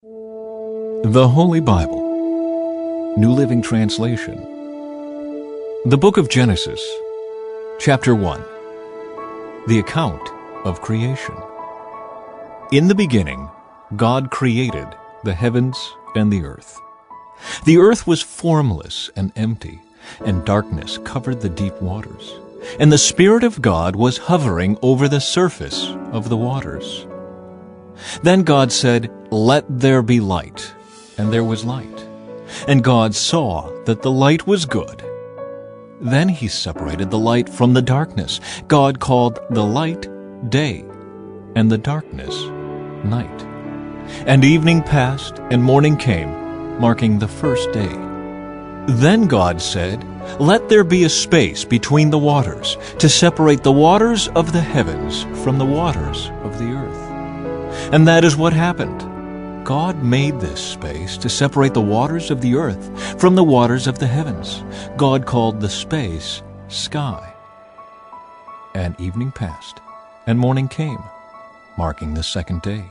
The Holy Bible, New Living Translation. The Book of Genesis, Chapter 1. The account of creation. In the beginning, God created the heavens and the earth. The earth was formless and empty, and darkness covered the deep waters. And the Spirit of God was hovering over the surface of the waters. Then God said, "Let there be light," and there was light. And God saw that the light was good. Then he separated the light from the darkness. God called the light day, and the darkness night. And evening passed, and morning came, marking the first day. Then God said, "Let there be a space between the waters, to separate the waters of the heavens from the waters of the earth." And that is what happened. God made this space to separate the waters of the earth from the waters of the heavens. God called the space sky. And evening passed, and morning came, marking the second day.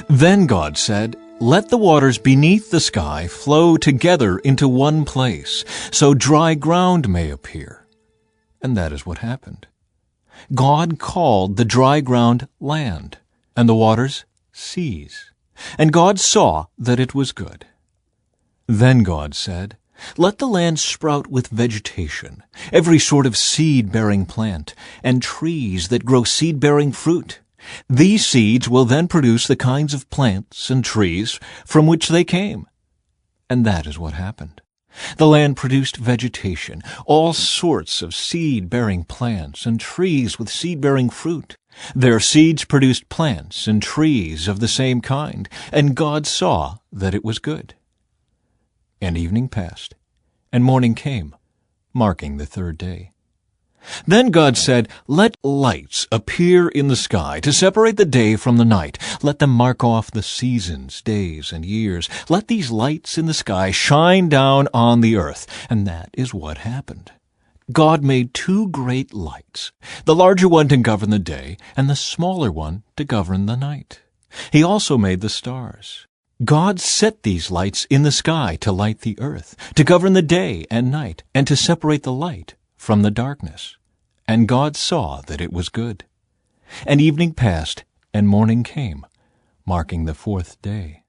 Then God said, "Let the waters beneath the sky flow together into one place, so dry ground may appear." And that is what happened. God called the dry ground land, and the waters seas. And God saw that it was good. Then God said, "Let the land sprout with vegetation, every sort of seed-bearing plant, and trees that grow seed-bearing fruit. These seeds will then produce the kinds of plants and trees from which they came." And that is what happened. The land produced vegetation, all sorts of seed-bearing plants and trees with seed-bearing fruit. Their seeds produced plants and trees of the same kind, and God saw that it was good. And evening passed, and morning came, marking the third day. Then God said, "Let lights appear in the sky to separate the day from the night. Let them mark off the seasons, days, and years. Let these lights in the sky shine down on the earth." And that is what happened. God made two great lights, the larger one to govern the day, and the smaller one to govern the night. He also made the stars. God set these lights in the sky to light the earth, to govern the day and night, and to separate the light from the darkness. And God saw that it was good. And evening passed, and morning came, marking the fourth day.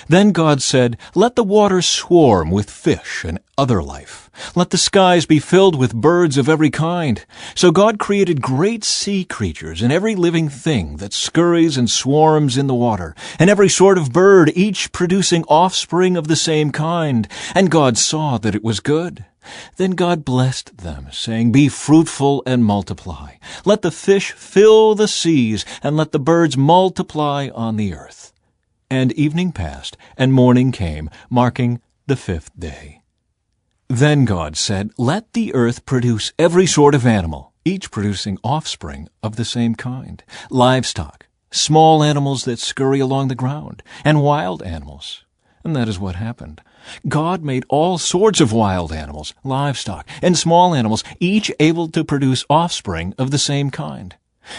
Then God said, "Let the waters swarm with fish and other life. Let the skies be filled with birds of every kind." So God created great sea creatures and every living thing that scurries and swarms in the water, and every sort of bird, each producing offspring of the same kind. And God saw that it was good. Then God blessed them, saying, "Be fruitful and multiply. Let the fish fill the seas, and let the birds multiply on the earth." And evening passed, and morning came, marking the fifth day. Then God said, "Let the earth produce every sort of animal, each producing offspring of the same kind, livestock, small animals that scurry along the ground, and wild animals." And that is what happened. God made all sorts of wild animals, livestock, and small animals, each able to produce offspring of the same kind.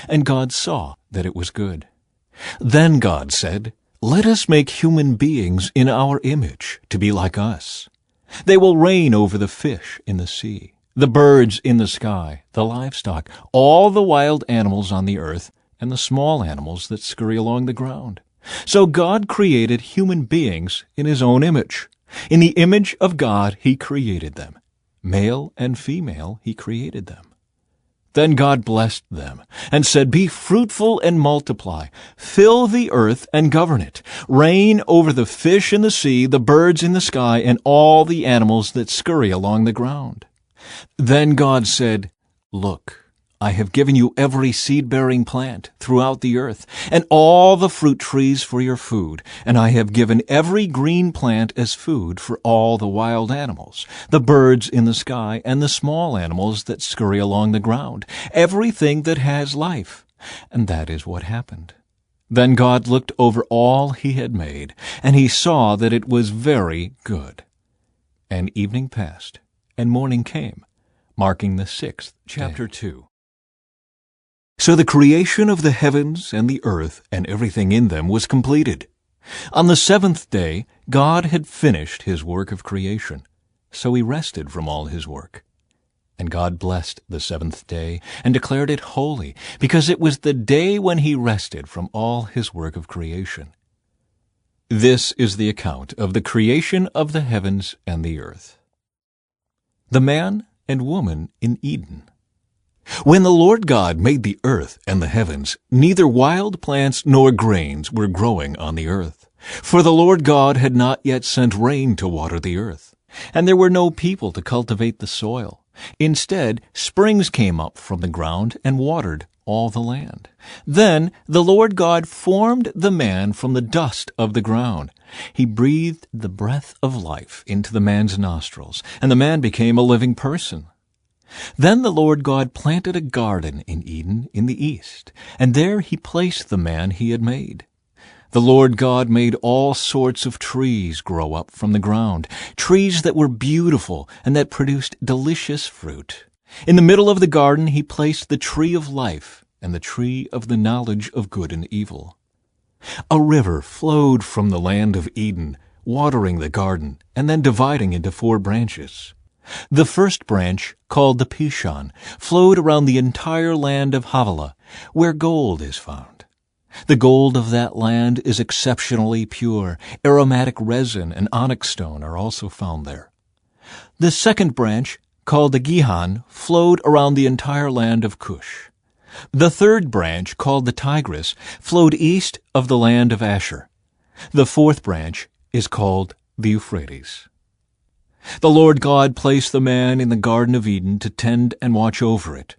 And God saw that it was good. Then God said, "Let us make human beings in our image, to be like us. They will reign over the fish in the sea, the birds in the sky, the livestock, all the wild animals on the earth, and the small animals that scurry along the ground." So God created human beings in His own image. In the image of God He created them. Male and female He created them. Then God blessed them, and said, "Be fruitful and multiply. Fill the earth and govern it. Reign over the fish in the sea, the birds in the sky, and all the animals that scurry along the ground." Then God said, "Look, I have given you every seed-bearing plant throughout the earth, and all the fruit trees for your food, and I have given every green plant as food for all the wild animals, the birds in the sky, and the small animals that scurry along the ground, everything that has life." And that is what happened. Then God looked over all He had made, and He saw that it was very good. And evening passed, and morning came, marking the sixth day. Chapter 2. So the creation of the heavens and the earth and everything in them was completed. On the seventh day, God had finished his work of creation, so he rested from all his work. And God blessed the seventh day and declared it holy, because it was the day when he rested from all his work of creation. This is the account of the creation of the heavens and the earth. The man and woman in Eden. When the Lord God made the earth and the heavens, neither wild plants nor grains were growing on the earth, for the Lord God had not yet sent rain to water the earth, and there were no people to cultivate the soil. Instead, springs came up from the ground and watered all the land. Then the Lord God formed the man from the dust of the ground. He breathed the breath of life into the man's nostrils, and the man became a living person. Then the Lord God planted a garden in Eden in the east, and there he placed the man he had made. The Lord God made all sorts of trees grow up from the ground, trees that were beautiful and that produced delicious fruit. In the middle of the garden he placed the tree of life and the tree of the knowledge of good and evil. A river flowed from the land of Eden, watering the garden and then dividing into 4 branches. The first branch, called the Pishon, flowed around the entire land of Havilah, where gold is found. The gold of that land is exceptionally pure. Aromatic resin and onyx stone are also found there. The second branch, called the Gihon, flowed around the entire land of Cush. The third branch, called the Tigris, flowed east of the land of Asher. The fourth branch is called the Euphrates. The Lord God placed the man in the Garden of Eden to tend and watch over it.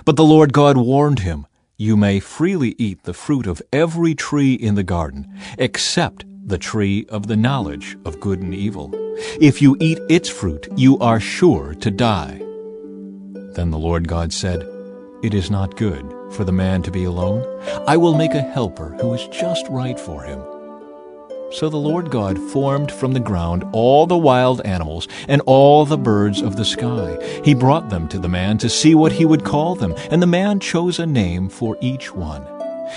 But the Lord God warned him, "You may freely eat the fruit of every tree in the garden, except the tree of the knowledge of good and evil. If you eat its fruit, you are sure to die." Then the Lord God said, "It is not good for the man to be alone. I will make a helper who is just right for him." So the Lord God formed from the ground all the wild animals and all the birds of the sky. He brought them to the man to see what he would call them, and the man chose a name for each one.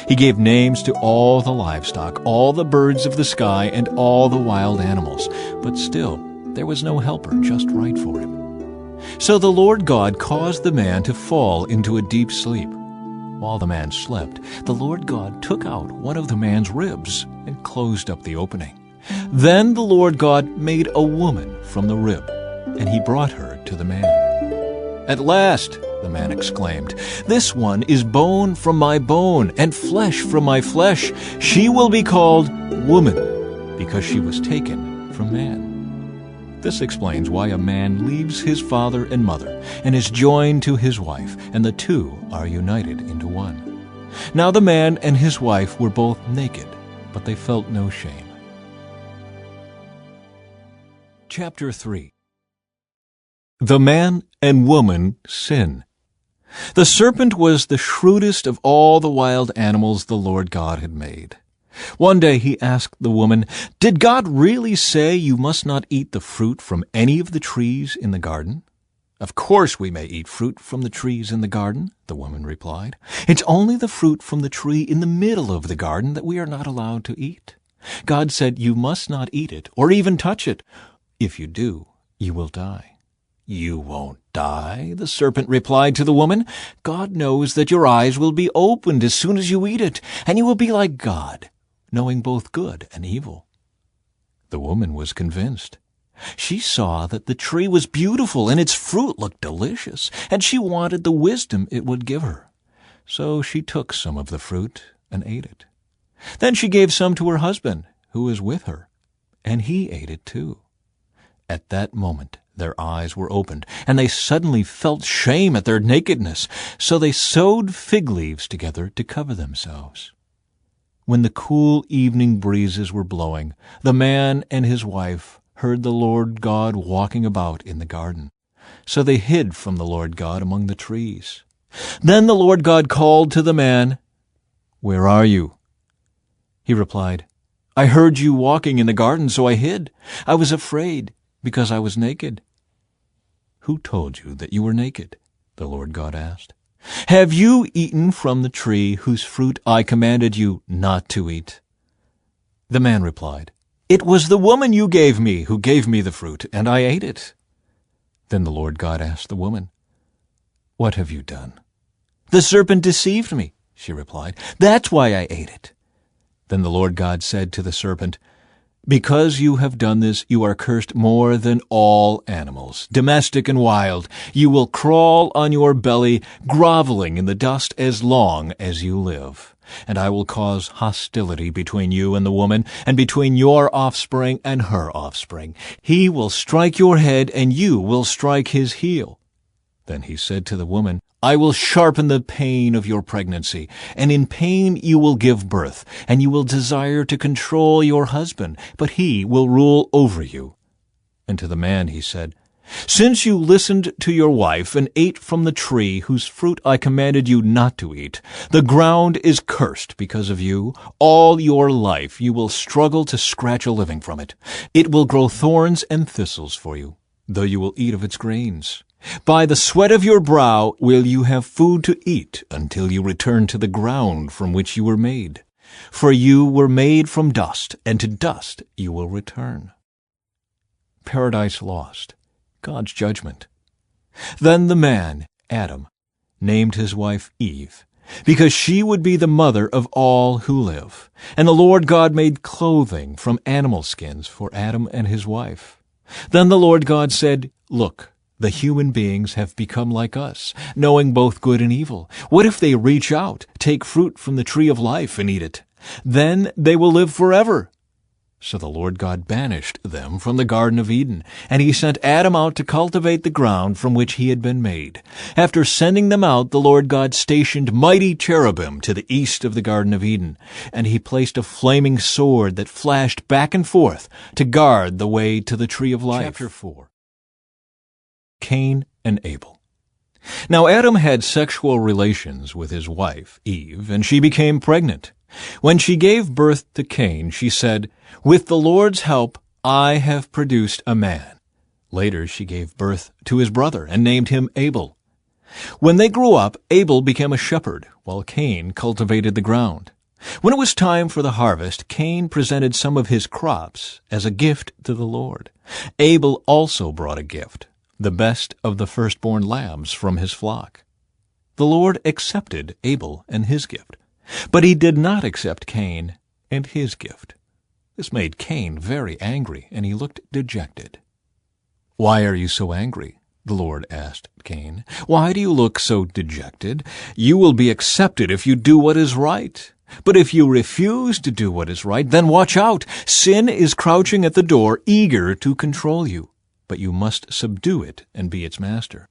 He gave names to all the livestock, all the birds of the sky, and all the wild animals. But still, there was no helper just right for him. So the Lord God caused the man to fall into a deep sleep. While the man slept, the Lord God took out one of the man's ribs and closed up the opening. Then the Lord God made a woman from the rib, and he brought her to the man. "At last," the man exclaimed, "this one is bone from my bone and flesh from my flesh. She will be called woman, because she was taken from man." This explains why a man leaves his father and mother and is joined to his wife, and the two are united into one. Now the man and his wife were both naked, but they felt no shame. Chapter 3. The man and woman sin. The serpent was the shrewdest of all the wild animals the Lord God had made. One day he asked the woman, "Did God really say you must not eat the fruit from any of the trees in the garden?" "Of course we may eat fruit from the trees in the garden," the woman replied. "It's only the fruit from the tree in the middle of the garden that we are not allowed to eat. God said you must not eat it or even touch it. If you do, you will die." "You won't die," the serpent replied to the woman. "God knows that your eyes will be opened as soon as you eat it, and you will be like God, knowing both good and evil." The woman was convinced. She saw that the tree was beautiful and its fruit looked delicious, and she wanted the wisdom it would give her. So she took some of the fruit and ate it. Then she gave some to her husband, who was with her, and he ate it too. At that moment their eyes were opened, and they suddenly felt shame at their nakedness, so they sewed fig leaves together to cover themselves. When the cool evening breezes were blowing, the man and his wife heard the Lord God walking about in the garden. So they hid from the Lord God among the trees. Then the Lord God called to the man, "Where are you?" He replied, "I heard you walking in the garden, so I hid. I was afraid, because I was naked." "Who told you that you were naked?" the Lord God asked. Have you eaten from the tree whose fruit I commanded you not to eat?" The man replied, "It was the woman you gave me who gave me the fruit, and I ate it." Then the Lord God asked the woman, "What have you done?" "The serpent deceived me," she replied. "That's why I ate it." Then the Lord God said to the serpent, "Because you have done this, you are cursed more than all animals, domestic and wild. You will crawl on your belly, groveling in the dust as long as you live. And I will cause hostility between you and the woman, and between your offspring and her offspring. He will strike your head, and you will strike his heel." Then he said to the woman, "I will sharpen the pain of your pregnancy, and in pain you will give birth, and you will desire to control your husband, but he will rule over you." And to the man he said, "Since you listened to your wife and ate from the tree whose fruit I commanded you not to eat, the ground is cursed because of you. All your life you will struggle to scratch a living from it. It will grow thorns and thistles for you, though you will eat of its grains. By the sweat of your brow will you have food to eat until you return to the ground from which you were made. For you were made from dust, and to dust you will return." Paradise lost. God's judgment. Then the man, Adam, named his wife Eve, because she would be the mother of all who live. And the Lord God made clothing from animal skins for Adam and his wife. Then the Lord God said, "Look, the human beings have become like us, knowing both good and evil. What if they reach out, take fruit from the tree of life, and eat it? Then they will live forever." So the Lord God banished them from the Garden of Eden, and he sent Adam out to cultivate the ground from which he had been made. After sending them out, the Lord God stationed mighty cherubim to the east of the Garden of Eden, and he placed a flaming sword that flashed back and forth to guard the way to the tree of life. Chapter 4. Cain and Abel. Now Adam had sexual relations with his wife, Eve, and she became pregnant. When she gave birth to Cain, she said, "With the Lord's help, I have produced a man." Later she gave birth to his brother and named him Abel. When they grew up, Abel became a shepherd, while Cain cultivated the ground. When it was time for the harvest, Cain presented some of his crops as a gift to the Lord. Abel also brought a gift, the best of the firstborn lambs from his flock. The Lord accepted Abel and his gift, but he did not accept Cain and his gift. This made Cain very angry, and he looked dejected. "Why are you so angry?" the Lord asked Cain. "Why do you look so dejected? You will be accepted if you do what is right. But if you refuse to do what is right, then watch out. Sin is crouching at the door, eager to control you. But you must subdue it and be its master."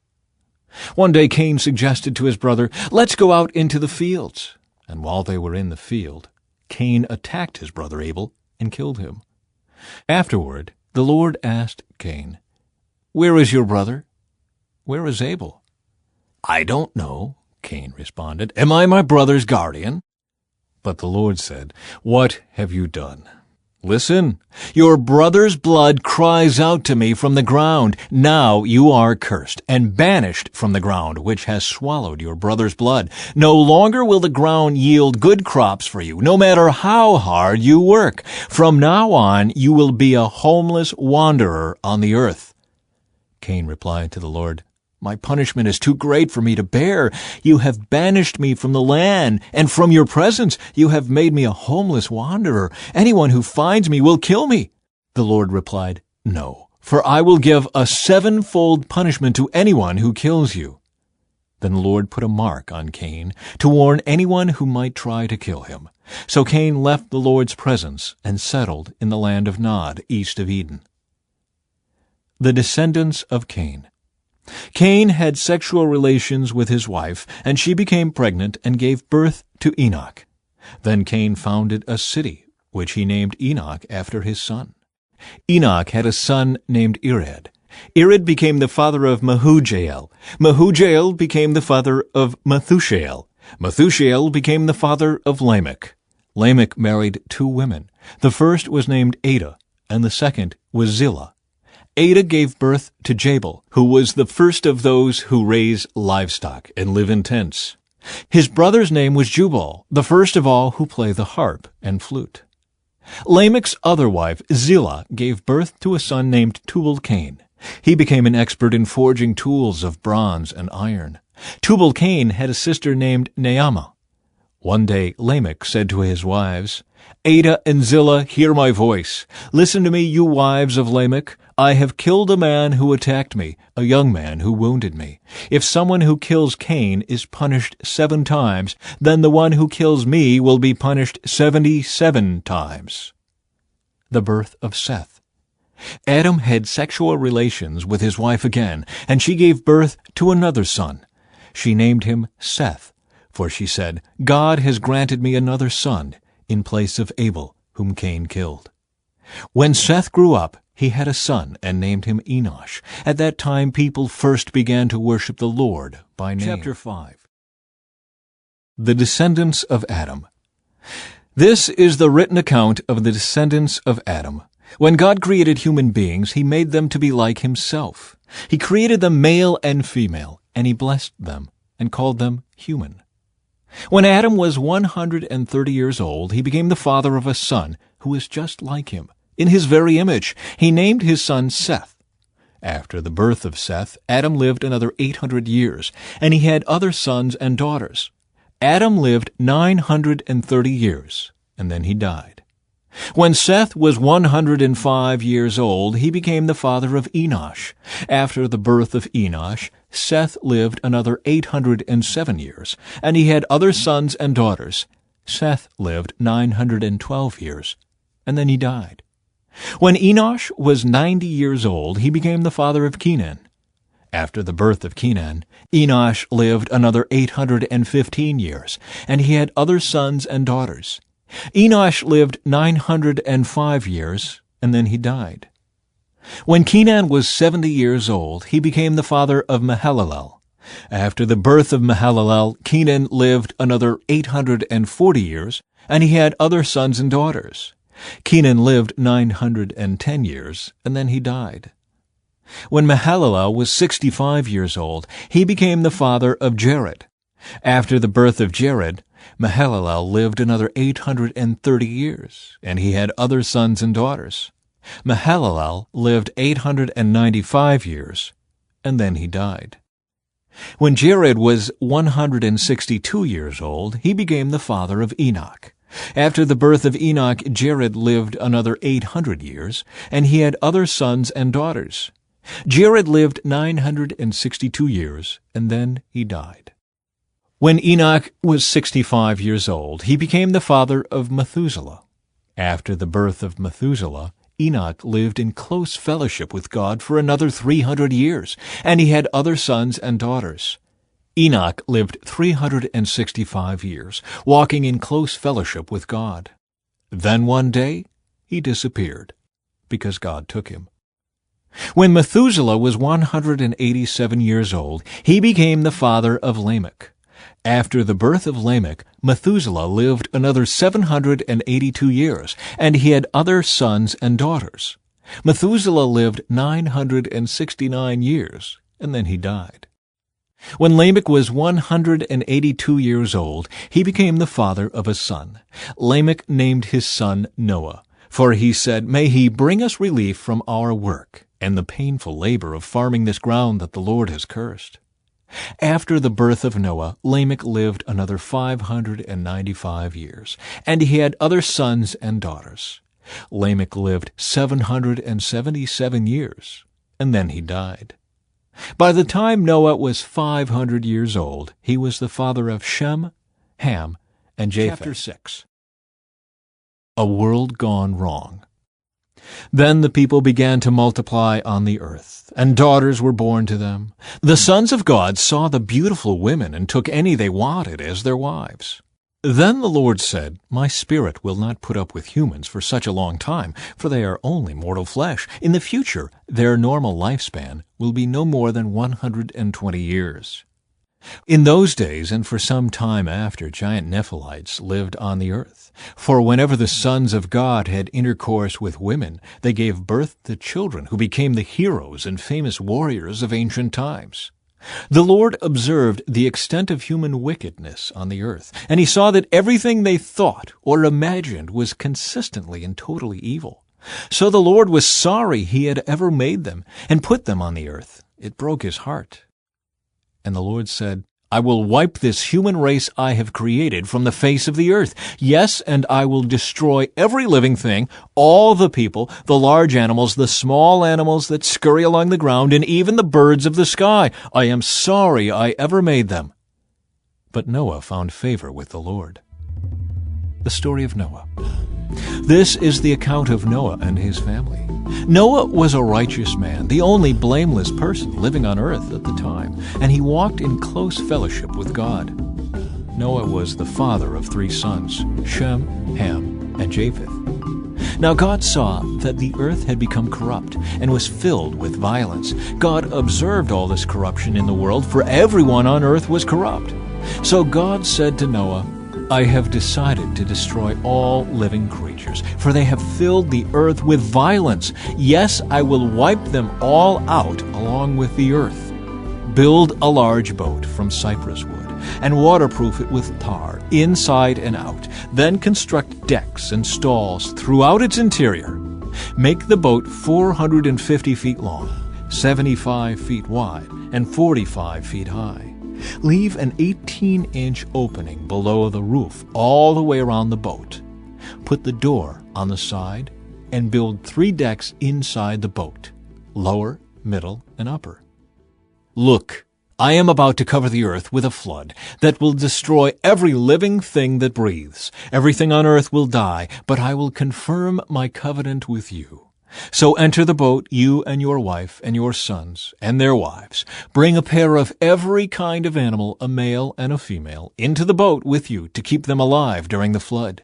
One day Cain suggested to his brother, "Let's go out into the fields." And while they were in the field, Cain attacked his brother Abel and killed him. Afterward, the Lord asked Cain, "Where is your brother? Where is Abel?" "I don't know," Cain responded. "Am I my brother's guardian?" But the Lord said, "What have you done? Listen, your brother's blood cries out to me from the ground. Now you are cursed and banished from the ground, which has swallowed your brother's blood. No longer will the ground yield good crops for you, no matter how hard you work. From now on, you will be a homeless wanderer on the earth." Cain replied to the Lord, "My punishment is too great for me to bear. You have banished me from the land, and from your presence you have made me a homeless wanderer. Anyone who finds me will kill me." The Lord replied, "No, for I will give a sevenfold punishment to anyone who kills you." Then the Lord put a mark on Cain to warn anyone who might try to kill him. So Cain left the Lord's presence and settled in the land of Nod, east of Eden. The descendants of Cain. Cain had sexual relations with his wife, and she became pregnant and gave birth to Enoch. Then Cain founded a city, which he named Enoch after his son. Enoch had a son named Irad. Irad became the father of Mehujael. Mehujael became the father of Methushael. Methushael became the father of Lamech. Lamech married two women. The first was named Ada, and the second was Zillah. Ada gave birth to Jabal, who was the first of those who raise livestock and live in tents. His brother's name was Jubal, the first of all who play the harp and flute. Lamech's other wife, Zillah, gave birth to a son named Tubal-Cain. He became an expert in forging tools of bronze and iron. Tubal-Cain had a sister named Naamah. One day Lamech said to his wives, "Ada and Zillah, hear my voice. Listen to me, you wives of Lamech. I have killed a man who attacked me, a young man who wounded me. If someone who kills Cain is punished 7 times, then the one who kills me will be punished 77 times." The birth of Seth. Adam had sexual relations with his wife again, and she gave birth to another son. She named him Seth, for she said, "God has granted me another son in place of Abel, whom Cain killed." When Seth grew up, he had a son and named him Enosh. At that time people first began to worship the Lord by name. Chapter 5. The descendants of Adam. This is the written account of the descendants of Adam. When God created human beings, he made them to be like himself. He created them male and female, and he blessed them and called them human. When Adam was 130 years old, he became the father of a son who was just like him. In his very image, he named his son Seth. After the birth of Seth, Adam lived another 800 years, and he had other sons and daughters. Adam lived 930 years, and then he died. When Seth was 105 years old, he became the father of Enosh. After the birth of Enosh, Seth lived another 807 years, and he had other sons and daughters. Seth lived 912 years, and then he died. When Enosh was 90 years old, he became the father of Kenan. After the birth of Kenan, Enosh lived another 815 years, and he had other sons and daughters. Enosh lived 905 years, and then he died. When Kenan was 70 years old, he became the father of Mahalalel. After the birth of Mahalalel, Kenan lived another 840 years, and he had other sons and daughters. Kenan lived 910 years, and then he died. When Mahalalel was 65 years old, he became the father of Jared. After the birth of Jared, Mahalalel lived another 830 years, and he had other sons and daughters. Mahalalel lived 895 years, and then he died. When Jared was 162 years old, he became the father of Enoch. After the birth of Enoch, Jared lived another 800 years, and he had other sons and daughters. Jared lived 962 years, and then he died. When Enoch was 65 years old, he became the father of Methuselah. After the birth of Methuselah, Enoch lived in close fellowship with God for another 300 years, and he had other sons and daughters. Enoch lived 365 years, walking in close fellowship with God. Then one day he disappeared, because God took him. When Methuselah was 187 years old, he became the father of Lamech. After the birth of Lamech, Methuselah lived another 782 years, and he had other sons and daughters. Methuselah lived 969 years, and then he died. When Lamech was 182 years old, he became the father of a son. Lamech named his son Noah, for he said, "May he bring us relief from our work and the painful labor of farming this ground that the Lord has cursed." After the birth of Noah, Lamech lived another 595 years, and he had other sons and daughters. Lamech lived 777 years, and then he died. By the time Noah was 500 years old, he was the father of Shem, Ham, and Japheth. Chapter 6. A world gone wrong. Then the people began to multiply on the earth, and daughters were born to them. The sons of God saw the beautiful women and took any they wanted as their wives. Then the Lord said, "My spirit will not put up with humans for such a long time, for they are only mortal flesh. In the future, their normal lifespan will be no more than 120 years. In those days, and for some time after, giant Nephilites lived on the earth. For whenever the sons of God had intercourse with women, they gave birth to children who became the heroes and famous warriors of ancient times. The Lord observed the extent of human wickedness on the earth, and he saw that everything they thought or imagined was consistently and totally evil. So the Lord was sorry he had ever made them and put them on the earth. It broke his heart. And the Lord said, I will wipe this human race I have created from the face of the earth. Yes, and I will destroy every living thing, all the people, the large animals, the small animals that scurry along the ground, and even the birds of the sky. I am sorry I ever made them. But Noah found favor with the Lord. The story of Noah. This is the account of Noah and his family. Noah was a righteous man, the only blameless person living on earth at the time, and he walked in close fellowship with God. Noah was the father of 3 sons, Shem, Ham, and Japheth. Now God saw that the earth had become corrupt and was filled with violence. God observed all this corruption in the world, for everyone on earth was corrupt. So God said to Noah, I have decided to destroy all living creatures, for they have filled the earth with violence. Yes, I will wipe them all out along with the earth. Build a large boat from cypress wood and waterproof it with tar, inside and out. Then construct decks and stalls throughout its interior. Make the boat 450 feet long, 75 feet wide, and 45 feet high. Leave an 18-inch opening below the roof all the way around the boat. Put the door on the side and build 3 decks inside the boat, lower, middle, and upper. Look, I am about to cover the earth with a flood that will destroy every living thing that breathes. Everything on earth will die, but I will confirm my covenant with you. So enter the boat, you and your wife and your sons and their wives. Bring a pair of every kind of animal, a male and a female, into the boat with you to keep them alive during the flood.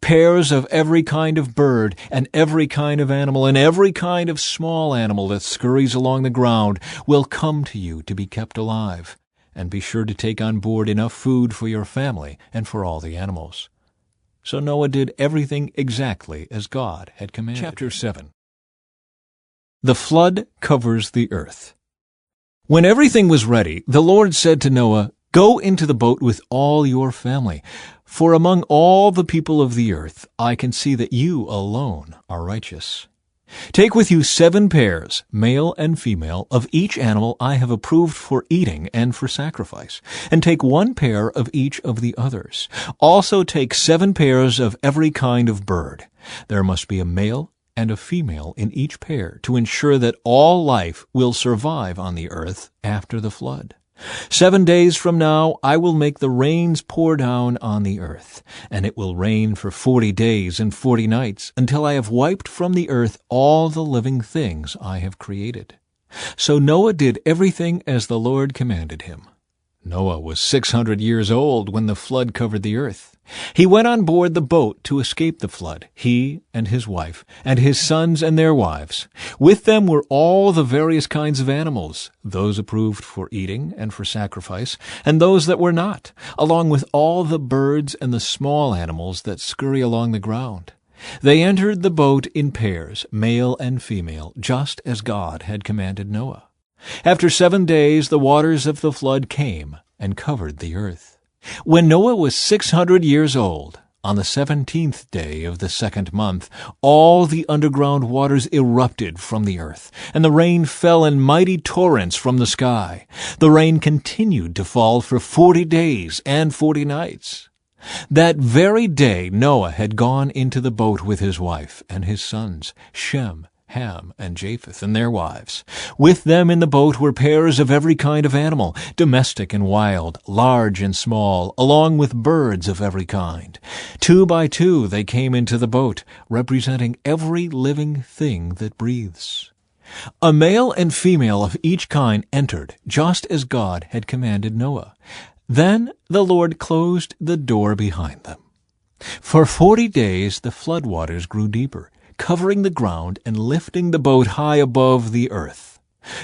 Pairs of every kind of bird and every kind of animal and every kind of small animal that scurries along the ground will come to you to be kept alive. And be sure to take on board enough food for your family and for all the animals. So Noah did everything exactly as God had commanded. Chapter 7. The flood covers the earth. When everything was ready, the Lord said to Noah, Go into the boat with all your family, for among all the people of the earth I can see that you alone are righteous. Take with you 7 pairs, male and female, of each animal I have approved for eating and for sacrifice, and take 1 pair of each of the others. Also take 7 pairs of every kind of bird. There must be a male and a female in each pair to ensure that all life will survive on the earth after the flood. 7 days from now I will make the rains pour down on the earth, and it will rain for 40 days and 40 nights until I have wiped from the earth all the living things I have created. So Noah did everything as the Lord commanded him. Noah was 600 years old when the flood covered the earth. He went on board the boat to escape the flood, he and his wife, and his sons and their wives. With them were all the various kinds of animals, those approved for eating and for sacrifice, and those that were not, along with all the birds and the small animals that scurry along the ground. They entered the boat in pairs, male and female, just as God had commanded Noah. After 7 days the waters of the flood came and covered the earth. When Noah was 600 years old, on the 17th day of the 2nd month, all the underground waters erupted from the earth, and the rain fell in mighty torrents from the sky. The rain continued to fall for 40 days and 40 nights. That very day Noah had gone into the boat with his wife and his sons, Shem, Ham, and Japheth, and their wives. With them in the boat were pairs of every kind of animal, domestic and wild, large and small, along with birds of every kind. 2 by 2 they came into the boat, representing every living thing that breathes. A male and female of each kind entered, just as God had commanded Noah. Then the Lord closed the door behind them. For 40 days the floodwaters grew deeper, covering the ground and lifting the boat high above the earth.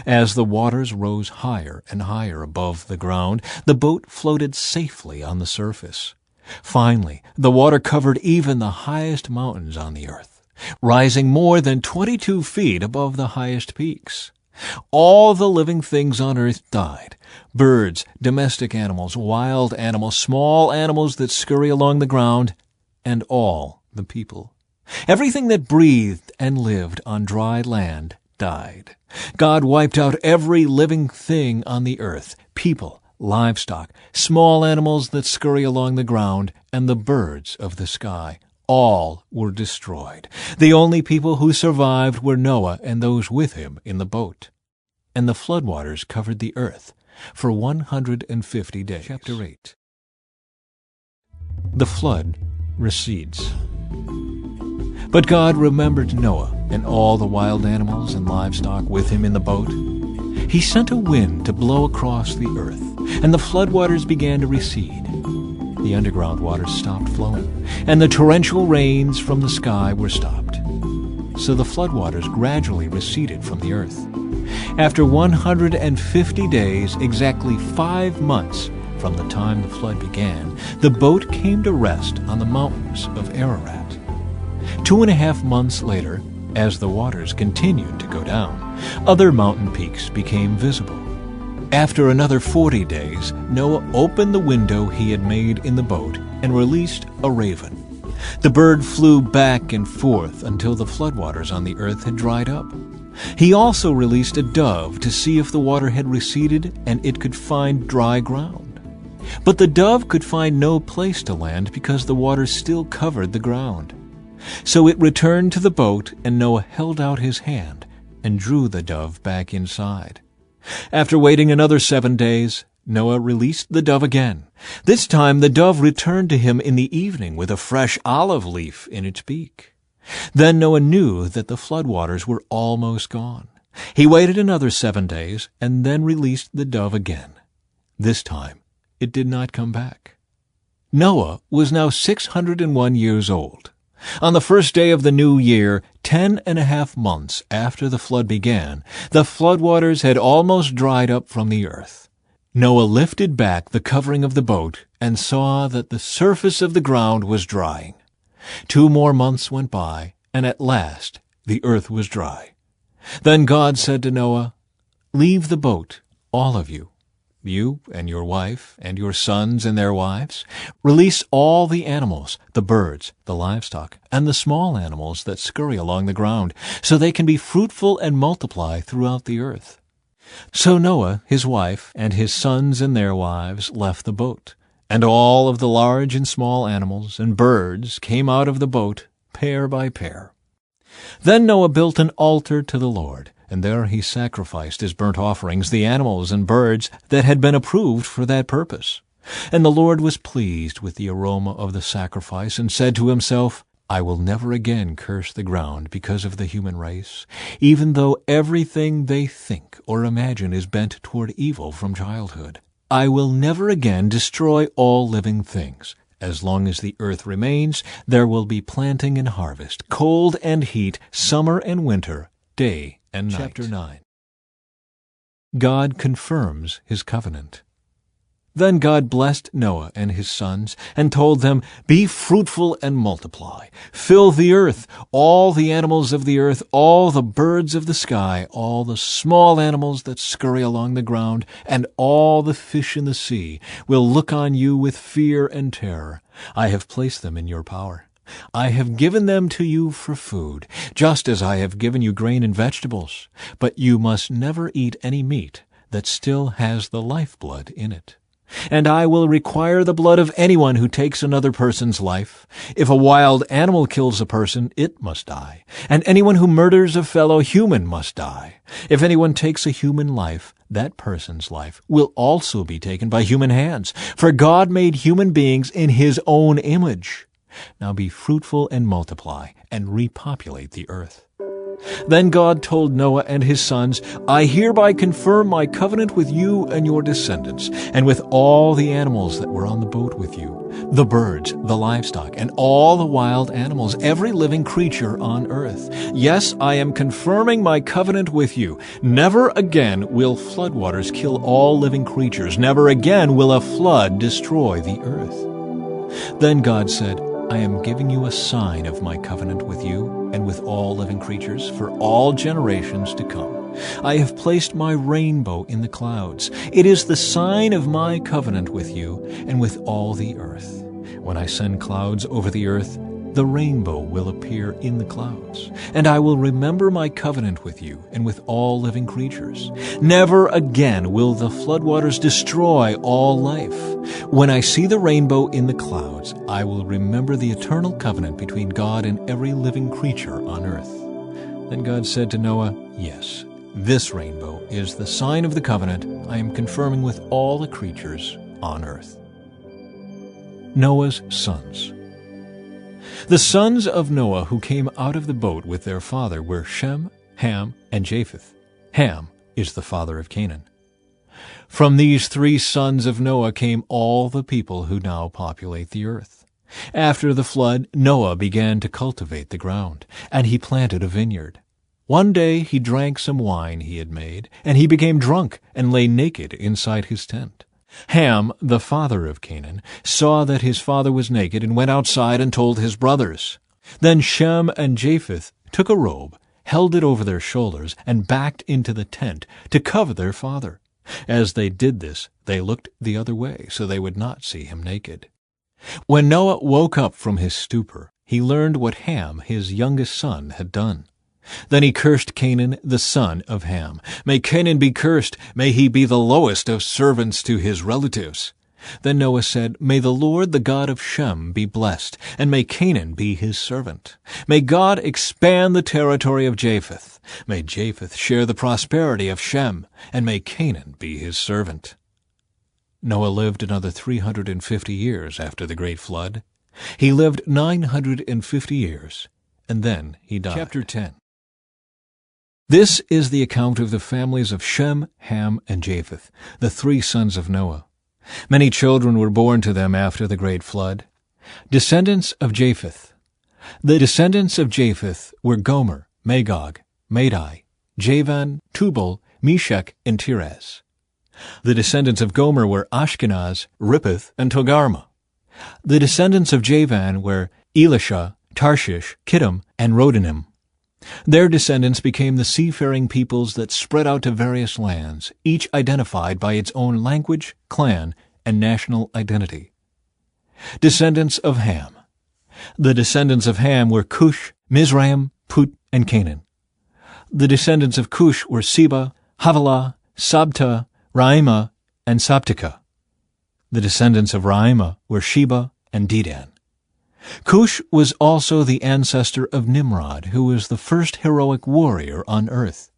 As the waters rose higher and higher above the ground, the boat floated safely on the surface. Finally, the water covered even the highest mountains on the earth, rising more than 22 feet above the highest peaks. All the living things on earth died: birds, domestic animals, wild animals, small animals that scurry along the ground, and all the people. Everything that breathed and lived on dry land died. God wiped out every living thing on the earth: people, livestock, small animals that scurry along the ground, and the birds of the sky. All were destroyed. The only people who survived were Noah and those with him in the boat. And the floodwaters covered the earth for 150 days. Chapter 8. The flood recedes. But God remembered Noah and all the wild animals and livestock with him in the boat. He sent a wind to blow across the earth, and the floodwaters began to recede. The underground waters stopped flowing, and the torrential rains from the sky were stopped. So the floodwaters gradually receded from the earth. After 150 days, exactly 5 months from the time the flood began, the boat came to rest on the mountains of Ararat. 2.5 months later, as the waters continued to go down, other mountain peaks became visible. After another 40 days, Noah opened the window he had made in the boat and released a raven. The bird flew back and forth until the floodwaters on the earth had dried up. He also released a dove to see if the water had receded and it could find dry ground. But the dove could find no place to land because the water still covered the ground. So it returned to the boat, and Noah held out his hand and drew the dove back inside. After waiting another 7 days, Noah released the dove again. This time the dove returned to him in the evening with a fresh olive leaf in its beak. Then Noah knew that the floodwaters were almost gone. He waited another 7 days and then released the dove again. This time it did not come back. Noah was now 601 years old. On the first day of the new year, 10.5 months after the flood began, the floodwaters had almost dried up from the earth. Noah lifted back the covering of the boat and saw that the surface of the ground was drying. 2 more months went by, and at last the earth was dry. Then God said to Noah, "Leave the boat, all of you. You and your wife and your sons and their wives. Release all the animals, the birds, the livestock, and the small animals that scurry along the ground, so they can be fruitful and multiply throughout the earth." So Noah, his wife, and his sons and their wives left the boat, and all of the large and small animals and birds came out of the boat, pair by pair. Then Noah built an altar to the Lord, and there he sacrificed as burnt offerings the animals and birds that had been approved for that purpose. And the Lord was pleased with the aroma of the sacrifice and said to himself, "I will never again curse the ground because of the human race, even though everything they think or imagine is bent toward evil from childhood. I will never again destroy all living things. As long as the earth remains, there will be planting and harvest, cold and heat, summer and winter, day and night." Chapter 9. God confirms his covenant. Then God blessed Noah and his sons and told them, "Be fruitful and multiply. Fill the earth, all the animals of the earth, all the birds of the sky, all the small animals that scurry along the ground, and all the fish in the sea will look on you with fear and terror. I have placed them in your power. I have given them to you for food, just as I have given you grain and vegetables. But you must never eat any meat that still has the lifeblood in it. And I will require the blood of anyone who takes another person's life. If a wild animal kills a person, it must die. And anyone who murders a fellow human must die. If anyone takes a human life, that person's life will also be taken by human hands. For God made human beings in his own image. Now be fruitful and multiply, and repopulate the earth." Then God told Noah and his sons, I hereby confirm my covenant with you and your descendants, and with all the animals that were on the boat with you, the birds, the livestock, and all the wild animals, every living creature on earth. Yes, I am confirming my covenant with you. Never again will floodwaters kill all living creatures. Never again will a flood destroy the earth. Then God said, I am giving you a sign of my covenant with you and with all living creatures for all generations to come. I have placed my rainbow in the clouds. It is the sign of my covenant with you and with all the earth. When I send clouds over the earth, the rainbow will appear in the clouds, and I will remember my covenant with you and with all living creatures. Never again will the floodwaters destroy all life. When I see the rainbow in the clouds, I will remember the eternal covenant between God and every living creature on earth. Then God said to Noah, Yes, this rainbow is the sign of the covenant I am confirming with all the creatures on earth. Noah's sons. The sons of Noah who came out of the boat with their father were Shem, Ham, and Japheth. Ham is the father of Canaan. From these three sons of Noah came all the people who now populate the earth. After the flood, Noah began to cultivate the ground, and he planted a vineyard. One day he drank some wine he had made, and he became drunk and lay naked inside his tent. Ham, the father of Canaan, saw that his father was naked and went outside and told his brothers. Then Shem and Japheth took a robe, held it over their shoulders, and backed into the tent to cover their father. As they did this, they looked the other way so they would not see him naked. When Noah woke up from his stupor, he learned what Ham, his youngest son, had done. Then he cursed Canaan, the son of Ham. May Canaan be cursed. May he be the lowest of servants to his relatives. Then Noah said, May the Lord, the God of Shem, be blessed, and may Canaan be his servant. May God expand the territory of Japheth. May Japheth share the prosperity of Shem, and may Canaan be his servant. Noah lived another 350 years after the great flood. He lived 950 years, and then he died. Chapter 10. This is the account of the families of Shem, Ham, and Japheth, the three sons of Noah. Many children were born to them after the great flood. Descendants of Japheth. The descendants of Japheth were Gomer, Magog, Madai, Javan, Tubal, Meshech, and Tiras. The descendants of Gomer were Ashkenaz, Rippeth, and Togarmah. The descendants of Javan were Elisha, Tarshish, Kittim, and Rodanim. Their descendants became the seafaring peoples that spread out to various lands, each identified by its own language, clan, and national identity. Descendants of Ham. The descendants of Ham were Cush, Mizraim, Put, and Canaan. The descendants of Cush were Seba, Havilah, Sabta, Raimah, and Sabteka. The descendants of Raimah were Sheba and Dedan. Cush was also the ancestor of Nimrod, who was the first heroic warrior on earth.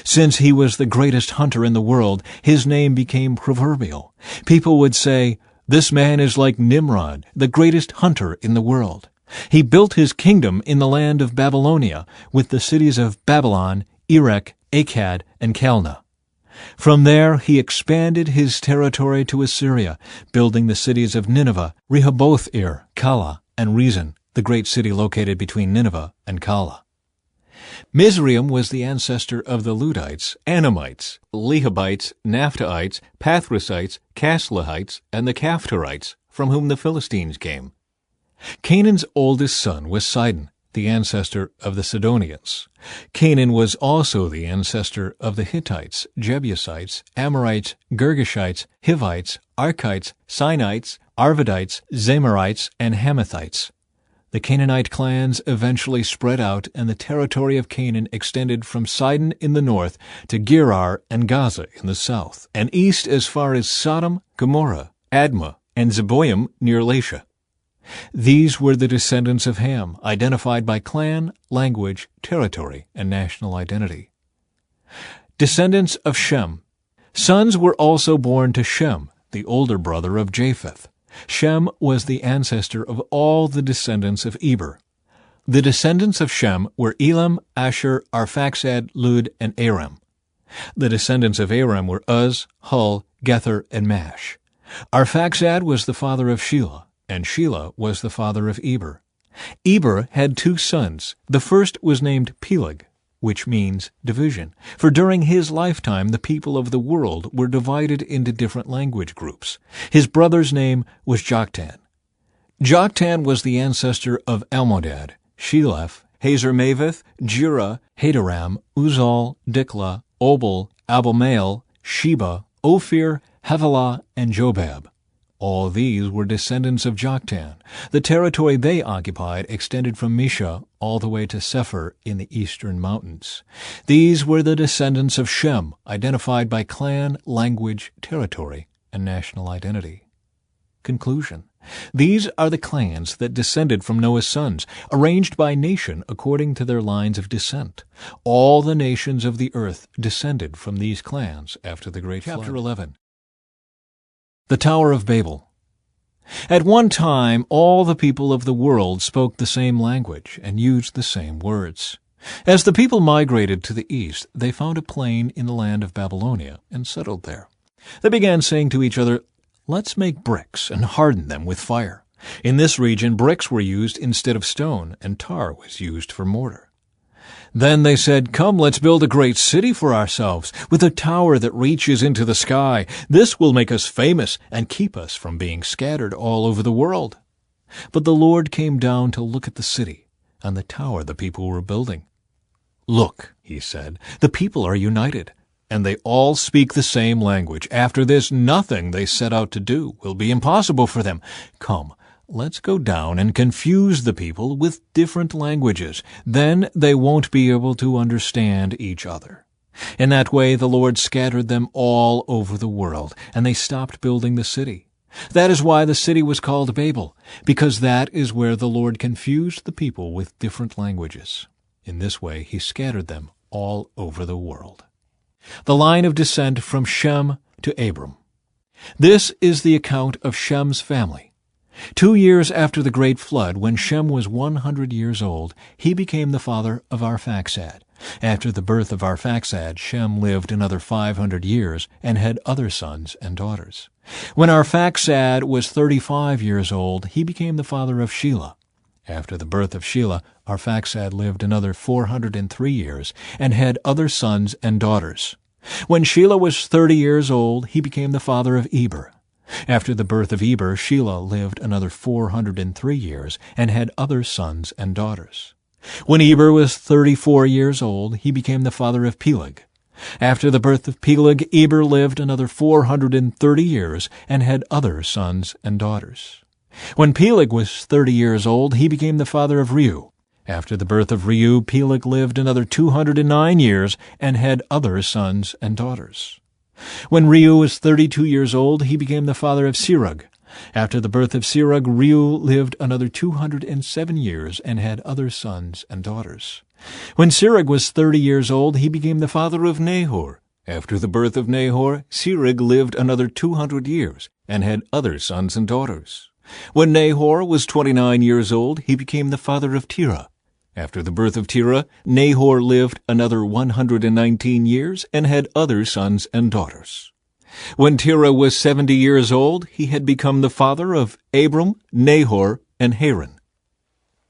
Since he was the greatest hunter in the world, his name became proverbial. People would say, This man is like Nimrod, the greatest hunter in the world. He built his kingdom in the land of Babylonia, with the cities of Babylon, Erech, Akkad, and Calneh. From there he expanded his territory to Assyria, building the cities of Nineveh, Rehoboth-ir, Calah, and Rezin, the great city located between Nineveh and Calah. Mizraim was the ancestor of the Ludites, Anamites, Lehabites, Naphtuhites, Pathrusites, Casluhites, and the Caphtorites, from whom the Philistines came. Canaan's oldest son was Sidon, the ancestor of the Sidonians. Canaan was also the ancestor of the Hittites, Jebusites, Amorites, Girgashites, Hivites, Archites, Sinites, Arvadites, Zamarites, and Hamathites. The Canaanite clans eventually spread out, and the territory of Canaan extended from Sidon in the north to Gerar and Gaza in the south, and east as far as Sodom, Gomorrah, Admah, and Zeboim near Lasha. These were the descendants of Ham, identified by clan, language, territory, and national identity. Descendants of Shem. Sons were also born to Shem, the older brother of Japheth. Shem was the ancestor of all the descendants of Eber. The descendants of Shem were Elam, Asher, Arphaxad, Lud, and Aram. The descendants of Aram were Uz, Hul, Gether, and Mash. Arphaxad was the father of Shelah, and Shelah was the father of Eber. Eber had 2 sons. The first was named Peleg, which means division, for during his lifetime the people of the world were divided into different language groups. His brother's name was Joktan. Joktan was the ancestor of Almodad, Sheleph, Hazarmaveth, Jira, Hadoram, Uzal, Dikla, Obal, Abimael, Sheba, Ophir, Havilah, and Jobab. All these were descendants of Joktan. The territory they occupied extended from Misha all the way to Sephir in the eastern mountains. These were the descendants of Shem, identified by clan, language, territory, and national identity. Conclusion. These are the clans that descended from Noah's sons, arranged by nation according to their lines of descent. All the nations of the earth descended from these clans after the great flood. Chapter 11. The Tower of Babel. At one time, all the people of the world spoke the same language and used the same words. As the people migrated to the east, they found a plain in the land of Babylonia and settled there. They began saying to each other, "Let's make bricks and harden them with fire." In this region, bricks were used instead of stone, and tar was used for mortar. Then they said, "Come, let's build a great city for ourselves, with a tower that reaches into the sky. This will make us famous and keep us from being scattered all over the world." But the Lord came down to look at the city and the tower the people were building. "Look," he said, "the people are united, and they all speak the same language. After this, nothing they set out to do will be impossible for them. Come, let's go down and confuse the people with different languages. Then they won't be able to understand each other." In that way, the Lord scattered them all over the world, and they stopped building the city. That is why the city was called Babel, because that is where the Lord confused the people with different languages. In this way, he scattered them all over the world. The line of descent from Shem to Abram. This is the account of Shem's family. 2 years after the great flood, when Shem was 100 years old, he became the father of Arphaxad. After the birth of Arphaxad, Shem lived another 500 years and had other sons and daughters. When Arphaxad was 35 years old, he became the father of Shelah. After the birth of Shelah, Arphaxad lived another 403 years and had other sons and daughters. When Shelah was 30 years old, he became the father of Eber. After the birth of Eber, Shelah lived another 403 years and had other sons and daughters. When Eber was 34 years old, he became the father of Peleg. After the birth of Peleg, Eber lived another 430 years and had other sons and daughters. When Peleg was 30 years old, he became the father of Reu. After the birth of Reu, Peleg lived another 209 years and had other sons and daughters. When Reu was 32 years old, he became the father of Serug. After the birth of Serug, Reu lived another 207 years and had other sons and daughters. When Serug was 30 years old, he became the father of Nahor. After the birth of Nahor, Serug lived another 200 years and had other sons and daughters. When Nahor was 29 years old, he became the father of Terah. After the birth of Terah, Nahor lived another 119 years and had other sons and daughters. When Terah was 70 years old, he had become the father of Abram, Nahor, and Haran.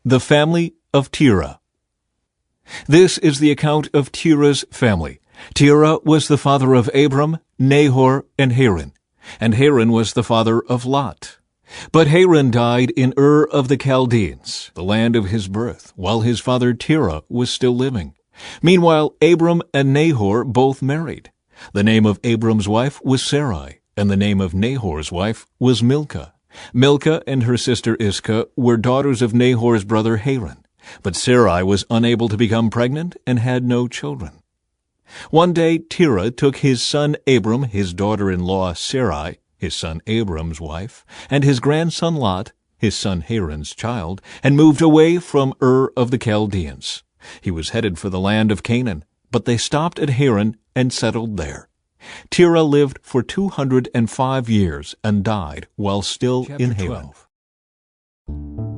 The family of Terah. This is the account of Terah's family. Terah was the father of Abram, Nahor, and Haran was the father of Lot. But Haran died in Ur of the Chaldeans, the land of his birth, while his father Terah was still living. Meanwhile, Abram and Nahor both married. The name of Abram's wife was Sarai, and the name of Nahor's wife was Milcah. Milcah and her sister Iscah were daughters of Nahor's brother Haran, but Sarai was unable to become pregnant and had no children. One day Terah took his son Abram, his daughter-in-law Sarai, his son Abram's wife, and his grandson Lot, his son Haran's child, and moved away from Ur of the Chaldeans. He was headed for the land of Canaan, but they stopped at Haran and settled there. Terah lived for 205 years and died while still in Haran.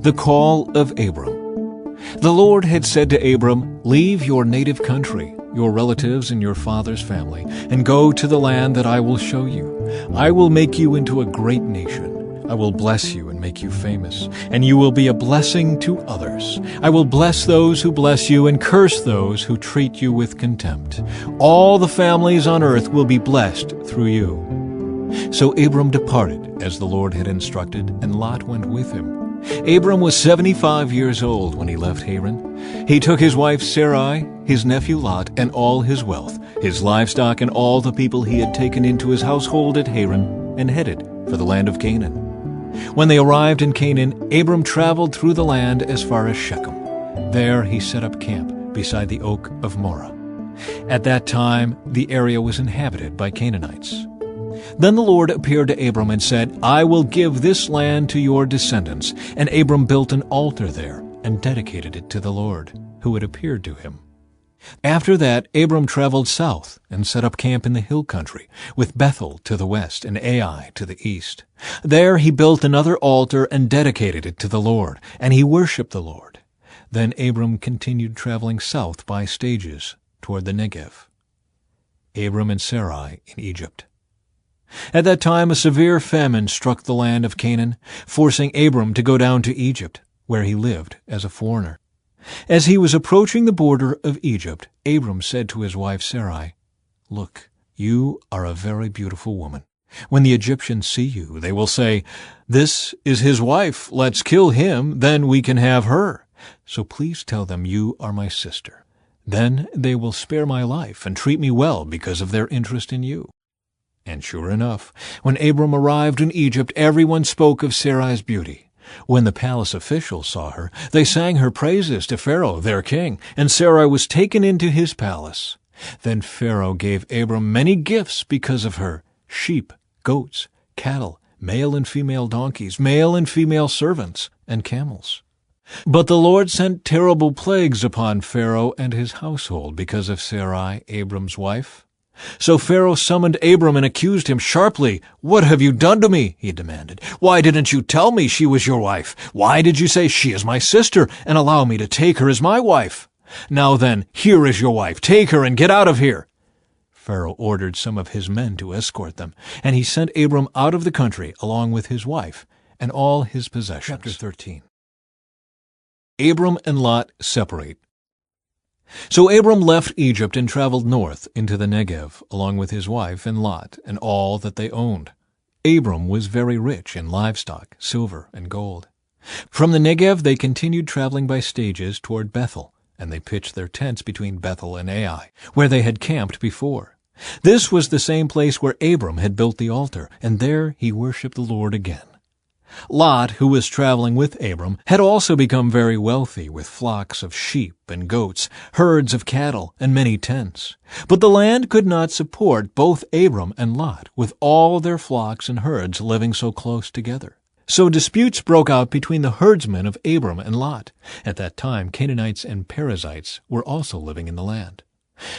The call of Abram. The Lord had said to Abram, "Leave your native country, your relatives and your father's family, and go to the land that I will show you. I will make you into a great nation. I will bless you and make you famous, and you will be a blessing to others. I will bless those who bless you and curse those who treat you with contempt. All the families on earth will be blessed through you." So Abram departed as the Lord had instructed, and Lot went with him. Abram was 75 years old when he left Haran. He took his wife Sarai, his nephew Lot, and all his wealth, his livestock, and all the people he had taken into his household at Haran, and headed for the land of Canaan. When they arrived in Canaan, Abram traveled through the land as far as Shechem. There he set up camp beside the oak of Moreh. At that time, the area was inhabited by Canaanites. Then the Lord appeared to Abram and said, "I will give this land to your descendants." And Abram built an altar there and dedicated it to the Lord, who had appeared to him. After that, Abram traveled south and set up camp in the hill country, with Bethel to the west and Ai to the east. There he built another altar and dedicated it to the Lord, and he worshipped the Lord. Then Abram continued traveling south by stages toward the Negev. Abram and Sarai in Egypt. At that time a severe famine struck the land of Canaan, forcing Abram to go down to Egypt, where he lived as a foreigner. As he was approaching the border of Egypt, Abram said to his wife Sarai, "Look, you are a very beautiful woman. When the Egyptians see you, they will say, 'This is his wife. Let's kill him, then we can have her.' So please tell them you are my sister. Then they will spare my life and treat me well because of their interest in you." And sure enough, when Abram arrived in Egypt, everyone spoke of Sarai's beauty. When the palace officials saw her, they sang her praises to Pharaoh, their king, and Sarai was taken into his palace. Then Pharaoh gave Abram many gifts because of her: sheep, goats, cattle, male and female donkeys, male and female servants, and camels. But the Lord sent terrible plagues upon Pharaoh and his household because of Sarai, Abram's wife. So Pharaoh summoned Abram and accused him sharply. "What have you done to me?" he demanded. "Why didn't you tell me she was your wife? Why did you say she is my sister and allow me to take her as my wife? Now then, here is your wife. Take her and get out of here." Pharaoh ordered some of his men to escort them, and he sent Abram out of the country along with his wife and all his possessions. Chapter 13. Abram and Lot separate. So Abram left Egypt and traveled north into the Negev, along with his wife and Lot and all that they owned. Abram was very rich in livestock, silver, and gold. From the Negev they continued traveling by stages toward Bethel, and they pitched their tents between Bethel and Ai, where they had camped before. This was the same place where Abram had built the altar, and there he worshipped the Lord again. Lot, who was traveling with Abram, had also become very wealthy with flocks of sheep and goats, herds of cattle, and many tents. But the land could not support both Abram and Lot, with all their flocks and herds living so close together. So disputes broke out between the herdsmen of Abram and Lot. At that time Canaanites and Perizzites were also living in the land.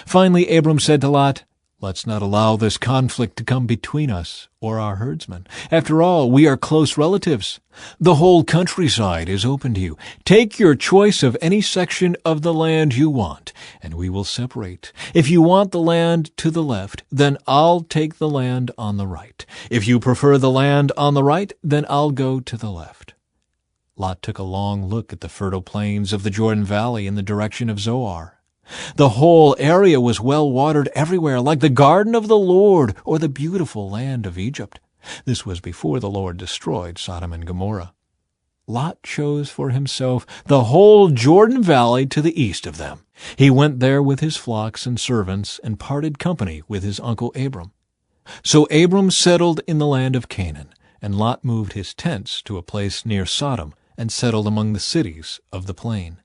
Finally Abram said to Lot, "Let's not allow this conflict to come between us or our herdsmen. After all, we are close relatives. The whole countryside is open to you. Take your choice of any section of the land you want, and we will separate. If you want the land to the left, then I'll take the land on the right. If you prefer the land on the right, then I'll go to the left." Lot took a long look at the fertile plains of the Jordan Valley in the direction of Zoar. The whole area was well watered everywhere, like the garden of the Lord or the beautiful land of Egypt. This was before the Lord destroyed Sodom and Gomorrah. Lot chose for himself the whole Jordan Valley to the east of them. He went there with his flocks and servants and parted company with his uncle Abram. So Abram settled in the land of Canaan, and Lot moved his tents to a place near Sodom and settled among the cities of the plain.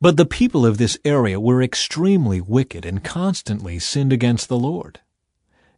But the people of this area were extremely wicked and constantly sinned against the Lord.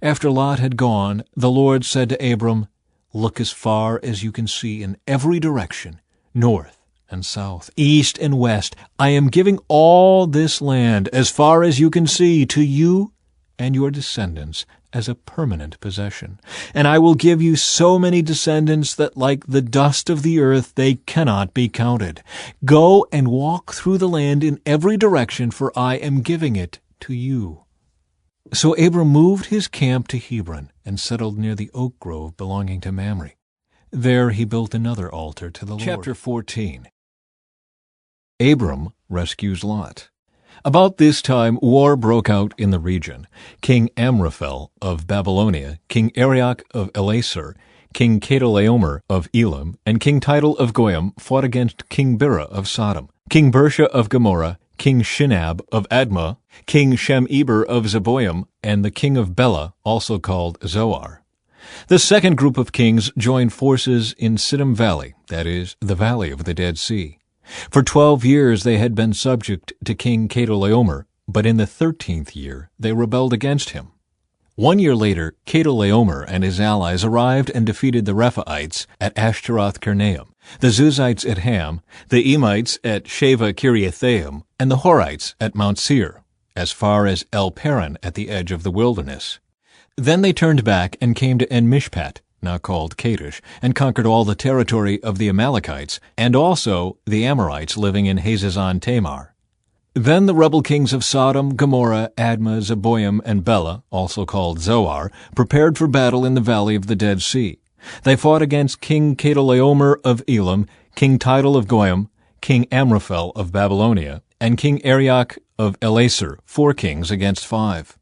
After Lot had gone, the Lord said to Abram, "Look as far as you can see in every direction, north and south, east and west. I am giving all this land, as far as you can see, to you and your descendants as a permanent possession. And I will give you so many descendants that like the dust of the earth they cannot be counted. Go and walk through the land in every direction, for I am giving it to you." So Abram moved his camp to Hebron and settled near the oak grove belonging to Mamre. There he built another altar to the Lord. Chapter 14. Abram rescues Lot. About this time war broke out in the region. King Amraphel of Babylonia, King Arioch of Elasar, King Chedorlaomer of Elam, and King Tidal of Goyim fought against King Bera of Sodom, King Bersha of Gomorrah, King Shinab of Admah, King Shemeber of Zeboim, and the king of Bela, also called Zoar. The second group of kings joined forces in Siddim Valley, that is, the valley of the Dead Sea. For 12 years they had been subject to King Chedorlaomer, but in the 13th year they rebelled against him. 1 year later, Chedorlaomer and his allies arrived and defeated the Rephaites at Ashtaroth-Karnaim, the Zuzites at Ham, the Emites at Sheva Kiriathaim, and the Horites at Mount Seir, as far as El Paran at the edge of the wilderness. Then they turned back and came to En-Mishpat, now called Kadesh, and conquered all the territory of the Amalekites, and also the Amorites living in Hazazon Tamar. Then the rebel kings of Sodom, Gomorrah, Admah, Zeboim, and Bela, also called Zoar, prepared for battle in the valley of the Dead Sea. They fought against King Chedorlaomer of Elam, King Tidal of Goyim, King Amraphel of Babylonia, and King Arioch of Elasar, 4 kings against 5.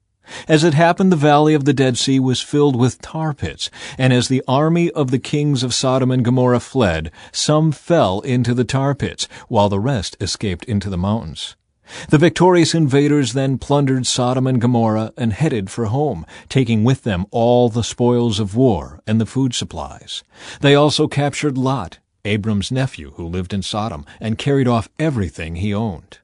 As it happened, the valley of the Dead Sea was filled with tar pits, and as the army of the kings of Sodom and Gomorrah fled, some fell into the tar pits, while the rest escaped into the mountains. The victorious invaders then plundered Sodom and Gomorrah and headed for home, taking with them all the spoils of war and the food supplies. They also captured Lot, Abram's nephew who lived in Sodom, and carried off everything he owned.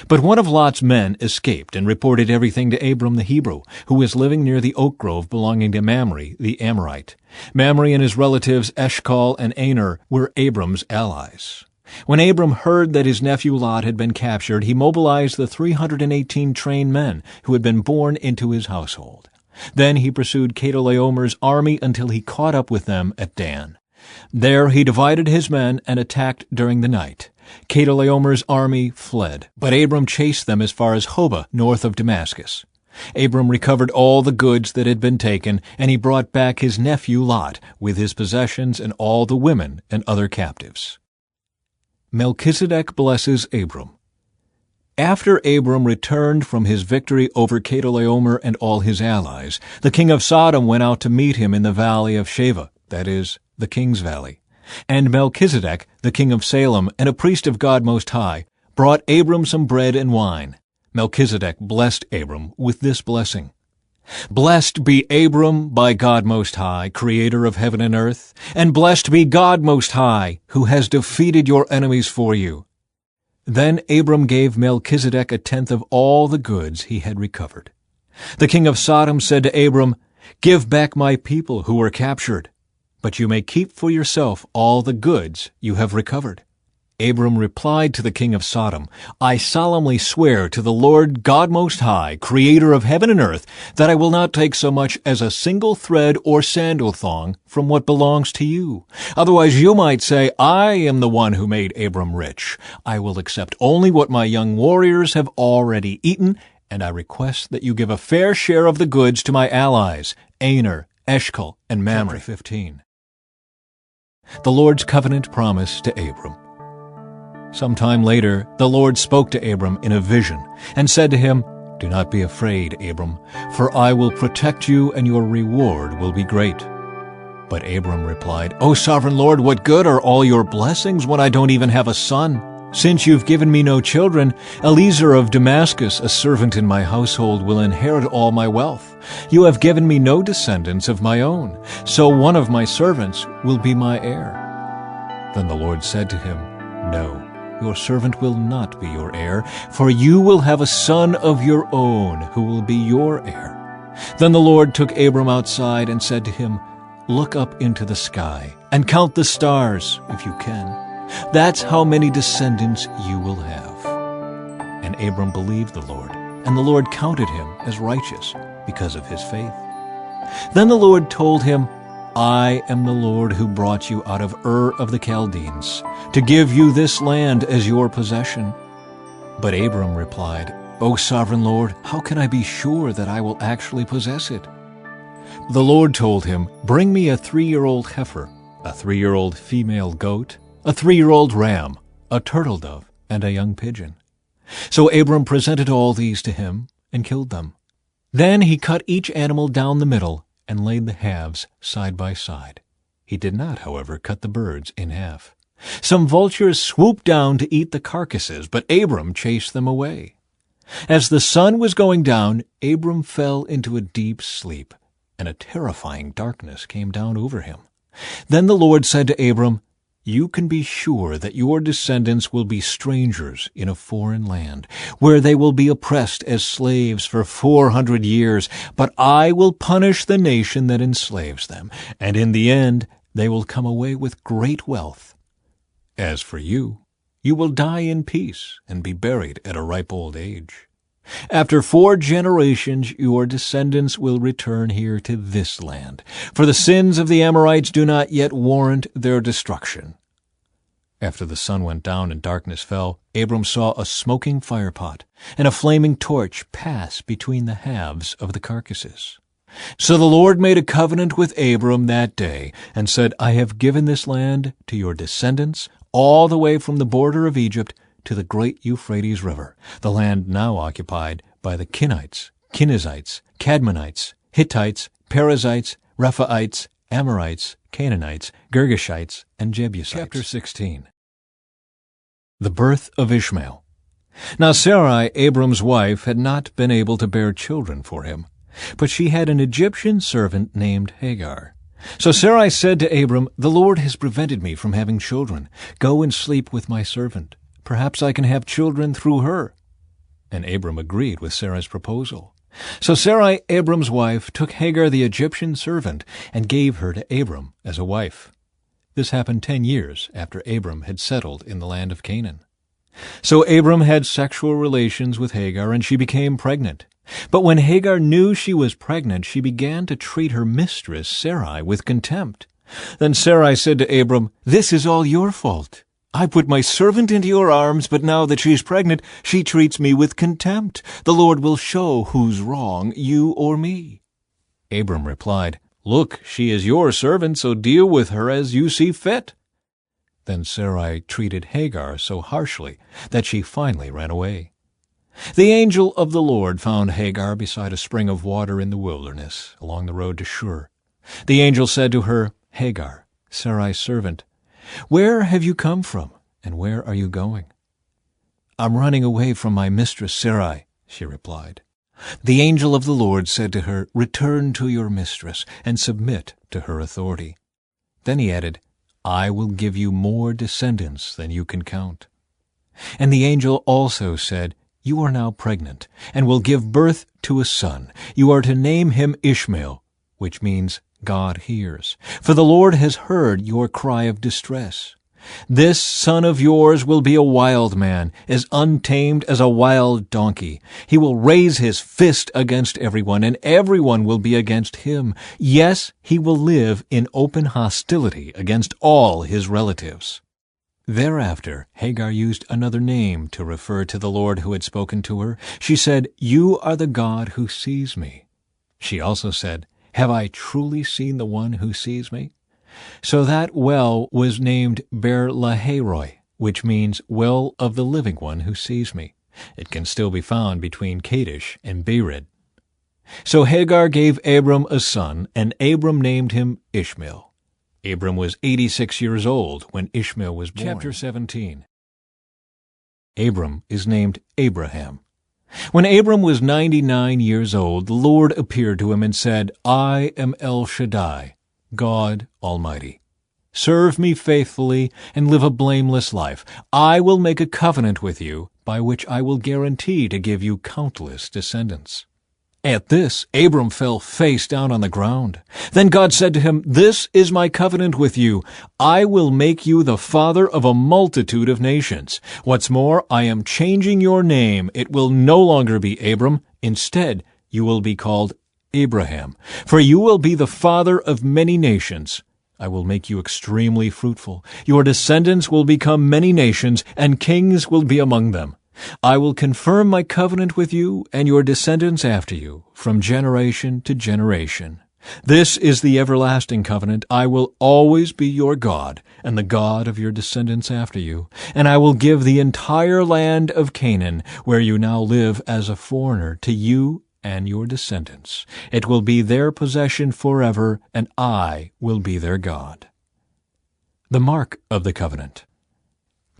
But one of Lot's men escaped and reported everything to Abram the Hebrew, who was living near the oak grove belonging to Mamre the Amorite. Mamre and his relatives Eshcol and Aner were Abram's allies. When Abram heard that his nephew Lot had been captured, he mobilized the 318 trained men who had been born into his household. Then he pursued Chedorlaomer's army until he caught up with them at Dan. There he divided his men and attacked during the night. Chedorlaomer's army fled, but Abram chased them as far as Hobah, north of Damascus. Abram recovered all the goods that had been taken, and he brought back his nephew Lot, with his possessions and all the women and other captives. Melchizedek blesses Abram. After Abram returned from his victory over Chedorlaomer and all his allies, the king of Sodom went out to meet him in the valley of Sheva, that is, the king's valley. And Melchizedek, the king of Salem and a priest of God Most High, brought Abram some bread and wine. Melchizedek blessed Abram with this blessing: "Blessed be Abram by God Most High, creator of heaven and earth, and blessed be God Most High, who has defeated your enemies for you." Then Abram gave Melchizedek 1/10 of all the goods he had recovered. The king of Sodom said to Abram, "Give back my people who were captured, but you may keep for yourself all the goods you have recovered." Abram replied to the king of Sodom, "I solemnly swear to the Lord God Most High, creator of heaven and earth, that I will not take so much as a single thread or sandal thong from what belongs to you. Otherwise you might say, I am the one who made Abram rich. I will accept only what my young warriors have already eaten, and I request that you give a fair share of the goods to my allies, Aner, Eshcol, and Mamre." Chapter 15. The Lord's covenant promise to Abram. Sometime later, the Lord spoke to Abram in a vision and said to him, "Do not be afraid, Abram, for I will protect you and your reward will be great." But Abram replied, "O sovereign Lord, what good are all your blessings when I don't even have a son? Since you've given me no children, Eliezer of Damascus, a servant in my household, will inherit all my wealth. You have given me no descendants of my own, so one of my servants will be my heir." Then the Lord said to him, "No, your servant will not be your heir, for you will have a son of your own who will be your heir." Then the Lord took Abram outside and said to him, "Look up into the sky and count the stars, if you can. That's how many descendants you will have." And Abram believed the Lord, and the Lord counted him as righteous. because of his faith. Then the Lord told him, I am the Lord who brought you out of Ur of the Chaldeans, to give you this land as your possession. But Abram replied, O sovereign Lord, how can I be sure that I will actually possess it? The Lord told him, Bring me a 3-year-old heifer, a 3-year-old female goat, a 3-year-old ram, a turtle dove, and a young pigeon. So Abram presented all these to him and killed them. Then he cut each animal down the middle and laid the halves side by side. He did not, however, cut the birds in half. Some vultures swooped down to eat the carcasses, but Abram chased them away. As the sun was going down, Abram fell into a deep sleep, and a terrifying darkness came down over him. Then the Lord said to Abram, You can be sure that your descendants will be strangers in a foreign land, where they will be oppressed as slaves for 400 years, but I will punish the nation that enslaves them, and in the end they will come away with great wealth. As for you, you will die in peace and be buried at a ripe old age. After 4 generations your descendants will return here to this land, for the sins of the Amorites do not yet warrant their destruction. After the sun went down and darkness fell, Abram saw a smoking firepot and a flaming torch pass between the halves of the carcasses. So the Lord made a covenant with Abram that day and said, I have given this land to your descendants all the way from the border of Egypt to the great Euphrates River, the land now occupied by the Kenites, Kenizzites, Cadmonites, Hittites, Perizzites, Rephaites, Amorites, Canaanites, Girgashites, and Jebusites. Chapter 16. The birth of Ishmael. Now Sarai, Abram's wife, had not been able to bear children for him, but she had an Egyptian servant named Hagar. So Sarai said to Abram, The Lord has prevented me from having children. Go and sleep with my servant. Perhaps I can have children through her. And Abram agreed with Sarai's proposal. So Sarai, Abram's wife, took Hagar the Egyptian servant and gave her to Abram as a wife. This happened 10 years after Abram had settled in the land of Canaan. So Abram had sexual relations with Hagar, and she became pregnant. But when Hagar knew she was pregnant, she began to treat her mistress, Sarai, with contempt. Then Sarai said to Abram, This is all your fault. I put my servant into your arms, but now that she is pregnant, she treats me with contempt. The Lord will show who's wrong, you or me. Abram replied, Look, she is your servant, so deal with her as you see fit. Then Sarai treated Hagar so harshly that she finally ran away. The angel of the Lord found Hagar beside a spring of water in the wilderness, along the road to Shur. The angel said to her, Hagar, Sarai's servant, Where have you come from, and where are you going? I'm running away from my mistress Sarai, she replied. The angel of the Lord said to her, Return to your mistress, and submit to her authority. Then he added, I will give you more descendants than you can count. And the angel also said, You are now pregnant, and will give birth to a son. You are to name him Ishmael, which means God hears. For the Lord has heard your cry of distress. This son of yours will be a wild man, as untamed as a wild donkey. He will raise his fist against everyone, and everyone will be against him. Yes, he will live in open hostility against all his relatives. Thereafter, Hagar used another name to refer to the Lord who had spoken to her. She said, You are the God who sees me. She also said, Have I truly seen the one who sees me? So that well was named Ber-Lahairoi, which means well of the living one who sees me. It can still be found between Kadesh and Bered. So Hagar gave Abram a son, and Abram named him Ishmael. Abram was 86 years old when Ishmael was born. Chapter 17. Abram is named Abraham. When Abram was 99 years old, the Lord appeared to him and said, I am El Shaddai, God Almighty. Serve me faithfully and live a blameless life. I will make a covenant with you, by which I will guarantee to give you countless descendants. At this, Abram fell face down on the ground. Then God said to him, This is my covenant with you. I will make you the father of a multitude of nations. What's more, I am changing your name. It will no longer be Abram. Instead, you will be called Abraham, "For you will be the father of many nations. I will make you extremely fruitful. Your descendants will become many nations, and kings will be among them. I will confirm my covenant with you and your descendants after you, from generation to generation. This is the everlasting covenant. I will always be your God, and the God of your descendants after you. And I will give the entire land of Canaan, where you now live as a foreigner, to you and your descendants. It will be their possession forever, and I will be their God." The mark of the covenant.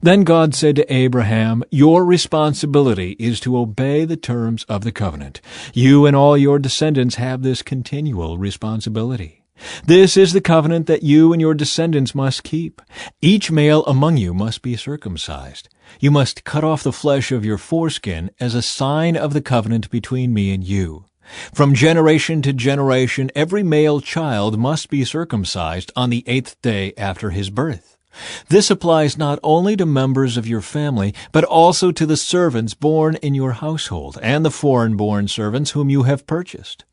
Then God said to Abraham, "Your responsibility is to obey the terms of the covenant. You and all your descendants have this continual responsibility. This is the covenant that you and your descendants must keep. Each male among you must be circumcised. You must cut off the flesh of your foreskin as a sign of the covenant between me and you. From generation to generation, every male child must be circumcised on the 8th day after his birth. This applies not only to members of your family, but also to the servants born in your household and the foreign-born servants whom you have purchased.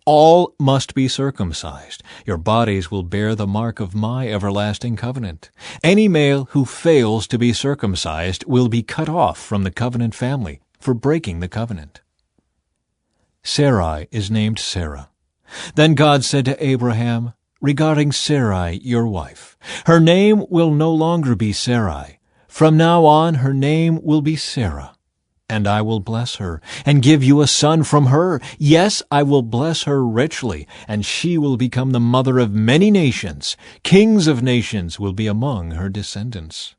All must be circumcised. Your bodies will bear the mark of my everlasting covenant. Any male who fails to be circumcised will be cut off from the covenant family for breaking the covenant." Sarai is named Sarah. Then God said to Abraham, "Regarding Sarai, your wife, her name will no longer be Sarai. From now on her name will be Sarah. And I will bless her, and give you a son from her. Yes, I will bless her richly, and she will become the mother of many nations. Kings of nations will be among her descendants."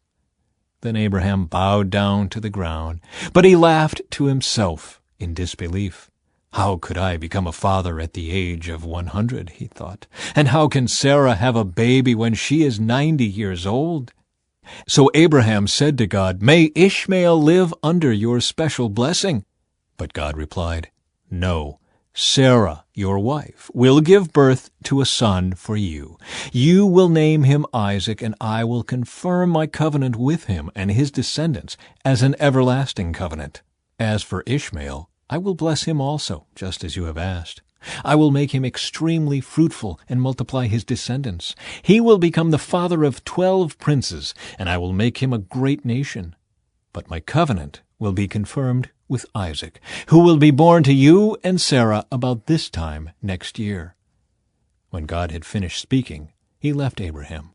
Then Abraham bowed down to the ground, but he laughed to himself in disbelief. "How could I become a father at the age of 100, he thought, "and how can Sarah have a baby when she is 90 years old?" So Abraham said to God, "May Ishmael live under your special blessing." But God replied, "No, Sarah, your wife, will give birth to a son for you. You will name him Isaac, and I will confirm my covenant with him and his descendants as an everlasting covenant. As for Ishmael, I will bless him also, just as you have asked. I will make him extremely fruitful and multiply his descendants. He will become the father of 12 princes, and I will make him a great nation. But my covenant will be confirmed with Isaac, who will be born to you and Sarah about this time next year." When God had finished speaking, he left Abraham.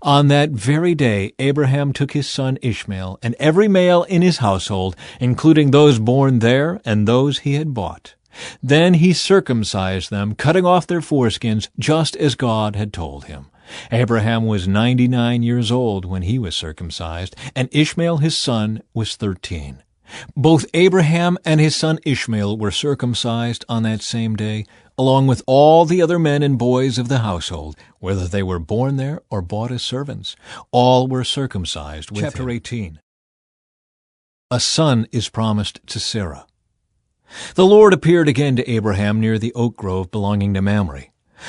On that very day Abraham took his son Ishmael and every male in his household, including those born there and those he had bought. Then he circumcised them, cutting off their foreskins, just as God had told him. Abraham was 99 years old when he was circumcised, and Ishmael his son was 13. Both Abraham and his son Ishmael were circumcised on that same day, along with all the other men and boys of the household, whether they were born there or bought as servants. All were circumcised with Chapter 18. A son is promised to Sarah. The Lord appeared again to Abraham near the oak grove belonging to Mamre.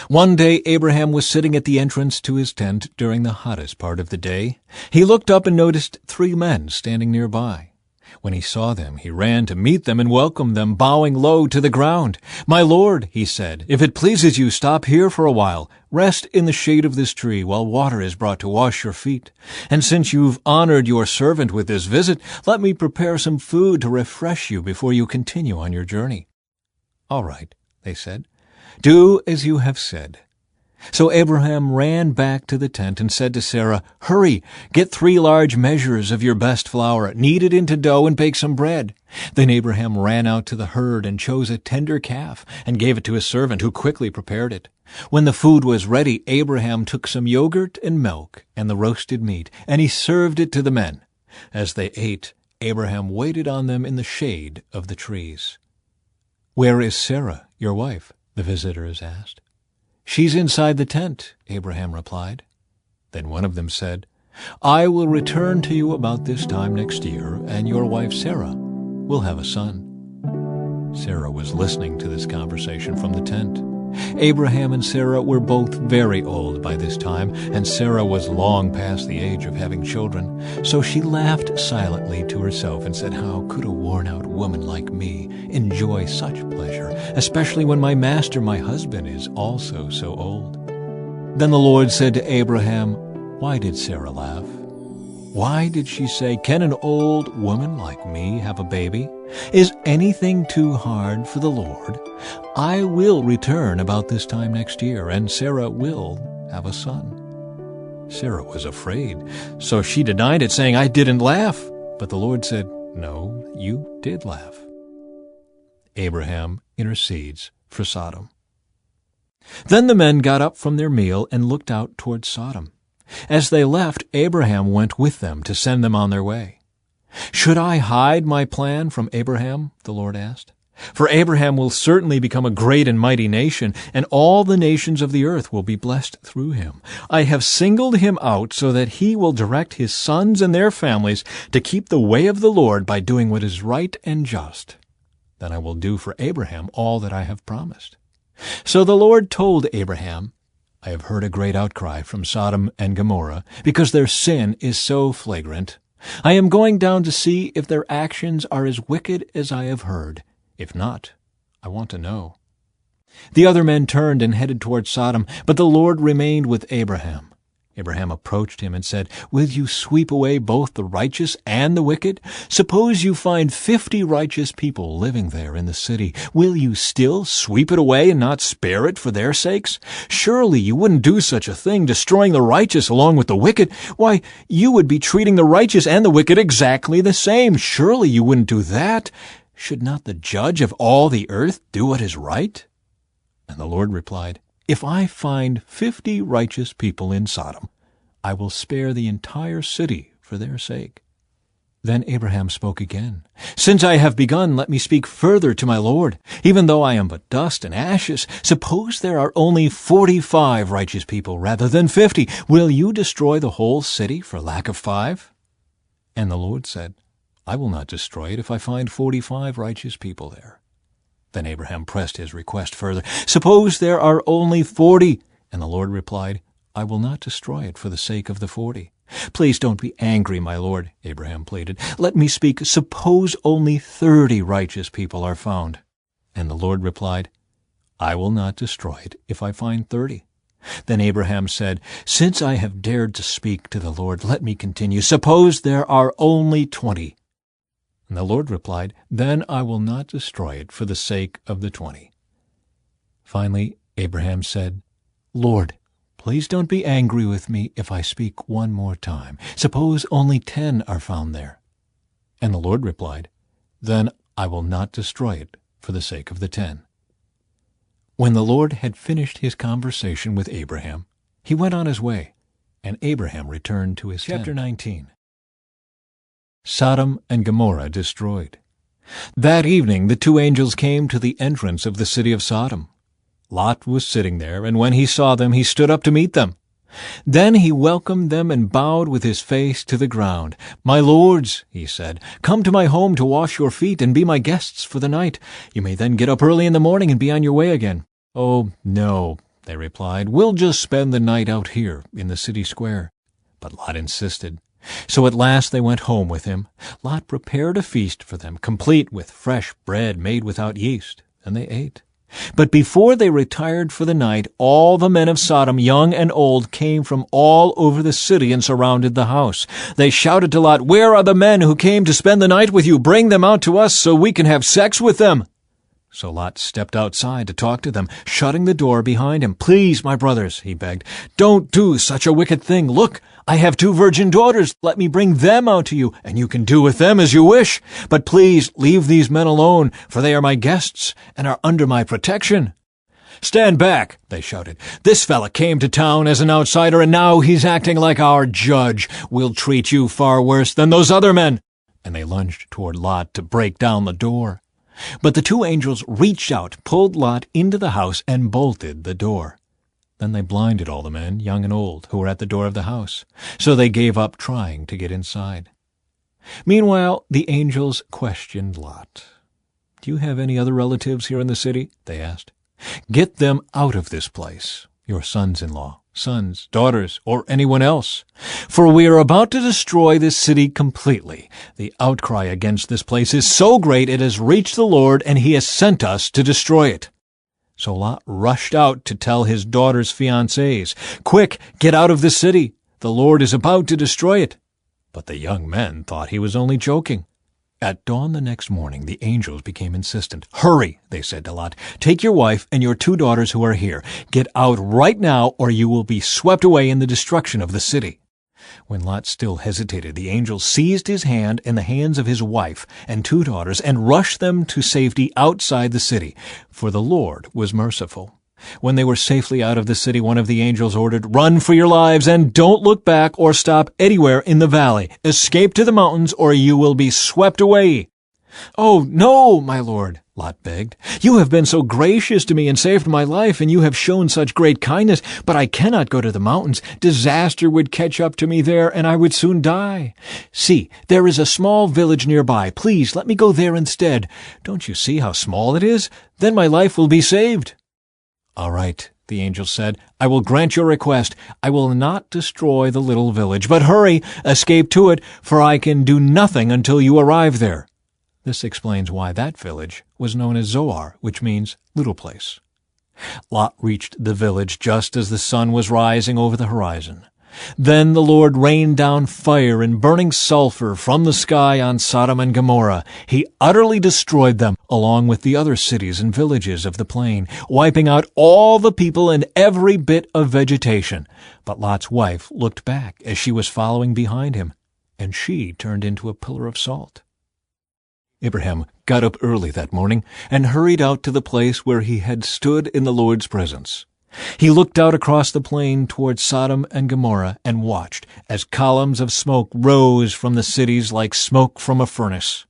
One day Abraham was sitting at the entrance to his tent during the hottest part of the day. He looked up and noticed 3 men standing nearby. When he saw them, he ran to meet them and welcomed them, bowing low to the ground. "My lord," he said, "if it pleases you, stop here for a while. Rest in the shade of this tree while water is brought to wash your feet. And since you've honored your servant with this visit, let me prepare some food to refresh you before you continue on your journey." "All right," they said. "Do as you have said." So Abraham ran back to the tent and said to Sarah, "Hurry, get 3 large measures of your best flour, knead it into dough, and bake some bread." Then Abraham ran out to the herd and chose a tender calf and gave it to his servant, who quickly prepared it. When the food was ready, Abraham took some yogurt and milk and the roasted meat, and he served it to the men. As they ate, Abraham waited on them in the shade of the trees. "Where is Sarah, your wife?" the visitors asked. "She's inside the tent," Abraham replied. Then one of them said, "I will return to you about this time next year, and your wife Sarah will have a son." Sarah was listening to this conversation from the tent. Abraham and Sarah were both very old by this time, and Sarah was long past the age of having children. So she laughed silently to herself and said, "How could a worn-out woman like me enjoy such pleasure, especially when my master, my husband, is also so old?" Then the Lord said to Abraham, "Why did Sarah laugh? Why did she say, 'Can an old woman like me have a baby?' Is anything too hard for the Lord? I will return about this time next year, and Sarah will have a son." Sarah was afraid, so she denied it, saying, "I didn't laugh." But the Lord said, "No, you did laugh." Abraham intercedes for Sodom. Then the men got up from their meal and looked out toward Sodom. As they left, Abraham went with them to send them on their way. "Should I hide my plan from Abraham?" the Lord asked. "For Abraham will certainly become a great and mighty nation, and all the nations of the earth will be blessed through him. I have singled him out so that he will direct his sons and their families to keep the way of the Lord by doing what is right and just. Then I will do for Abraham all that I have promised." So the Lord told Abraham, "I have heard a great outcry from Sodom and Gomorrah, because their sin is so flagrant. I am going down to see if their actions are as wicked as I have heard. If not, I want to know." The other men turned and headed toward Sodom, but the Lord remained with Abraham. Abraham approached him and said, "Will you sweep away both the righteous and the wicked? Suppose you find 50 righteous people living there in the city. Will you still sweep it away and not spare it for their sakes? Surely you wouldn't do such a thing, destroying the righteous along with the wicked. Why, you would be treating the righteous and the wicked exactly the same. Surely you wouldn't do that. Should not the judge of all the earth do what is right?" And the Lord replied, "If I find 50 righteous people in Sodom, I will spare the entire city for their sake." Then Abraham spoke again, "Since I have begun, let me speak further to my Lord. Even though I am but dust and ashes, suppose there are only 45 righteous people rather than 50. Will you destroy the whole city for lack of 5? And the Lord said, "I will not destroy it if I find 45 righteous people there." Then Abraham pressed his request further, "Suppose there are only 40. And the Lord replied, "I will not destroy it for the sake of the 40. "Please don't be angry, my Lord," Abraham pleaded. "Let me speak. Suppose only 30 righteous people are found." And the Lord replied, "I will not destroy it if I find 30. Then Abraham said, "Since I have dared to speak to the Lord, let me continue. Suppose there are only 20. And the Lord replied, "Then I will not destroy it for the sake of the 20. Finally, Abraham said, "Lord, please don't be angry with me if I speak one more time. Suppose only 10 are found there." And the Lord replied, "Then I will not destroy it for the sake of the 10. When the Lord had finished his conversation with Abraham, he went on his way, and Abraham returned to his tent. Chapter 19. Sodom and Gomorrah destroyed. That evening the 2 angels came to the entrance of the city of Sodom. Lot was sitting there, and when he saw them, he stood up to meet them. Then he welcomed them and bowed with his face to the ground. "My lords," he said, "come to my home to wash your feet and be my guests for the night. You may then get up early in the morning and be on your way again." "Oh, no," they replied. "We'll just spend the night out here in the city square." But Lot insisted. So at last they went home with him. Lot prepared a feast for them, complete with fresh bread made without yeast, and they ate. But before they retired for the night, all the men of Sodom, young and old, came from all over the city and surrounded the house. They shouted to Lot, "Where are the men who came to spend the night with you? Bring them out to us so we can have sex with them." So Lot stepped outside to talk to them, shutting the door behind him. "Please, my brothers," he begged, "don't do such a wicked thing. Look, I have 2 virgin daughters. Let me bring them out to you, and you can do with them as you wish. But please leave these men alone, for they are my guests and are under my protection." "Stand back," they shouted. "This fella came to town as an outsider, and now he's acting like our judge. We'll treat you far worse than those other men." And they lunged toward Lot to break down the door. But the 2 angels reached out, pulled Lot into the house, and bolted the door. Then they blinded all the men, young and old, who were at the door of the house. So they gave up trying to get inside. Meanwhile, the angels questioned Lot. "Do you have any other relatives here in the city?" they asked. Get them out of this place, your sons-in-law, sons, daughters, or anyone else. For we are about to destroy this city completely. The outcry against this place is so great it has reached the Lord, and he has sent us to destroy it." So Lot rushed out to tell his daughter's fiancés, "Quick, get out of the city. The Lord is about to destroy it." But the young men thought he was only joking. At dawn the next morning, the angels became insistent. "Hurry," they said to Lot. "Take your wife and your 2 daughters who are here. Get out right now, or you will be swept away in the destruction of the city." When Lot still hesitated, the angels seized his hand and the hands of his wife and 2 daughters and rushed them to safety outside the city, for the Lord was merciful. When they were safely out of the city, one of the angels ordered, "Run for your lives and don't look back or stop anywhere in the valley. Escape to the mountains or you will be swept away." "Oh, no, my lord," Lot begged. "You have been so gracious to me and saved my life, and you have shown such great kindness, but I cannot go to the mountains. Disaster would catch up to me there, and I would soon die. See, there is a small village nearby. Please let me go there instead. Don't you see how small it is? Then my life will be saved." "All right," the angel said. "I will grant your request. I will not destroy the little village. But hurry, escape to it, for I can do nothing until you arrive there." This explains why that village was known as Zoar, which means little place. Lot reached the village just as the sun was rising over the horizon. Then the Lord rained down fire and burning sulfur from the sky on Sodom and Gomorrah. He utterly destroyed them, along with the other cities and villages of the plain, wiping out all the people and every bit of vegetation. But Lot's wife looked back as she was following behind him, and she turned into a pillar of salt. Abraham got up early that morning and hurried out to the place where he had stood in the Lord's presence. He looked out across the plain toward Sodom and Gomorrah and watched as columns of smoke rose from the cities like smoke from a furnace.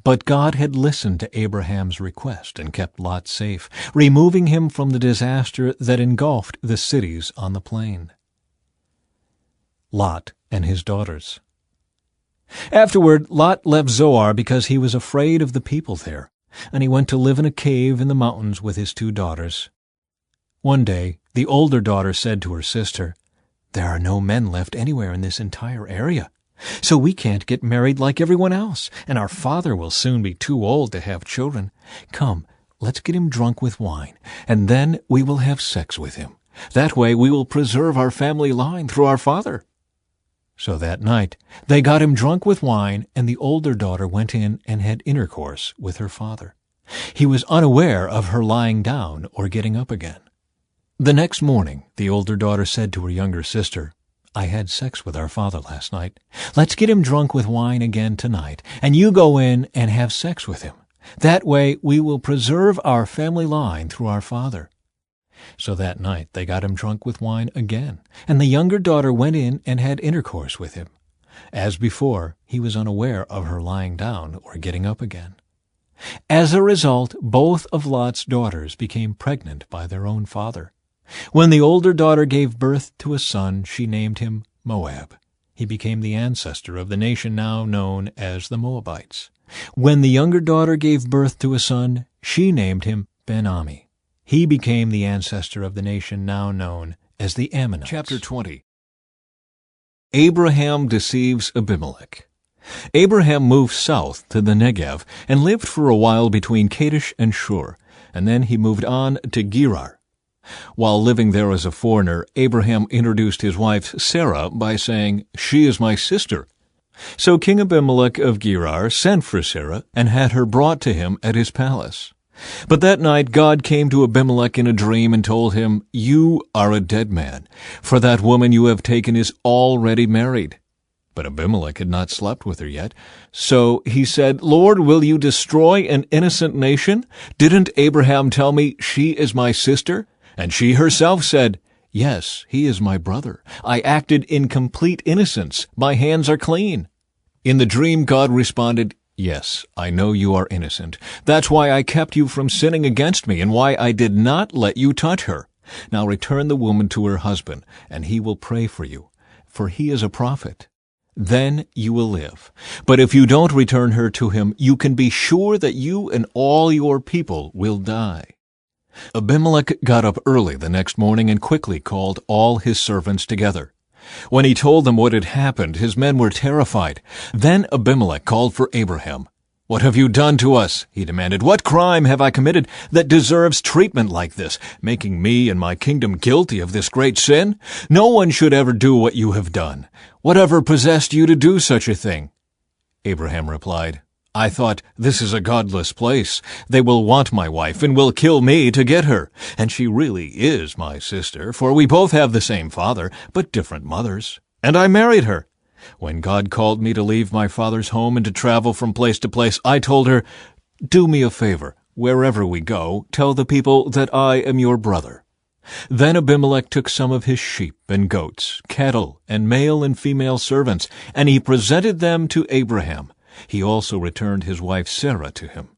But God had listened to Abraham's request and kept Lot safe, removing him from the disaster that engulfed the cities on the plain. Lot and his daughters. Afterward, Lot left Zoar because he was afraid of the people there, and he went to live in a cave in the mountains with his 2 daughters. One day, the older daughter said to her sister, "There are no men left anywhere in this entire area, so we can't get married like everyone else, and our father will soon be too old to have children. Come, let's get him drunk with wine, and then we will have sex with him. That way we will preserve our family line through our father." So that night they got him drunk with wine, and the older daughter went in and had intercourse with her father. He was unaware of her lying down or getting up again. The next morning the older daughter said to her younger sister, "I had sex with our father last night. Let's get him drunk with wine again tonight, and you go in and have sex with him. That way we will preserve our family line through our father." So that night they got him drunk with wine again, and the younger daughter went in and had intercourse with him. As before, he was unaware of her lying down or getting up again. As a result, both of Lot's daughters became pregnant by their own father. When the older daughter gave birth to a son, she named him Moab. He became the ancestor of the nation now known as the Moabites. When the younger daughter gave birth to a son, she named him Ben-Ami. He became the ancestor of the nation now known as the Ammonites. Chapter 20. Abraham deceives Abimelech. Abraham moved south to the Negev and lived for a while between Kadesh and Shur, and then he moved on to Gerar. While living there as a foreigner, Abraham introduced his wife Sarah by saying, "She is my sister." So King Abimelech of Gerar sent for Sarah and had her brought to him at his palace. But that night God came to Abimelech in a dream and told him, "You are a dead man, for that woman you have taken is already married." But Abimelech had not slept with her yet. So he said, "Lord, will you destroy an innocent nation? Didn't Abraham tell me she is my sister?" And she herself said, "Yes, he is my brother. I acted in complete innocence. My hands are clean." In the dream, God responded, "Yes, I know you are innocent. That's why I kept you from sinning against me and why I did not let you touch her. Now return the woman to her husband, and he will pray for you, for he is a prophet. Then you will live. But if you don't return her to him, you can be sure that you and all your people will die." Abimelech got up early the next morning and quickly called all his servants together. When he told them what had happened, his men were terrified. Then Abimelech called for Abraham. "What have you done to us?" he demanded. "What crime have I committed that deserves treatment like this, making me and my kingdom guilty of this great sin? No one should ever do what you have done. Whatever possessed you to do such a thing?" Abraham replied, "I thought, this is a godless place. They will want my wife and will kill me to get her. And she really is my sister, for we both have the same father, but different mothers. And I married her. When God called me to leave my father's home and to travel from place to place, I told her, 'Do me a favor. Wherever we go, tell the people that I am your brother.' Then Abimelech took some of his sheep and goats, cattle, and male and female servants, and he presented them to Abraham. He also returned his wife Sarah to him.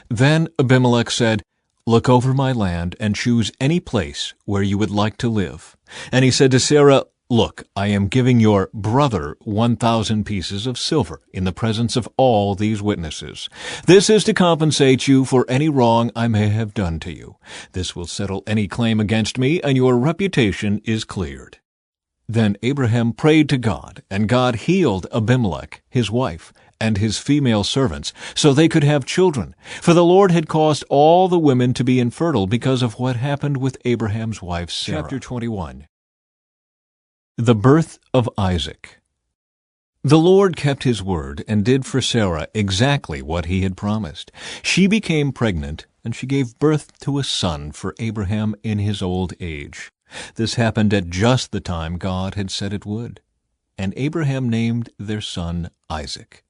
Then Abimelech said, 'Look over my land and choose any place where you would like to live.' And he said to Sarah, 'Look, I am giving your brother 1,000 pieces of silver in the presence of all these witnesses. This is to compensate you for any wrong I may have done to you. This will settle any claim against me, and your reputation is cleared.' Then Abraham prayed to God, and God healed Abimelech, his wife, and his female servants, so they could have children. For the Lord had caused all the women to be infertile because of what happened with Abraham's wife Sarah. Chapter 21. The birth of Isaac. The Lord kept his word and did for Sarah exactly what he had promised. She became pregnant, and she gave birth to a son for Abraham in his old age. This happened at just the time God had said it would. And Abraham named their son Isaac.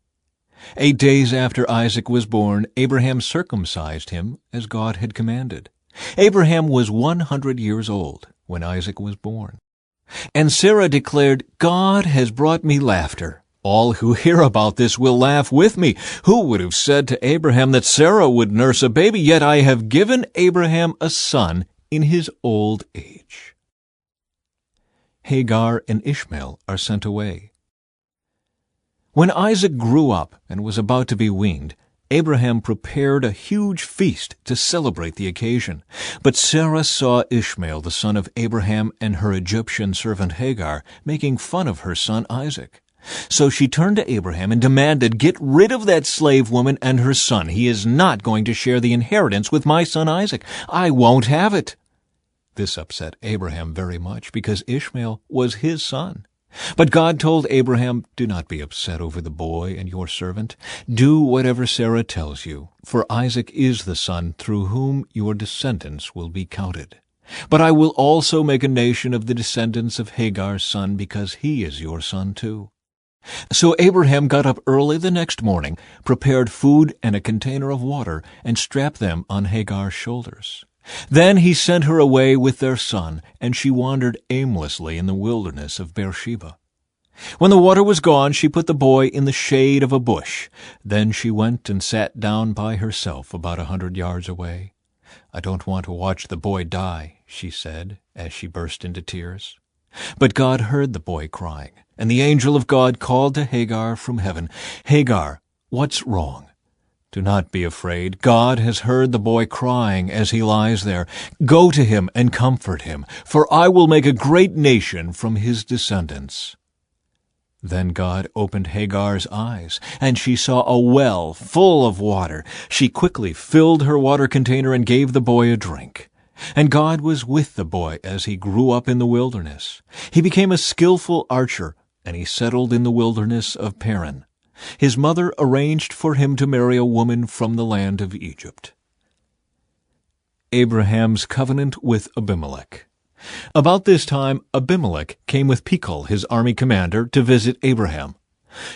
8 days after Isaac was born, Abraham circumcised him as God had commanded. Abraham was 100 years old when Isaac was born. And Sarah declared, "God has brought me laughter. All who hear about this will laugh with me. Who would have said to Abraham that Sarah would nurse a baby? Yet I have given Abraham a son in his old age." Hagar and Ishmael are sent away. When Isaac grew up and was about to be weaned, Abraham prepared a huge feast to celebrate the occasion. But Sarah saw Ishmael, the son of Abraham, and her Egyptian servant Hagar making fun of her son Isaac. So she turned to Abraham and demanded, "Get rid of that slave woman and her son. He is not going to share the inheritance with my son Isaac. I won't have it." This upset Abraham very much, because Ishmael was his son. But God told Abraham, "Do not be upset over the boy and your servant. Do whatever Sarah tells you, for Isaac is the son through whom your descendants will be counted. But I will also make a nation of the descendants of Hagar's son, because he is your son too." So Abraham got up early the next morning, prepared food and a container of water, and strapped them on Hagar's shoulders. Then he sent her away with their son, and she wandered aimlessly in the wilderness of Beersheba. When the water was gone, she put the boy in the shade of a bush. Then she went and sat down by herself about 100 yards away. "I don't want to watch the boy die," she said, as she burst into tears. But God heard the boy crying, and the angel of God called to Hagar from heaven, "Hagar, what's wrong? Do not be afraid. God has heard the boy crying as he lies there. Go to him and comfort him, for I will make a great nation from his descendants." Then God opened Hagar's eyes, and she saw a well full of water. She quickly filled her water container and gave the boy a drink. And God was with the boy as he grew up in the wilderness. He became a skillful archer, and he settled in the wilderness of Paran. His mother arranged for him to marry a woman from the land of Egypt. Abraham's covenant with Abimelech. About this time, Abimelech came with Phicol, his army commander, to visit Abraham.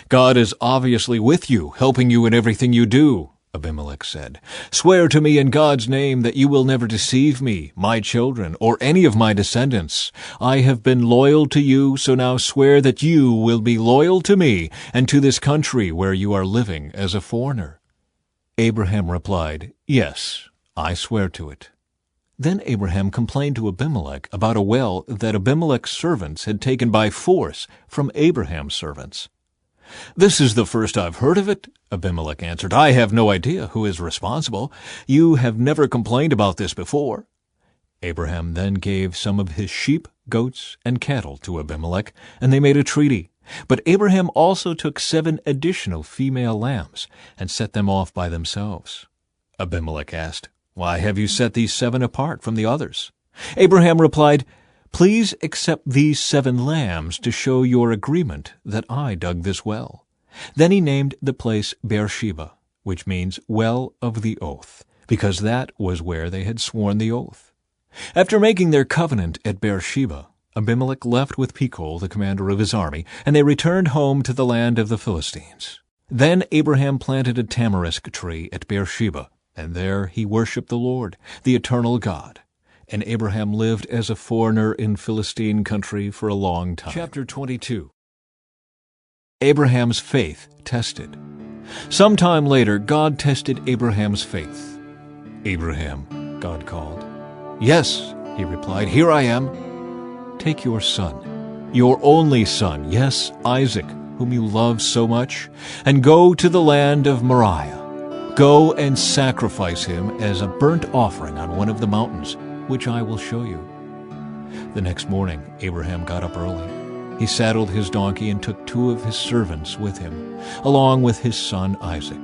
"God is obviously with you, helping you in everything you do," Abimelech said. "Swear to me in God's name that you will never deceive me, my children, or any of my descendants. I have been loyal to you, so now swear that you will be loyal to me and to this country where you are living as a foreigner." Abraham replied, "Yes, I swear to it." Then Abraham complained to Abimelech about a well that Abimelech's servants had taken by force from Abraham's servants. "This is the first I've heard of it," Abimelech answered. "I have no idea who is responsible. You have never complained about this before. Abraham then gave some of his sheep, goats, and cattle to Abimelech, and they made a treaty. But Abraham also took 7 additional female lambs and set them off by themselves. Abimelech asked, "Why have you set these 7 apart from the others?" Abraham replied, "Please accept these 7 lambs to show your agreement that I dug this well." Then he named the place Beersheba, which means well of the oath, because that was where they had sworn the oath. After making their covenant at Beersheba, Abimelech left with Phicol, the commander of his army, and they returned home to the land of the Philistines. Then Abraham planted a tamarisk tree at Beersheba, and there he worshipped the Lord, the eternal God. And Abraham lived as a foreigner in Philistine country for a long time. Chapter 22. Abraham's faith tested. Sometime later, God tested Abraham's faith. "Abraham," God called. "Yes," he replied, "here I am." "Take your son, your only son, yes, Isaac, whom you love so much, and go to the land of Moriah. Go and sacrifice him as a burnt offering on one of the mountains, which I will show you." The next morning, Abraham got up early. He saddled his donkey and took 2 of his servants with him, along with his son Isaac.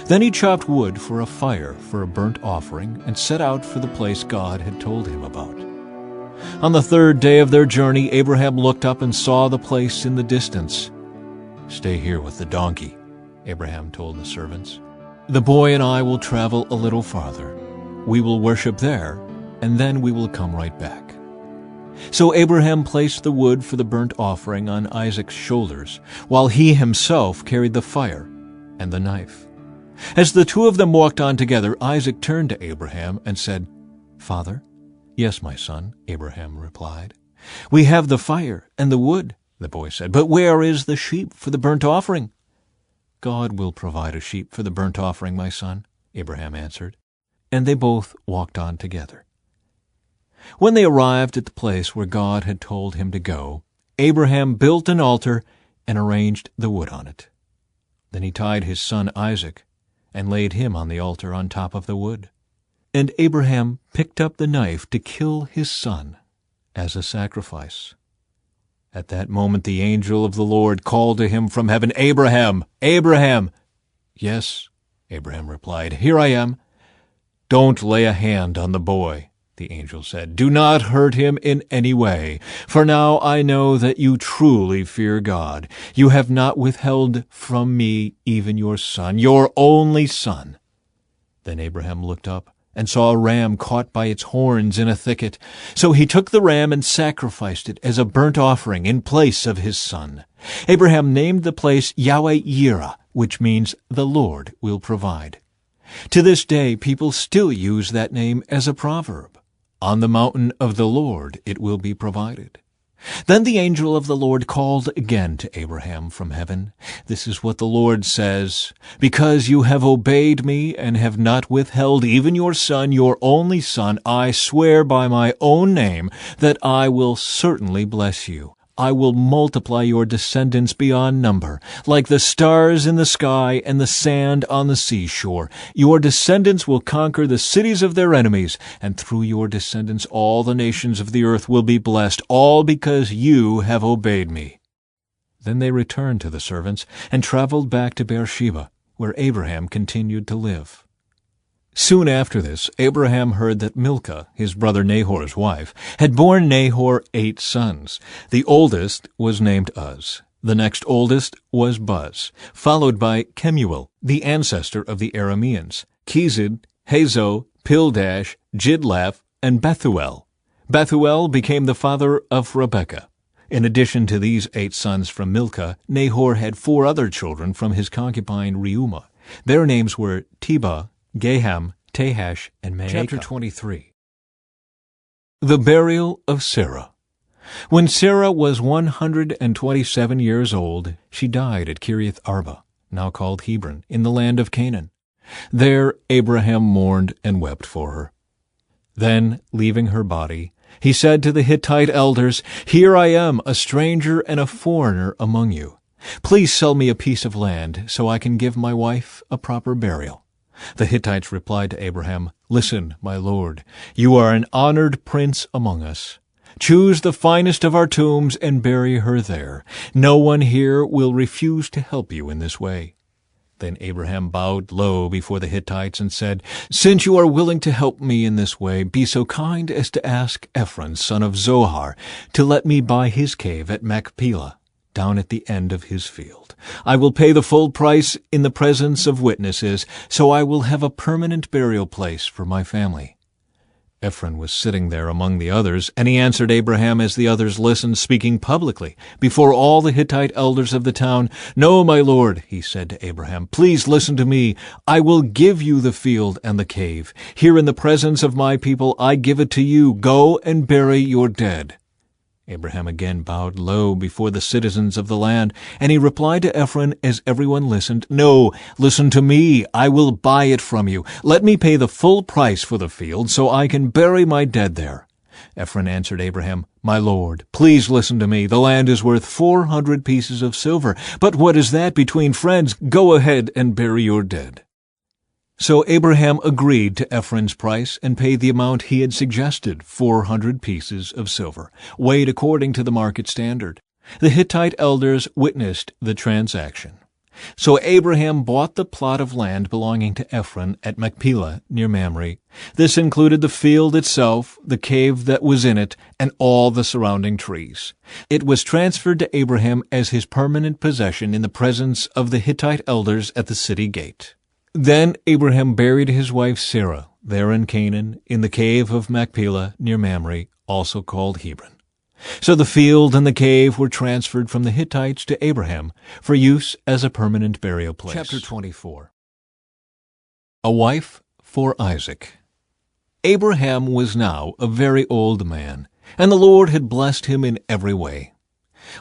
Then he chopped wood for a fire for a burnt offering and set out for the place God had told him about. On the 3rd day of their journey, Abraham looked up and saw the place in the distance. "Stay here with the donkey," Abraham told the servants. "The boy and I will travel a little farther. We will worship there, and then we will come right back." So Abraham placed the wood for the burnt offering on Isaac's shoulders, while he himself carried the fire and the knife. As the 2 of them walked on together, Isaac turned to Abraham and said, "Father?" "Yes, my son," Abraham replied. "We have the fire and the wood," the boy said, "but where is the sheep for the burnt offering?" "God will provide a sheep for the burnt offering, my son," Abraham answered. And they both walked on together. When they arrived at the place where God had told him to go, Abraham built an altar and arranged the wood on it. Then he tied his son Isaac and laid him on the altar on top of the wood. And Abraham picked up the knife to kill his son as a sacrifice. At that moment the angel of the Lord called to him from heaven, "Abraham, Abraham!" "Yes," Abraham replied, "here I am." "Don't lay a hand on the boy," the angel said. "Do not hurt him in any way, for now I know that you truly fear God. You have not withheld from me even your son, your only son." Then Abraham looked up and saw a ram caught by its horns in a thicket. So he took the ram and sacrificed it as a burnt offering in place of his son. Abraham named the place Yahweh-Yireh, which means the Lord will provide. To this day, people still use that name as a proverb. On the mountain of the Lord it will be provided. Then the angel of the Lord called again to Abraham from heaven. "This is what the Lord says, because you have obeyed me and have not withheld even your son, your only son, I swear by my own name that I will certainly bless you. I will multiply your descendants beyond number, like the stars in the sky and the sand on the seashore. Your descendants will conquer the cities of their enemies, and through your descendants all the nations of the earth will be blessed, all because you have obeyed me." Then they returned to the servants and traveled back to Beersheba, where Abraham continued to live. Soon after this, Abraham heard that Milcah, his brother Nahor's wife, had borne Nahor 8 sons. The oldest was named Uz. The next oldest was Buz, followed by Kemuel, the ancestor of the Arameans, Kezid, Hazo, Pildash, Jidlaph, and Bethuel. Bethuel became the father of Rebekah. In addition to these 8 sons from Milcah, Nahor had 4 other children from his concubine Reumah. Their names were Tebah, Gaham, Tahash, and Maacah. Chapter 23. The burial of Sarah. When Sarah was 127 years old, she died at Kiriath Arba, now called Hebron, in the land of Canaan. There Abraham mourned and wept for her. Then, leaving her body, he said to the Hittite elders, "Here I am, a stranger and a foreigner among you. Please sell me a piece of land so I can give my wife a proper burial." The Hittites replied to Abraham, Listen, my lord, you are an honored prince among us. Choose the finest of our tombs and bury her there. No one here will refuse to help you in this way." Then Abraham bowed low before the Hittites and said, "Since you are willing to help me in this way, be so kind as to ask Ephron, son of Zohar, to let me buy his cave at Machpelah, down at the end of his field. I will pay the full price in the presence of witnesses, so I will have a permanent burial place for my family." Ephron was sitting there among the others, and he answered Abraham as the others listened, speaking publicly before all the Hittite elders of the town. "No, my lord," he said to Abraham, "please listen to me. I will give you the field and the cave. Here in the presence of my people I give it to you. Go and bury your dead." Abraham again bowed low before the citizens of the land, and he replied to Ephron as everyone listened, "No, listen to me. I will buy it from you. Let me pay the full price for the field so I can bury my dead there." Ephron answered Abraham, "My lord, please listen to me. The land is worth 400 pieces of silver. But what is that between friends? Go ahead and bury your dead." So Abraham agreed to Ephron's price and paid the amount he had suggested, 400 pieces of silver, weighed according to the market standard. The Hittite elders witnessed the transaction. So Abraham bought the plot of land belonging to Ephron at Machpelah near Mamre. This included the field itself, the cave that was in it, and all the surrounding trees. It was transferred to Abraham as his permanent possession in the presence of the Hittite elders at the city gate. Then Abraham buried his wife Sarah there in Canaan, in the cave of Machpelah near Mamre, also called Hebron. So the field and the cave were transferred from the Hittites to Abraham for use as a permanent burial place. Chapter 24. A wife for Isaac. Abraham was now a very old man, and the Lord had blessed him in every way.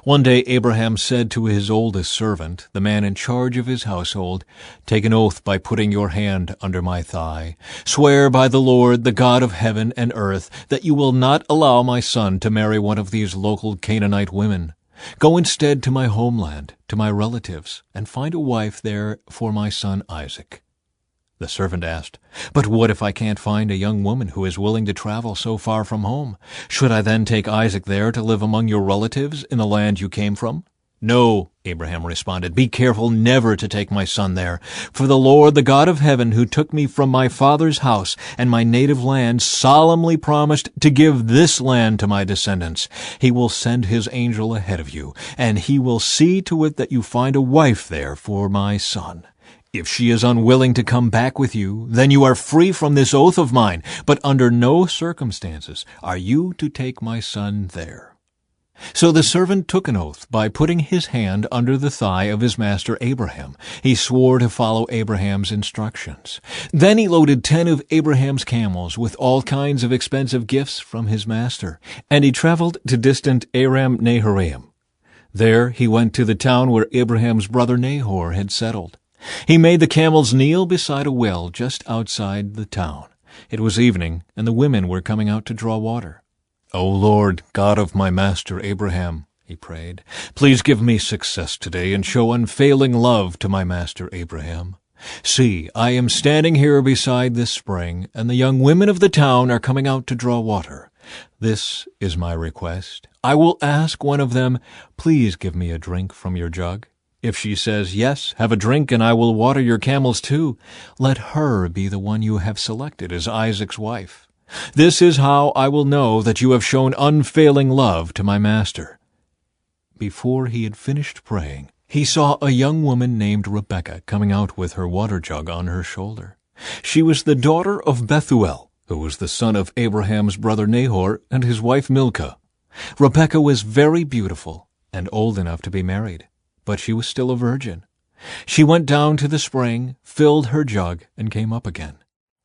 One day Abraham said to his oldest servant, the man in charge of his household, "Take an oath by putting your hand under my thigh. Swear by the Lord, the God of heaven and earth, that you will not allow my son to marry one of these local Canaanite women. Go instead to my homeland, to my relatives, and find a wife there for my son Isaac." The servant asked, "But what if I can't find a young woman who is willing to travel so far from home? Should I then take Isaac there to live among your relatives in the land you came from?" "No," Abraham responded, "be careful never to take my son there. For the Lord, the God of heaven, who took me from my father's house and my native land, solemnly promised to give this land to my descendants. He will send his angel ahead of you, and he will see to it that you find a wife there for my son. If she is unwilling to come back with you, then you are free from this oath of mine, but under no circumstances are you to take my son there." So the servant took an oath by putting his hand under the thigh of his master Abraham. He swore to follow Abraham's instructions. Then he loaded 10 of Abraham's camels with all kinds of expensive gifts from his master, and he traveled to distant Aram Naharaim. There he went to the town where Abraham's brother Nahor had settled. He made the camels kneel beside a well just outside the town. It was evening, and the women were coming out to draw water. "O Lord, God of my master Abraham," he prayed, "please give me success today and show unfailing love to my master Abraham. See, I am standing here beside this spring, and the young women of the town are coming out to draw water. This is my request. I will ask one of them, 'Please give me a drink from your jug.' If she says, 'Yes, have a drink, and I will water your camels too,' let her be the one you have selected as Isaac's wife. This is how I will know that you have shown unfailing love to my master." Before he had finished praying, he saw a young woman named Rebekah coming out with her water jug on her shoulder. She was the daughter of Bethuel, who was the son of Abraham's brother Nahor and his wife Milcah. Rebekah was very beautiful and old enough to be married, but she was still a virgin. She went down to the spring, filled her jug, and came up again.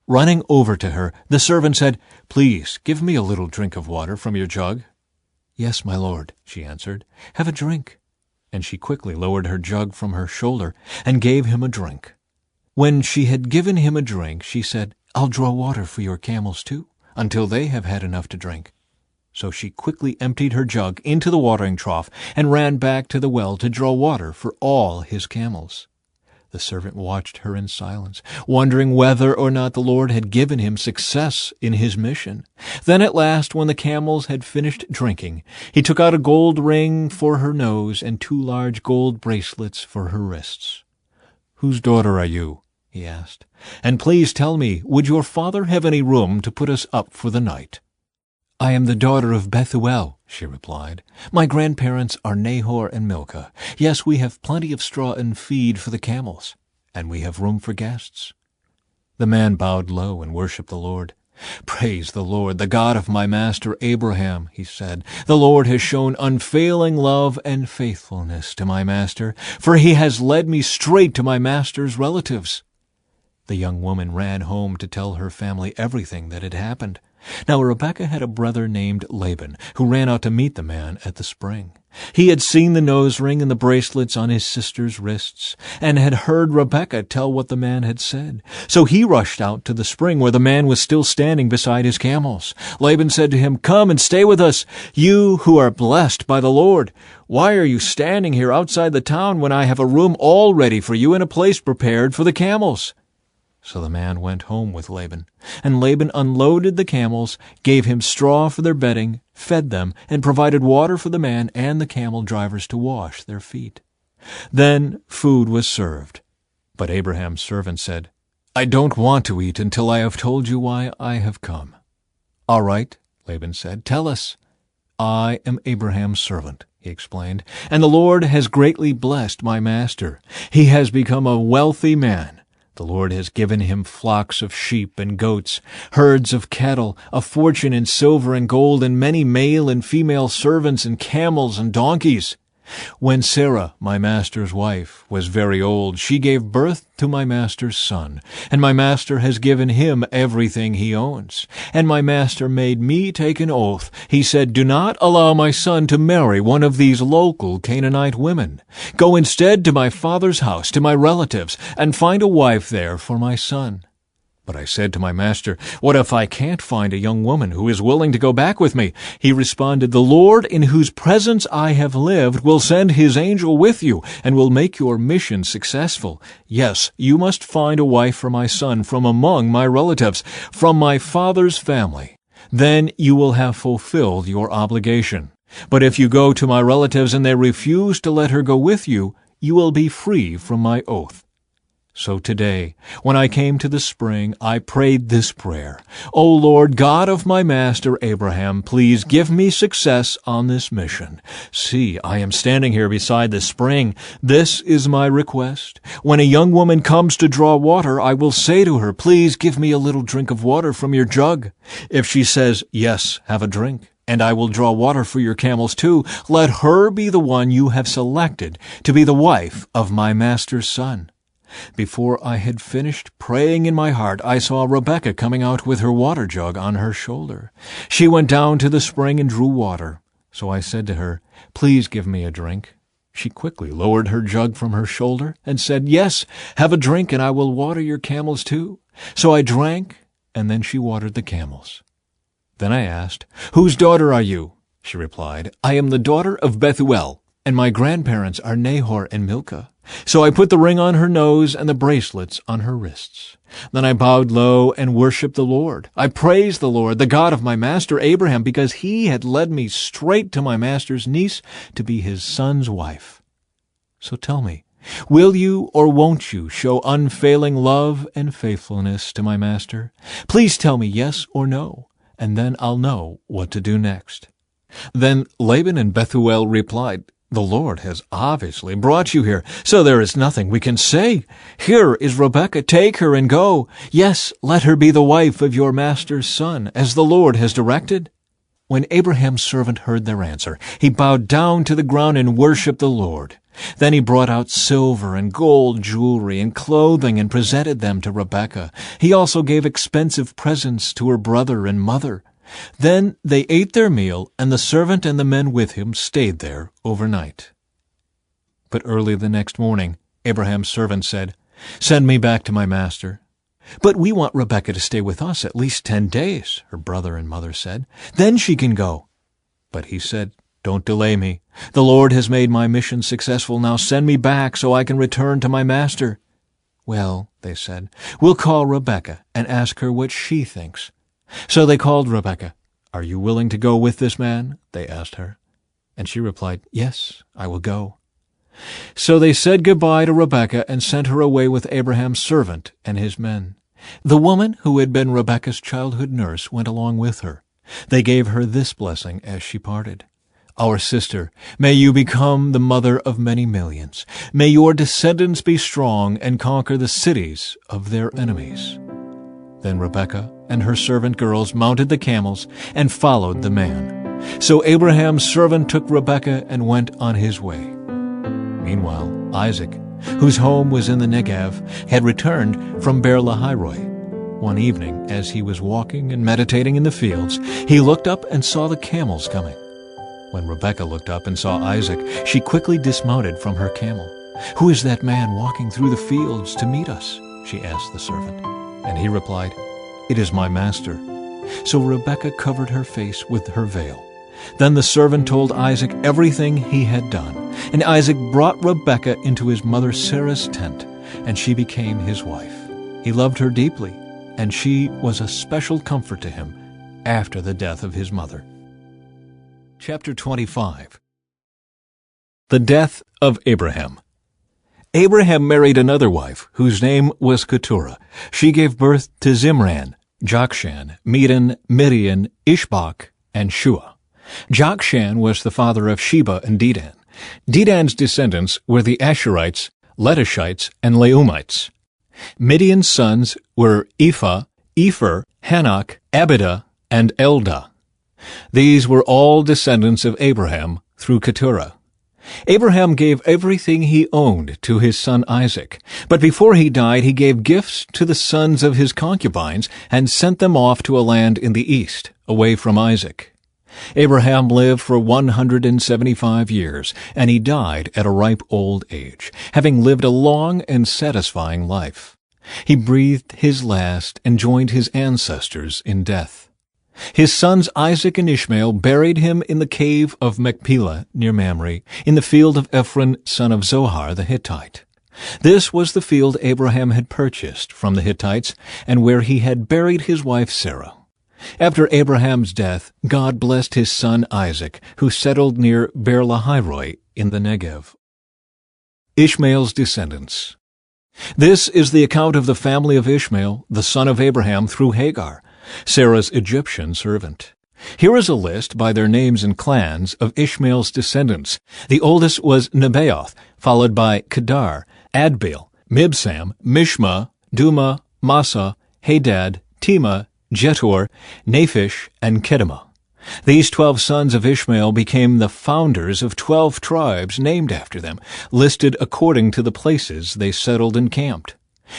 Running over to her, the servant said, "Please, give me a little drink of water from your jug." "Yes, my lord," she answered. "Have a drink." And she quickly lowered her jug from her shoulder and gave him a drink. When she had given him a drink, she said, "I'll draw water for your camels too, until they have had enough to drink." So she quickly emptied her jug into the watering trough and ran back to the well to draw water for all his camels. The servant watched her in silence, wondering whether or not the Lord had given him success in his mission. Then at last, when the camels had finished drinking, he took out a gold ring for her nose and 2 large gold bracelets for her wrists. "Whose daughter are you?" he asked. "And please tell me, would your father have any room to put us up for the night?" "I am the daughter of Bethuel," she replied. "My grandparents are Nahor and Milcah. Yes, we have plenty of straw and feed for the camels, and we have room for guests." The man bowed low and worshipped the Lord. "Praise the Lord, the God of my master Abraham," he said. "The Lord has shown unfailing love and faithfulness to my master, for he has led me straight to my master's relatives." The young woman ran home to tell her family everything that had happened. Now Rebekah had a brother named Laban, who ran out to meet the man at the spring. He had seen the nose ring and the bracelets on his sister's wrists, and had heard Rebekah tell what the man had said. So he rushed out to the spring where the man was still standing beside his camels. Laban said to him, "Come and stay with us, you who are blessed by the Lord. Why are you standing here outside the town when I have a room all ready for you and a place prepared for the camels?" So the man went home with Laban, and Laban unloaded the camels, gave him straw for their bedding, fed them, and provided water for the man and the camel drivers to wash their feet. Then food was served. But Abraham's servant said, "I don't want to eat until I have told you why I have come." "All right," Laban said, "tell us." "I am Abraham's servant," he explained, "and the Lord has greatly blessed my master. He has become a wealthy man. The Lord has given him flocks of sheep and goats, herds of cattle, a fortune in silver and gold, and many male and female servants and camels and donkeys. When Sarah, my master's wife, was very old, she gave birth to my master's son, and my master has given him everything he owns. And my master made me take an oath. He said, 'Do not allow my son to marry one of these local Canaanite women. Go instead to my father's house, to my relatives, and find a wife there for my son.' But I said to my master, 'What if I can't find a young woman who is willing to go back with me?' He responded, 'The Lord in whose presence I have lived will send his angel with you and will make your mission successful. Yes, you must find a wife for my son from among my relatives, from my father's family. Then you will have fulfilled your obligation. But if you go to my relatives and they refuse to let her go with you, you will be free from my oath.' So today, when I came to the spring, I prayed this prayer, 'O Lord, God of my master Abraham, please give me success on this mission. See, I am standing here beside the spring. This is my request. When a young woman comes to draw water, I will say to her, "Please give me a little drink of water from your jug." If she says, "Yes, have a drink," and I will draw water for your camels too, let her be the one you have selected to be the wife of my master's son." Before I had finished praying in my heart, I saw Rebekah coming out with her water jug on her shoulder. She went down to the spring and drew water. So I said to her, "Please give me a drink." She quickly lowered her jug from her shoulder and said, "Yes, have a drink, and I will water your camels too." So I drank, and then she watered the camels. Then I asked, "Whose daughter are you?" She replied, "I am the daughter of Bethuel, and my grandparents are Nahor and Milcah." So I put the ring on her nose and the bracelets on her wrists. Then I bowed low and worshipped the Lord. I praised the Lord, the God of my master Abraham, because he had led me straight to my master's niece to be his son's wife. So tell me, will you or won't you show unfailing love and faithfulness to my master? Please tell me yes or no, and then I'll know what to do next." Then Laban and Bethuel replied, "The Lord has obviously brought you here, so there is nothing we can say. Here is Rebekah, take her and go. Yes, let her be the wife of your master's son, as the Lord has directed." When Abraham's servant heard their answer, he bowed down to the ground and worshipped the Lord. Then he brought out silver and gold jewelry and clothing and presented them to Rebekah. He also gave expensive presents to her brother and mother. Then they ate their meal, and the servant and the men with him stayed there overnight. But early the next morning, Abraham's servant said, "Send me back to my master." "But we want Rebekah to stay with us at least 10 days, her brother and mother said. "Then she can go." But he said, "Don't delay me. The Lord has made my mission successful. Now send me back so I can return to my master." "Well," they said, "we'll call Rebekah and ask her what she thinks." So they called Rebekah. "Are you willing to go with this man?" they asked her. And she replied, "Yes, I will go." So they said goodbye to Rebekah and sent her away with Abraham's servant and his men. The woman who had been Rebekah's childhood nurse went along with her. They gave her this blessing as she parted: "Our sister, may you become the mother of many millions. May your descendants be strong and conquer the cities of their enemies." Then Rebekah and her servant girls mounted the camels and followed the man. So Abraham's servant took Rebekah and went on his way. Meanwhile, Isaac, whose home was in the Negev, had returned from Beer-lahai-roi. One evening, as he was walking and meditating in the fields, he looked up and saw the camels coming. When Rebekah looked up and saw Isaac, she quickly dismounted from her camel. "Who is that man walking through the fields to meet us?" she asked the servant. And he replied, "It is my master." So Rebekah covered her face with her veil. Then the servant told Isaac everything he had done. And Isaac brought Rebekah into his mother Sarah's tent, and she became his wife. He loved her deeply, and she was a special comfort to him after the death of his mother. Chapter 25. The death of Abraham. Abraham married another wife, whose name was Keturah. She gave birth to Zimran, Jokshan, Medan, Midian, Ishbak, and Shua. Jokshan was the father of Sheba and Dedan. Dedan's descendants were the Asherites, Letushites, and Leumites. Midian's sons were Ephah, Epher, Hanok, Abidah, and Eldah. These were all descendants of Abraham through Keturah. Abraham gave everything he owned to his son Isaac, but before he died he gave gifts to the sons of his concubines and sent them off to a land in the east, away from Isaac. Abraham lived for 175 years, and he died at a ripe old age, having lived a long and satisfying life. He breathed his last and joined his ancestors in death. His sons Isaac and Ishmael buried him in the cave of Machpelah near Mamre, in the field of Ephron son of Zohar the Hittite. This was the field Abraham had purchased from the Hittites, and where he had buried his wife Sarah. After Abraham's death, God blessed his son Isaac, who settled near Beer-lahai-roi in the Negev. Ishmael's descendants. This is the account of the family of Ishmael, the son of Abraham, through Hagar, Sarah's Egyptian servant. Here is a list by their names and clans of Ishmael's descendants. The oldest was Nebaioth, followed by Kedar, Adbeel, Mibsam, Mishma, Duma, Massa, Hadad, Tema, Jetur, Naphish, and Kedemah. These 12 sons of Ishmael became the founders of 12 tribes named after them, listed according to the places they settled and camped.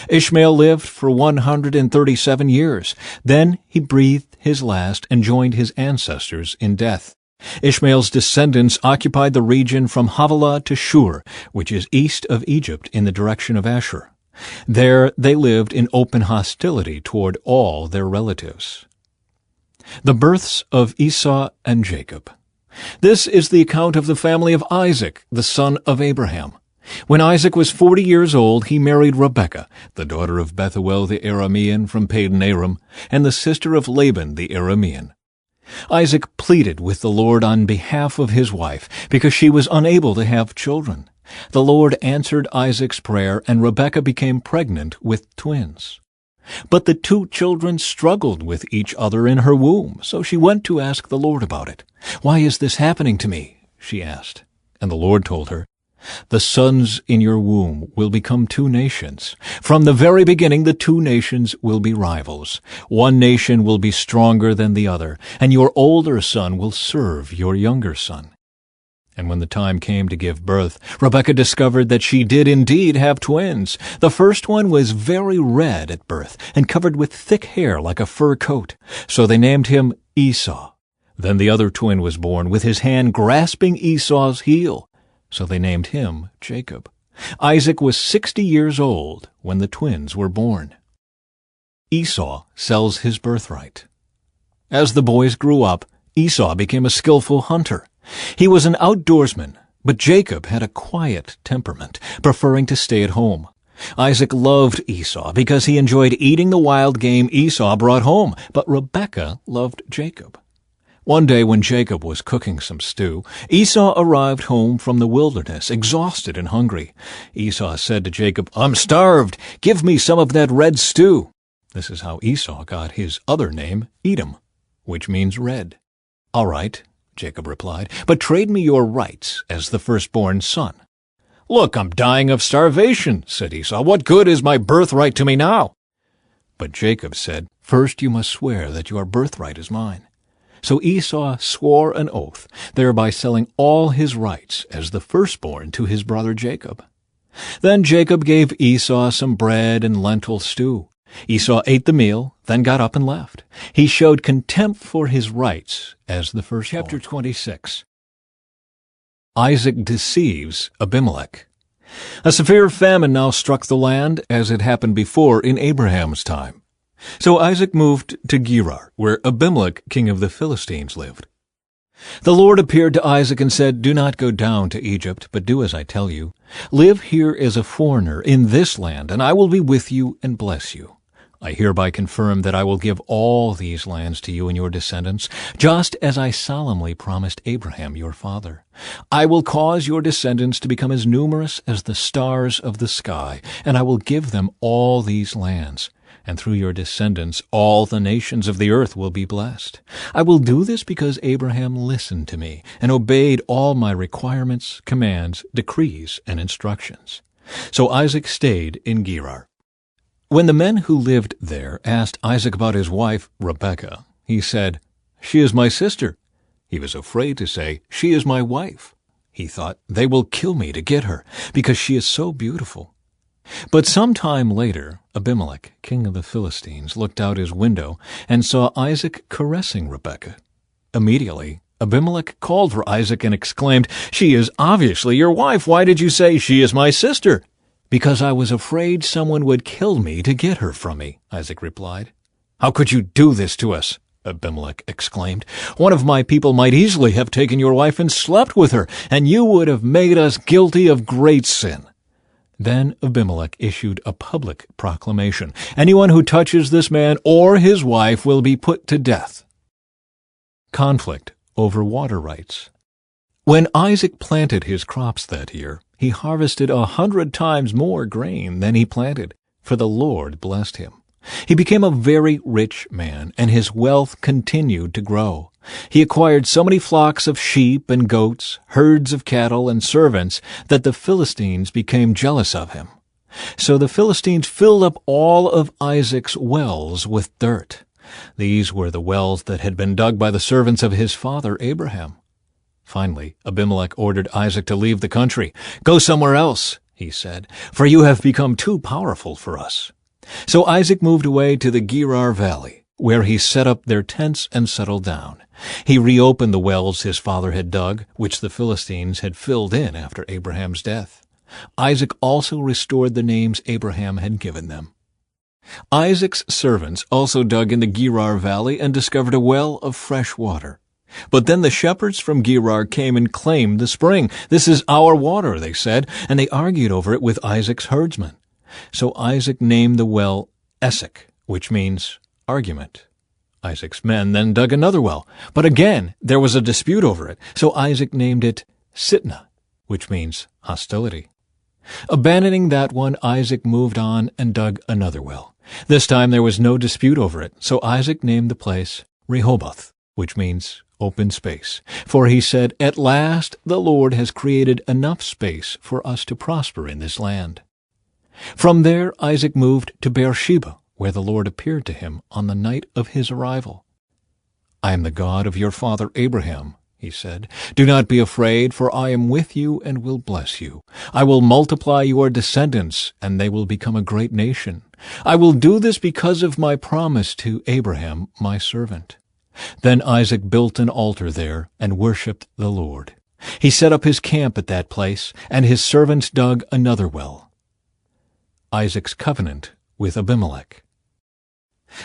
Ishmael lived for 137 years. Then he breathed his last and joined his ancestors in death. Ishmael's descendants occupied the region from Havilah to Shur, which is east of Egypt in the direction of Ashur. There they lived in open hostility toward all their relatives. The births of Esau and Jacob. This is the account of the family of Isaac, the son of Abraham. When Isaac was 40 years old, he married Rebekah, the daughter of Bethuel the Aramean from Padan Aram, and the sister of Laban the Aramean. Isaac pleaded with the Lord on behalf of his wife, because she was unable to have children. The Lord answered Isaac's prayer, and Rebekah became pregnant with twins. But the 2 children struggled with each other in her womb, so she went to ask the Lord about it. "Why is this happening to me?" she asked. And the Lord told her, "The sons in your womb will become 2 nations. From the very beginning the 2 nations will be rivals. One nation will be stronger than the other, and your older son will serve your younger son." And when the time came to give birth, Rebekah discovered that she did indeed have twins. The first one was very red at birth and covered with thick hair like a fur coat, so they named him Esau. Then the other twin was born with his hand grasping Esau's heel, so they named him Jacob. Isaac was 60 years old when the twins were born. Esau sells his birthright. As the boys grew up, Esau became a skillful hunter. He was an outdoorsman, but Jacob had a quiet temperament, preferring to stay at home. Isaac loved Esau because he enjoyed eating the wild game Esau brought home, but Rebekah loved Jacob. One day when Jacob was cooking some stew, Esau arrived home from the wilderness, exhausted and hungry. Esau said to Jacob, "I'm starved. Give me some of that red stew." This is how Esau got his other name, Edom, which means red. "All right," Jacob replied, "but trade me your rights as the firstborn son." "Look, I'm dying of starvation," said Esau. "What good is my birthright to me now?" But Jacob said, "First you must swear that your birthright is mine." So Esau swore an oath, thereby selling all his rights as the firstborn to his brother Jacob. Then Jacob gave Esau some bread and lentil stew. Esau ate the meal, then got up and left. He showed contempt for his rights as the firstborn. Chapter 26. Isaac deceives Abimelech. A severe famine now struck the land, as it happened before in Abraham's time. So Isaac moved to Gerar, where Abimelech, king of the Philistines, lived. The Lord appeared to Isaac and said, "Do not go down to Egypt, but do as I tell you. Live here as a foreigner in this land, and I will be with you and bless you. I hereby confirm that I will give all these lands to you and your descendants, just as I solemnly promised Abraham your father. I will cause your descendants to become as numerous as the stars of the sky, and I will give them all these lands. And through your descendants all the nations of the earth will be blessed. I will do this because Abraham listened to me and obeyed all my requirements, commands, decrees, and instructions." So Isaac stayed in Gerar. When the men who lived there asked Isaac about his wife, Rebekah, he said, "She is my sister." He was afraid to say, "She is my wife." He thought, "They will kill me to get her, because she is so beautiful." But some time later, Abimelech, king of the Philistines, looked out his window and saw Isaac caressing Rebekah. Immediately, Abimelech called for Isaac and exclaimed, "She is obviously your wife. Why did you say, 'She is my sister'?" "Because I was afraid someone would kill me to get her from me," Isaac replied. "How could you do this to us?" Abimelech exclaimed. "One of my people might easily have taken your wife and slept with her, and you would have made us guilty of great sin." Then Abimelech issued a public proclamation. "Anyone who touches this man or his wife will be put to death." Conflict over water rights. When Isaac planted his crops that year, he harvested 100 times more grain than he planted, for the Lord blessed him. He became a very rich man, and his wealth continued to grow. He acquired so many flocks of sheep and goats, herds of cattle and servants, that the Philistines became jealous of him. So the Philistines filled up all of Isaac's wells with dirt. These were the wells that had been dug by the servants of his father Abraham. Finally, Abimelech ordered Isaac to leave the country. "Go somewhere else," he said, "for you have become too powerful for us." So Isaac moved away to the Gerar Valley, where he set up their tents and settled down. He reopened the wells his father had dug, which the Philistines had filled in after Abraham's death. Isaac also restored the names Abraham had given them. Isaac's servants also dug in the Gerar Valley and discovered a well of fresh water. But then the shepherds from Gerar came and claimed the spring. "This is our water," they said, and they argued over it with Isaac's herdsmen. So Isaac named the well Esek, which means argument. Isaac's men then dug another well, but again there was a dispute over it, so Isaac named it Sitnah, which means hostility. Abandoning that one, Isaac moved on and dug another well. This time there was no dispute over it, so Isaac named the place Rehoboth, which means open space. For he said, "At last the Lord has created enough space for us to prosper in this land." From there Isaac moved to Beersheba, where the Lord appeared to him on the night of his arrival. "I am the God of your father Abraham," he said. "Do not be afraid, for I am with you and will bless you. I will multiply your descendants, and they will become a great nation. I will do this because of my promise to Abraham, my servant." Then Isaac built an altar there and worshipped the Lord. He set up his camp at that place, and his servants dug another well. Isaac's covenant with Abimelech.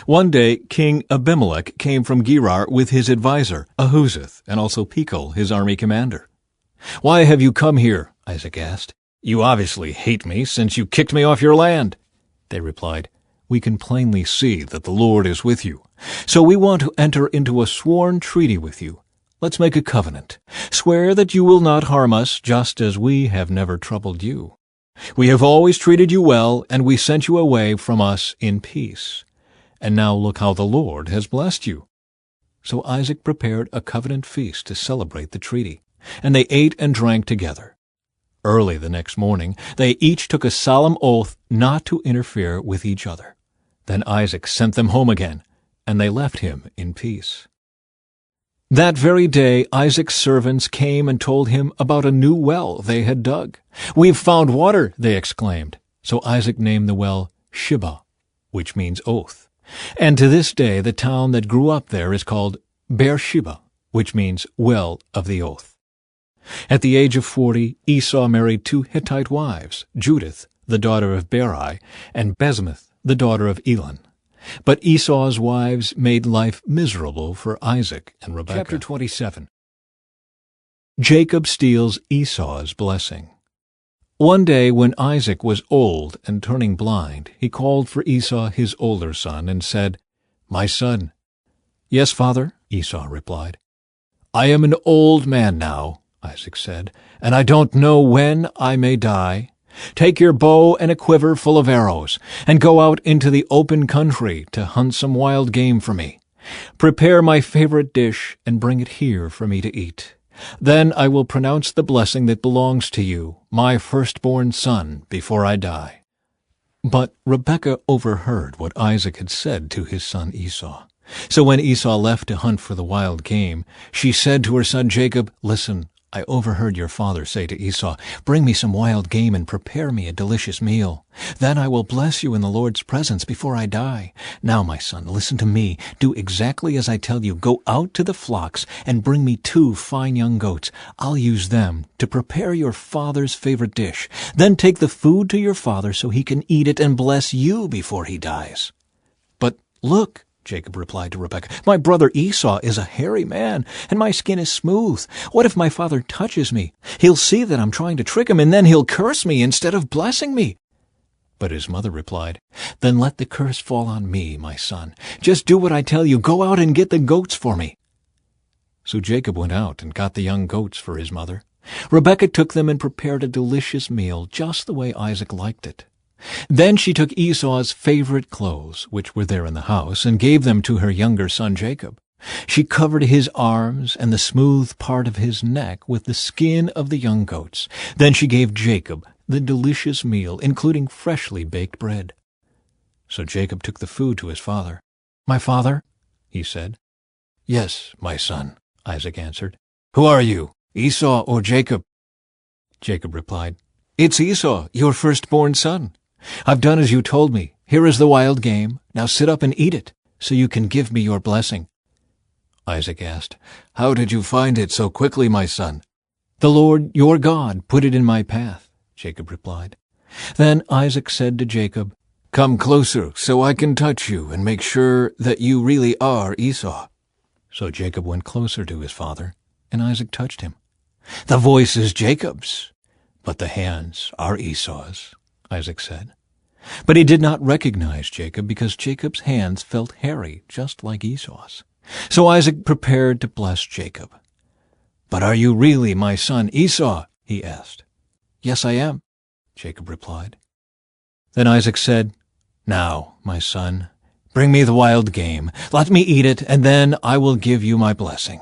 One day King Abimelech came from Gerar with his adviser, Ahuzeth, and also Pekah, his army commander. "Why have you come here?" Isaac asked. "You obviously hate me since you kicked me off your land." They replied, "We can plainly see that the Lord is with you. So we want to enter into a sworn treaty with you. Let's make a covenant. Swear that you will not harm us, just as we have never troubled you. We have always treated you well, and we sent you away from us in peace. And now look how the Lord has blessed you." So Isaac prepared a covenant feast to celebrate the treaty, and they ate and drank together. Early the next morning, they each took a solemn oath not to interfere with each other. Then Isaac sent them home again, and they left him in peace. That very day Isaac's servants came and told him about a new well they had dug. "We've found water," they exclaimed. So Isaac named the well Shibah, which means oath. And to this day the town that grew up there is called Beersheba, which means well of the oath. At the age of 40, Esau married 2 Hittite wives, Judith, the daughter of Beri, and Basemath, the daughter of Elon. But Esau's wives made life miserable for Isaac and Rebekah. Chapter 27. Jacob steals Esau's blessing. One day when Isaac was old and turning blind, he called for Esau his older son and said, "My son." "Yes, father," Esau replied. "I am an old man now," Isaac said, "and I don't know when I may die. Take your bow and a quiver full of arrows, and go out into the open country to hunt some wild game for me. Prepare my favorite dish and bring it here for me to eat. Then I will pronounce the blessing that belongs to you, my firstborn son, before I die." But Rebekah overheard what Isaac had said to his son Esau. So when Esau left to hunt for the wild game, she said to her son Jacob, "Listen, I overheard your father say to Esau, 'Bring me some wild game and prepare me a delicious meal. Then I will bless you in the Lord's presence before I die. Now, my son, listen to me. Do exactly as I tell you. Go out to the flocks and bring me 2 fine young goats. I'll use them to prepare your father's favorite dish. Then take the food to your father so he can eat it and bless you before he dies.'" "But look," Jacob replied to Rebekah, "my brother Esau is a hairy man, and my skin is smooth. What if my father touches me? He'll see that I'm trying to trick him, and then he'll curse me instead of blessing me." But his mother replied, "Then let the curse fall on me, my son. Just do what I tell you. Go out and get the goats for me." So Jacob went out and got the young goats for his mother. Rebekah took them and prepared a delicious meal, just the way Isaac liked it. Then she took Esau's favorite clothes, which were there in the house, and gave them to her younger son Jacob. She covered his arms and the smooth part of his neck with the skin of the young goats. Then she gave Jacob the delicious meal, including freshly baked bread. So Jacob took the food to his father. "My father?" he said. "Yes, my son," Isaac answered. "Who are you, Esau or Jacob?" Jacob replied, "It's Esau, your firstborn son. I've done as you told me. Here is the wild game. Now sit up and eat it, so you can give me your blessing." Isaac asked, "How did you find it so quickly, my son?" "The Lord your God put it in my path," Jacob replied. Then Isaac said to Jacob, "Come closer so I can touch you and make sure that you really are Esau." So Jacob went closer to his father, and Isaac touched him. "The voice is Jacob's, but the hands are Esau's," Isaac said. But he did not recognize Jacob because Jacob's hands felt hairy, just like Esau's. So Isaac prepared to bless Jacob. "But are you really my son Esau?" he asked. "Yes, I am," Jacob replied. Then Isaac said, "Now, my son, bring me the wild game. Let me eat it, and then I will give you my blessing."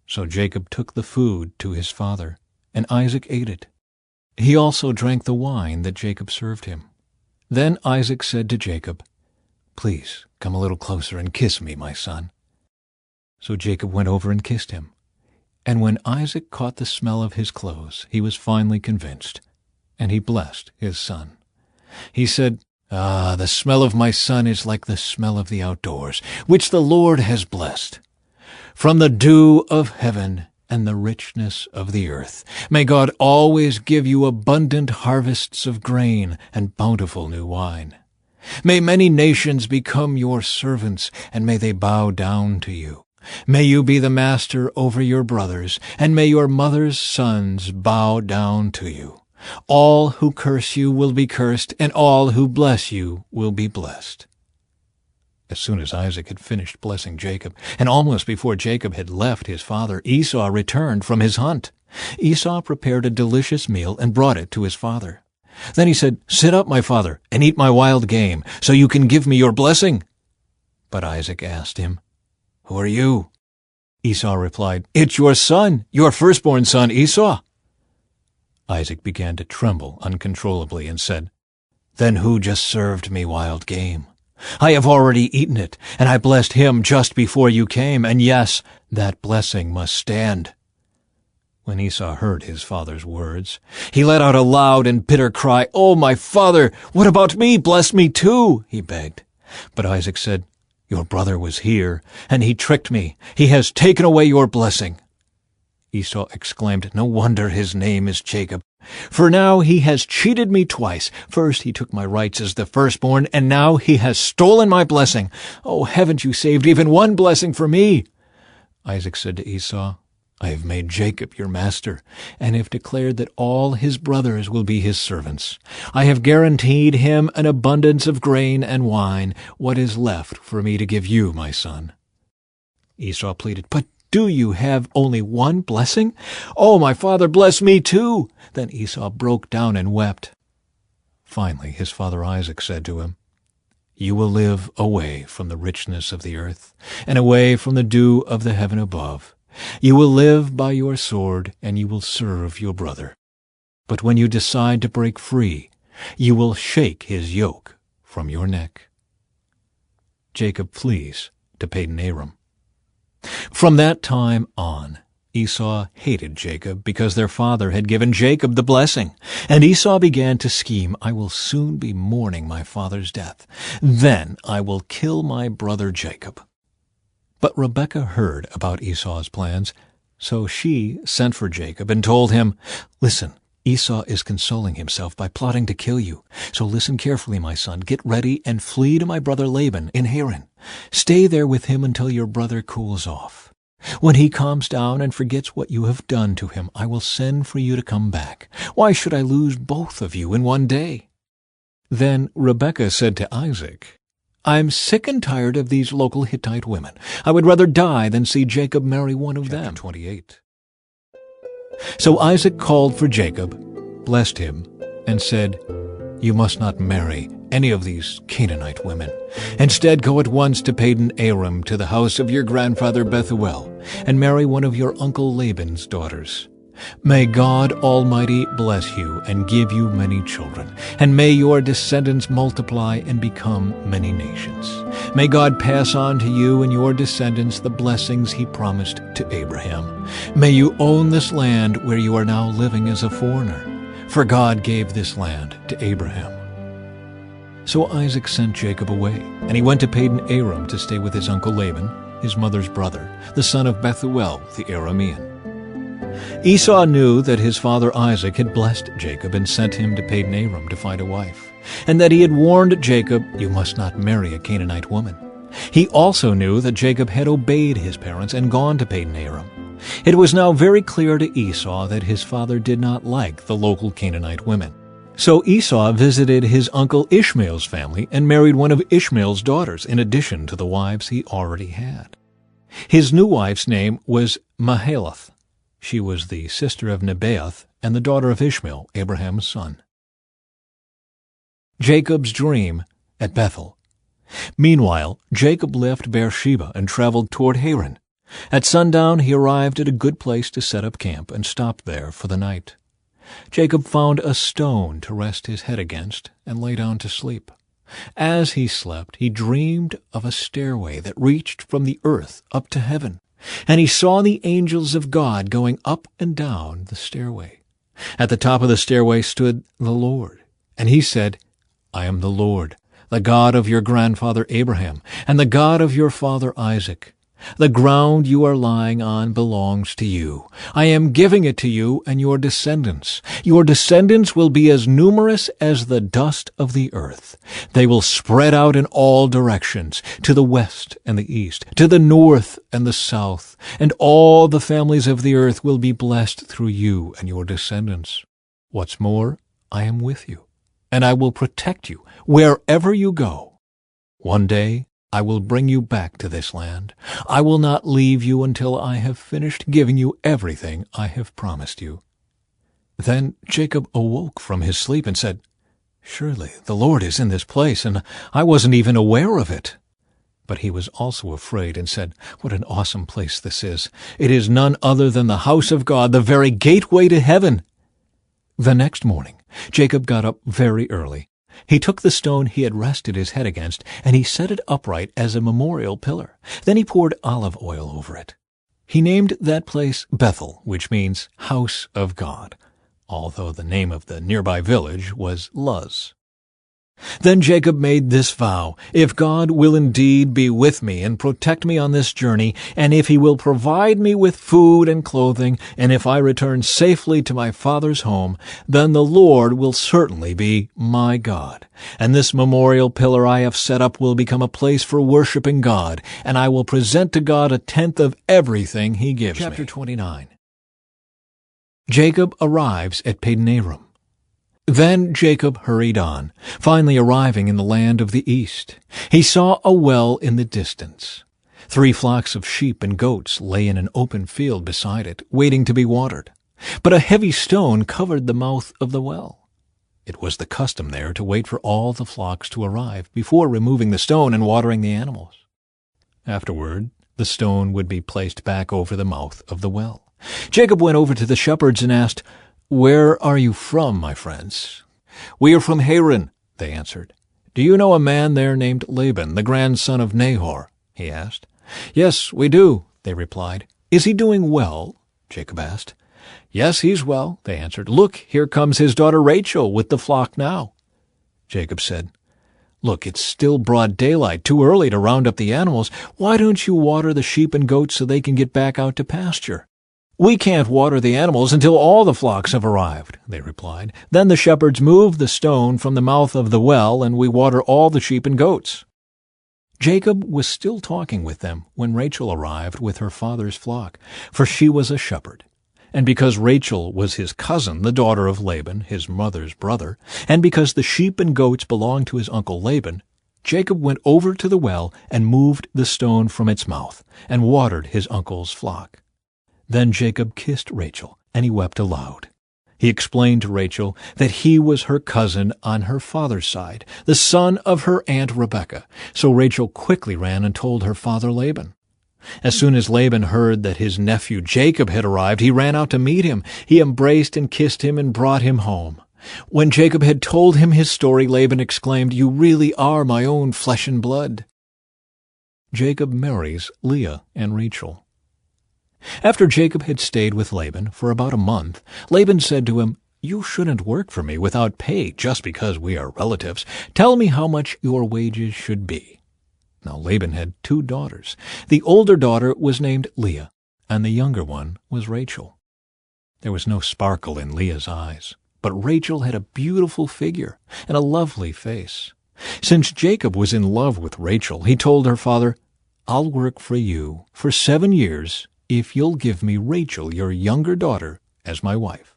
So Jacob took the food to his father, and Isaac ate it. He also drank the wine that Jacob served him. Then Isaac said to Jacob, "Please come a little closer and kiss me, my son." So Jacob went over and kissed him. And when Isaac caught the smell of his clothes, he was finally convinced, and he blessed his son. He said, "Ah, the smell of my son is like the smell of the outdoors, which the Lord has blessed. From the dew of heaven and the richness of the earth, may God always give you abundant harvests of grain and bountiful new wine. May many nations become your servants, and may they bow down to you. May you be the master over your brothers, and may your mother's sons bow down to you. All who curse you will be cursed, and all who bless you will be blessed." As soon as Isaac had finished blessing Jacob, and almost before Jacob had left his father, Esau returned from his hunt. Esau prepared a delicious meal and brought it to his father. Then he said, "Sit up, my father, and eat my wild game, so you can give me your blessing." But Isaac asked him, "Who are you?" Esau replied, "It's your son, your firstborn son, Esau." Isaac began to tremble uncontrollably and said, "Then who just served me wild game? I have already eaten it, and I blessed him just before you came, and yes, that blessing must stand." When Esau heard his father's words, he let out a loud and bitter cry. "Oh, my father, what about me? Bless me too," he begged. But Isaac said, "Your brother was here, and he tricked me. He has taken away your blessing." Esau exclaimed, "No wonder his name is Jacob, for now he has cheated me twice. First he took my rights as the firstborn, and now he has stolen my blessing. Oh, haven't you saved even one blessing for me?" Isaac said to Esau, "I have made Jacob your master, and have declared that all his brothers will be his servants. I have guaranteed him an abundance of grain and wine, what is left for me to give you, my son." Esau pleaded, "But do you have only one blessing? Oh, my father, bless me too." Then Esau broke down and wept. Finally, his father Isaac said to him, "You will live away from the richness of the earth, and away from the dew of the heaven above. You will live by your sword, and you will serve your brother. But when you decide to break free, you will shake his yoke from your neck." Jacob flees to Padan-aram. From that time on, Esau hated Jacob because their father had given Jacob the blessing. And Esau began to scheme, "I will soon be mourning my father's death. Then I will kill my brother Jacob." But Rebekah heard about Esau's plans, so she sent for Jacob and told him, "Listen, Esau is consoling himself by plotting to kill you. So listen carefully, my son. Get ready and flee to my brother Laban in Haran. Stay there with him until your brother cools off. When he calms down and forgets what you have done to him, I will send for you to come back. Why should I lose both of you in one day?" Then Rebekah said to Isaac, "I'm sick and tired of these local Hittite women. I would rather die than see Jacob marry one of them." 28. So Isaac called for Jacob, blessed him, and said, "You must not marry any of these Canaanite women. Instead, go at once to Padan-aram, to the house of your grandfather Bethuel, and marry one of your uncle Laban's daughters. May God Almighty bless you and give you many children, and may your descendants multiply and become many nations. May God pass on to you and your descendants the blessings he promised to Abraham. May you own this land where you are now living as a foreigner, for God gave this land to Abraham." So Isaac sent Jacob away, and he went to Padan-aram to stay with his uncle Laban, his mother's brother, the son of Bethuel the Aramean. Esau knew that his father Isaac had blessed Jacob and sent him to Padan-aram to find a wife, and that he had warned Jacob, "You must not marry a Canaanite woman." He also knew that Jacob had obeyed his parents and gone to Padan-aram. It was now very clear to Esau that his father did not like the local Canaanite women. So Esau visited his uncle Ishmael's family and married one of Ishmael's daughters in addition to the wives he already had. His new wife's name was Mahalath. She was the sister of Nebaioth and the daughter of Ishmael, Abraham's son. Jacob's dream at Bethel. Meanwhile, Jacob left Beersheba and traveled toward Haran. At sundown he arrived at a good place to set up camp and stopped there for the night. Jacob found a stone to rest his head against and lay down to sleep. As he slept, he dreamed of a stairway that reached from the earth up to heaven, and he saw the angels of God going up and down the stairway. At the top of the stairway stood the Lord, and he said, "I am the Lord, the God of your grandfather Abraham, and the God of your father Isaac. The ground you are lying on belongs to you. I am giving it to you and your descendants. Your descendants will be as numerous as the dust of the earth. They will spread out in all directions, to the west and the east, to the north and the south, and all the families of the earth will be blessed through you and your descendants. What's more, I am with you, and I will protect you wherever you go. One day I will bring you back to this land. I will not leave you until I have finished giving you everything I have promised you." Then Jacob awoke from his sleep and said, "Surely the Lord is in this place, and I wasn't even aware of it." But he was also afraid and said, "What an awesome place this is! It is none other than the house of God, the very gateway to heaven." The next morning Jacob got up very early. He took the stone he had rested his head against, and he set it upright as a memorial pillar. Then he poured olive oil over it. He named that place Bethel, which means house of God, although the name of the nearby village was Luz. Then Jacob made this vow, "If God will indeed be with me and protect me on this journey, and if he will provide me with food and clothing, and if I return safely to my father's home, then the Lord will certainly be my God. And this memorial pillar I have set up will become a place for worshiping God, and I will present to God a tenth of everything he gives me." Chapter 29. Jacob arrives at Padanaram. Then Jacob hurried on, finally arriving in the land of the east. He saw a well in the distance. 3 flocks of sheep and goats lay in an open field beside it, waiting to be watered. But a heavy stone covered the mouth of the well. It was the custom there to wait for all the flocks to arrive before removing the stone and watering the animals. Afterward, the stone would be placed back over the mouth of the well. Jacob went over to the shepherds and asked, "Where are you from, my friends?" "We are from Haran," they answered. "Do you know a man there named Laban, the grandson of Nahor?" he asked. "Yes, we do," they replied. "Is he doing well?" Jacob asked. "Yes, he's well," they answered. "Look, here comes his daughter Rachel with the flock now." Jacob said, "Look, it's still broad daylight, too early to round up the animals. Why don't you water the sheep and goats so they can get back out to pasture?" "We can't water the animals until all the flocks have arrived," they replied. "Then the shepherds move the stone from the mouth of the well, and we water all the sheep and goats." Jacob was still talking with them when Rachel arrived with her father's flock, for she was a shepherd. And because Rachel was his cousin, the daughter of Laban, his mother's brother, and because the sheep and goats belonged to his uncle Laban, Jacob went over to the well and moved the stone from its mouth, and watered his uncle's flock. Then Jacob kissed Rachel, and he wept aloud. He explained to Rachel that he was her cousin on her father's side, the son of her aunt Rebekah. So Rachel quickly ran and told her father Laban. As soon as Laban heard that his nephew Jacob had arrived, he ran out to meet him. He embraced and kissed him and brought him home. When Jacob had told him his story, Laban exclaimed, "You really are my own flesh and blood." Jacob marries Leah and Rachel. After Jacob had stayed with Laban for about a month, Laban said to him, "You shouldn't work for me without pay just because we are relatives. Tell me how much your wages should be." Now Laban had 2 daughters. The older daughter was named Leah, and the younger one was Rachel. There was no sparkle in Leah's eyes, but Rachel had a beautiful figure and a lovely face. Since Jacob was in love with Rachel, he told her father, "I'll work for you for 7 years if you'll give me Rachel, your younger daughter, as my wife."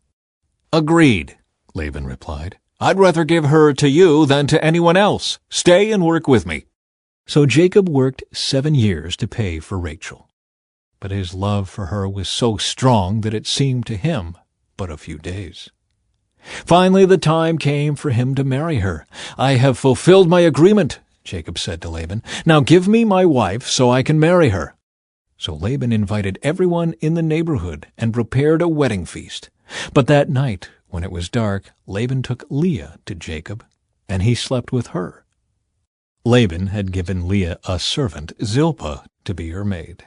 "Agreed," Laban replied. "I'd rather give her to you than to anyone else. Stay and work with me." So Jacob worked 7 years to pay for Rachel. But his love for her was so strong that it seemed to him but a few days. Finally the time came for him to marry her. "I have fulfilled my agreement," Jacob said to Laban. "Now give me my wife so I can marry her." So Laban invited everyone in the neighborhood and prepared a wedding feast. But that night, when it was dark, Laban took Leah to Jacob, and he slept with her. Laban had given Leah a servant, Zilpah, to be her maid.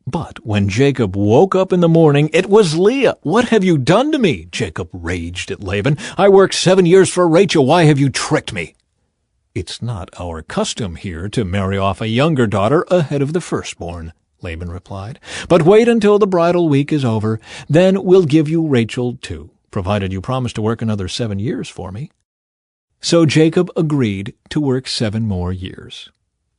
But when Jacob woke up in the morning, it was Leah. "What have you done to me?" Jacob raged at Laban. "I worked 7 years for Rachel. Why have you tricked me?" "It's not our custom here to marry off a younger daughter ahead of the firstborn," Laban replied. "But wait until the bridal week is over. Then we'll give you Rachel too, provided you promise to work another 7 years for me." So Jacob agreed to work 7 more years.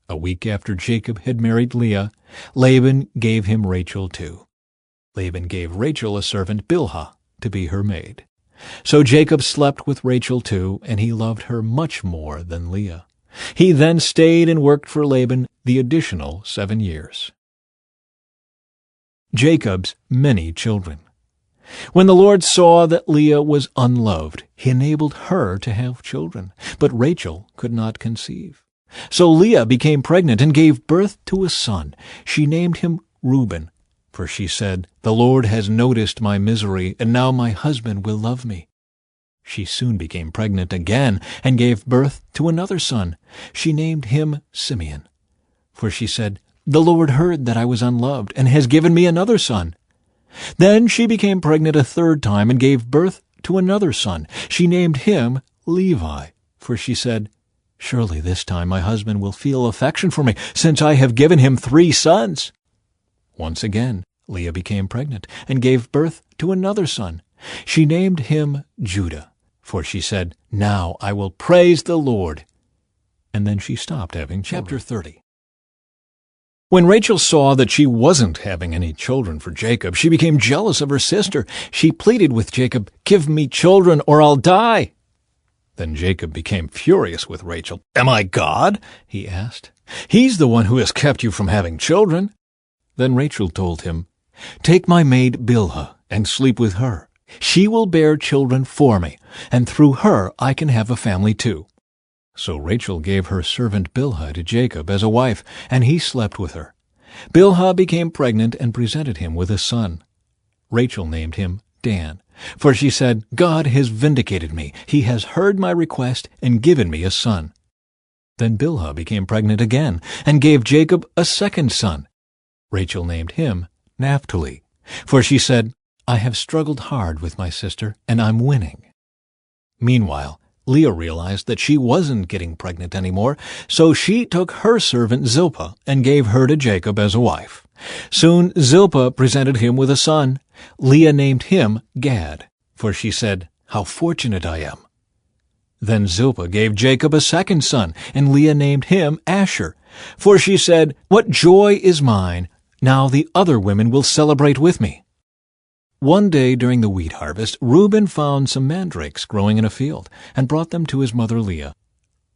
A week after Jacob had married Leah, Laban gave him Rachel too. Laban gave Rachel a servant, Bilhah, to be her maid. So Jacob slept with Rachel too, and he loved her much more than Leah. He then stayed and worked for Laban the additional 7 years. Jacob's many children. When the Lord saw that Leah was unloved, he enabled her to have children, but Rachel could not conceive. So Leah became pregnant and gave birth to a son. She named him Reuben, for she said, "The Lord has noticed my misery, and now my husband will love me." She soon became pregnant again and gave birth to another son. She named him Simeon, for she said, "The Lord heard that I was unloved and has given me another son." Then she became pregnant a third time and gave birth to another son. She named him Levi, for she said, "Surely this time my husband will feel affection for me, since I have given him 3 sons." Once again Leah became pregnant and gave birth to another son. She named him Judah, for she said, "Now I will praise the Lord." And then she stopped having children. Chapter 30. When Rachel saw that she wasn't having any children for Jacob, she became jealous of her sister. She pleaded with Jacob, "Give me children or I'll die." Then Jacob became furious with Rachel. "Am I God?" he asked. "He's the one who has kept you from having children." Then Rachel told him, "Take my maid Bilhah and sleep with her. She will bear children for me, and through her I can have a family too." So Rachel gave her servant Bilhah to Jacob as a wife, and he slept with her. Bilhah became pregnant and presented him with a son. Rachel named him Dan, for she said, "God has vindicated me. He has heard my request and given me a son." Then Bilhah became pregnant again and gave Jacob a second son. Rachel named him Naphtali, for she said, "I have struggled hard with my sister, and I'm winning." Meanwhile, Leah realized that she wasn't getting pregnant anymore, so she took her servant Zilpah and gave her to Jacob as a wife. Soon Zilpah presented him with a son. Leah named him Gad, for she said, "How fortunate I am." Then Zilpah gave Jacob a second son, and Leah named him Asher, for she said, "What joy is mine! Now the other women will celebrate with me." One day during the wheat harvest, Reuben found some mandrakes growing in a field and brought them to his mother Leah.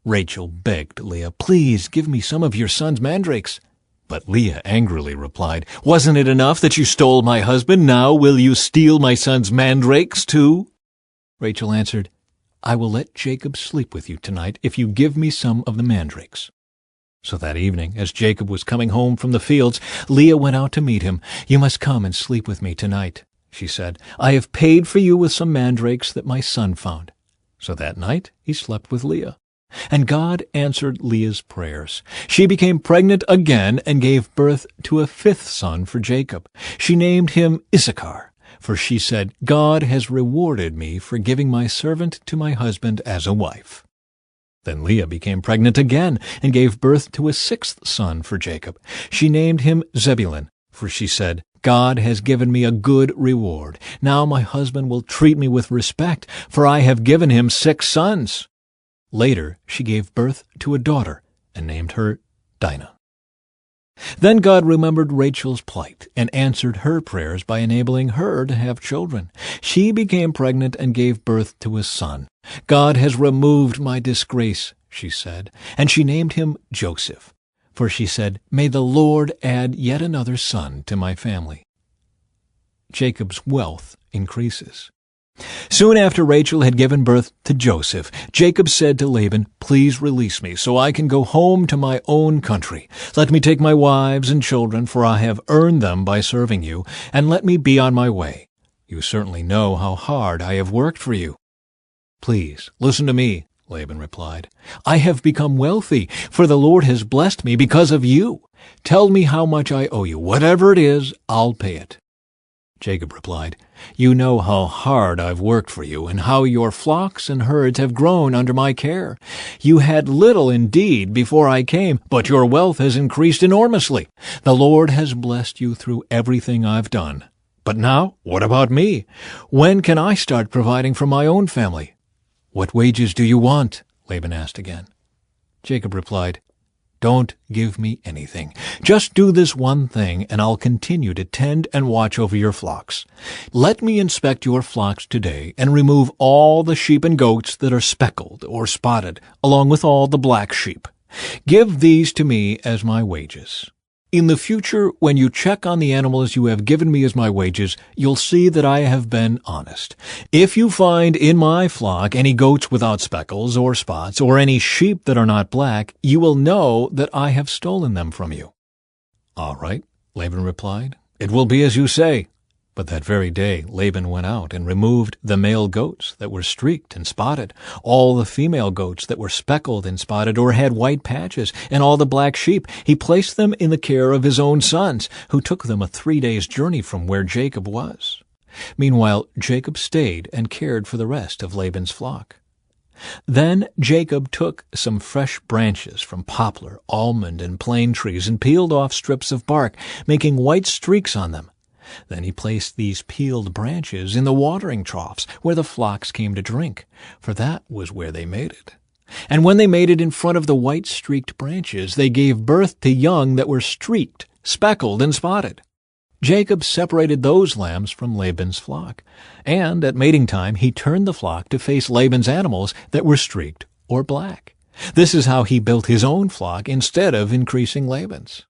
Rachel begged Leah, "Please give me some of your son's mandrakes." But Leah angrily replied, "Wasn't it enough that you stole my husband? Now will you steal my son's mandrakes too?" Rachel answered, "I will let Jacob sleep with you tonight if you give me some of the mandrakes." So that evening, as Jacob was coming home from the fields, Leah went out to meet him. "You must come and sleep with me tonight," she said. "I have paid for you with some mandrakes that my son found." So that night he slept with Leah. And God answered Leah's prayers. She became pregnant again and gave birth to a 5th son for Jacob. She named him Issachar, for she said, "God has rewarded me for giving my servant to my husband as a wife." Then Leah became pregnant again and gave birth to a 6th son for Jacob. She named him Zebulun, for she said, "God has given me a good reward. Now my husband will treat me with respect, for I have given him 6 sons. Later she gave birth to a daughter and named her Dinah. Then God remembered Rachel's plight and answered her prayers by enabling her to have children. She became pregnant and gave birth to a son. "God has removed my disgrace," she said, and she named him Joseph. For she said, "May the Lord add yet another son to my family." Jacob's wealth increases. Soon after Rachel had given birth to Joseph, Jacob said to Laban, "Please release me so I can go home to my own country. Let me take my wives and children, for I have earned them by serving you, and let me be on my way. You certainly know how hard I have worked for you." "Please, listen to me," Laban replied. "I have become wealthy, for the Lord has blessed me because of you. Tell me how much I owe you. Whatever it is, I'll pay it." Jacob replied, "You know how hard I've worked for you, and how your flocks and herds have grown under my care. You had little indeed before I came, but your wealth has increased enormously. The Lord has blessed you through everything I've done. But now, what about me? When can I start providing for my own family?" "What wages do you want?" Laban asked again. Jacob replied, Don't give me anything. Just do this one thing, and I'll continue to tend and watch over your flocks. Let me inspect your flocks today and remove all the sheep and goats that are speckled or spotted, along with all the black sheep. Give these to me as my wages. In the future, when you check on the animals you have given me as my wages, you'll see that I have been honest. If you find in my flock any goats without speckles or spots, or any sheep that are not black, you will know that I have stolen them from you." "All right," Laban replied. "It will be as you say." But that very day Laban went out and removed the male goats that were streaked and spotted, all the female goats that were speckled and spotted or had white patches, and all the black sheep. He placed them in the care of his own sons, who took them a 3 days' journey from where Jacob was. Meanwhile, Jacob stayed and cared for the rest of Laban's flock. Then Jacob took some fresh branches from poplar, almond, and plane trees and peeled off strips of bark, making white streaks on them. Then he placed these peeled branches in the watering troughs where the flocks came to drink, for that was where they mated. And when they mated in front of the white-streaked branches, they gave birth to young that were streaked, speckled, and spotted. Jacob separated those lambs from Laban's flock, and at mating time he turned the flock to face Laban's animals that were streaked or black. This is how he built his own flock instead of increasing Laban's.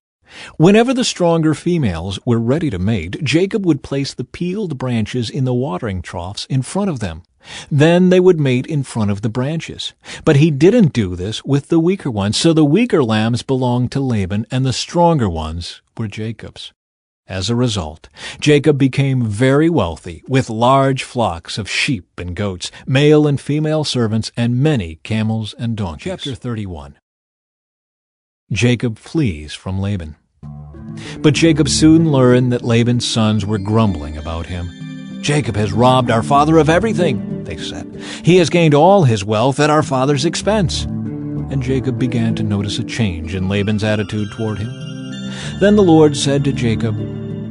Whenever the stronger females were ready to mate, Jacob would place the peeled branches in the watering troughs in front of them. Then they would mate in front of the branches. But he didn't do this with the weaker ones, so the weaker lambs belonged to Laban and the stronger ones were Jacob's. As a result, Jacob became very wealthy, with large flocks of sheep and goats, male and female servants, and many camels and donkeys. Chapter 31. Jacob flees from Laban. But Jacob soon learned that Laban's sons were grumbling about him. "Jacob has robbed our father of everything," they said. "He has gained all his wealth at our father's expense." And Jacob began to notice a change in Laban's attitude toward him. Then the Lord said to Jacob,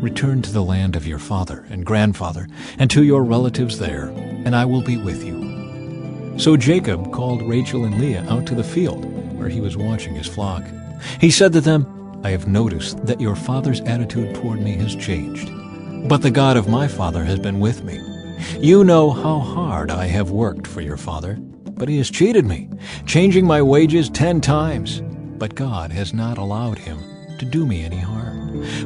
"Return to the land of your father and grandfather, and to your relatives there, and I will be with you." So Jacob called Rachel and Leah out to the field, where he was watching his flock. He said to them, "I have noticed that your father's attitude toward me has changed, but the God of my father has been with me. You know how hard I have worked for your father, but he has cheated me, changing my wages 10 times. But God has not allowed him to do me any harm.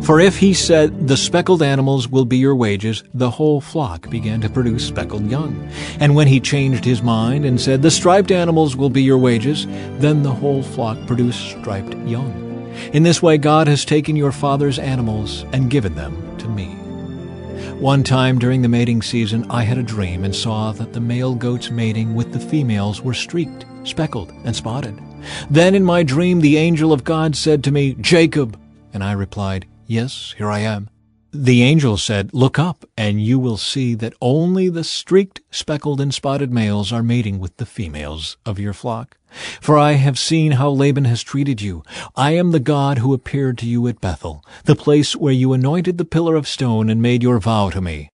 For if he said, 'The speckled animals will be your wages,' the whole flock began to produce speckled young. And when he changed his mind and said, 'The striped animals will be your wages,' then the whole flock produced striped young. In this way God has taken your father's animals and given them to me." One time during the mating season I had a dream and saw that the male goats mating with the females were streaked, speckled, and spotted. Then in my dream the angel of God said to me, "Jacob," and I replied, "Yes, here I am." The angel said, "Look up, and you will see that only the streaked, speckled, and spotted males are mating with the females of your flock. For I have seen how Laban has treated you. I am the God who appeared to you at Bethel, the place where you anointed the pillar of stone and made your vow to me.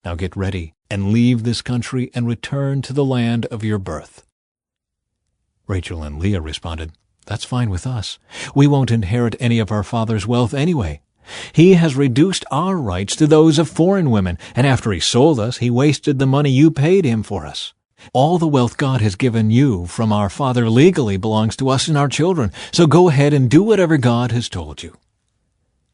Now get ready and leave this country and return to the land of your birth." Rachel and Leah responded, "That's fine with us. We won't inherit any of our father's wealth anyway. He has reduced our rights to those of foreign women, and after he sold us, he wasted the money you paid him for us. All the wealth God has given you from our father legally belongs to us and our children, so go ahead and do whatever God has told you."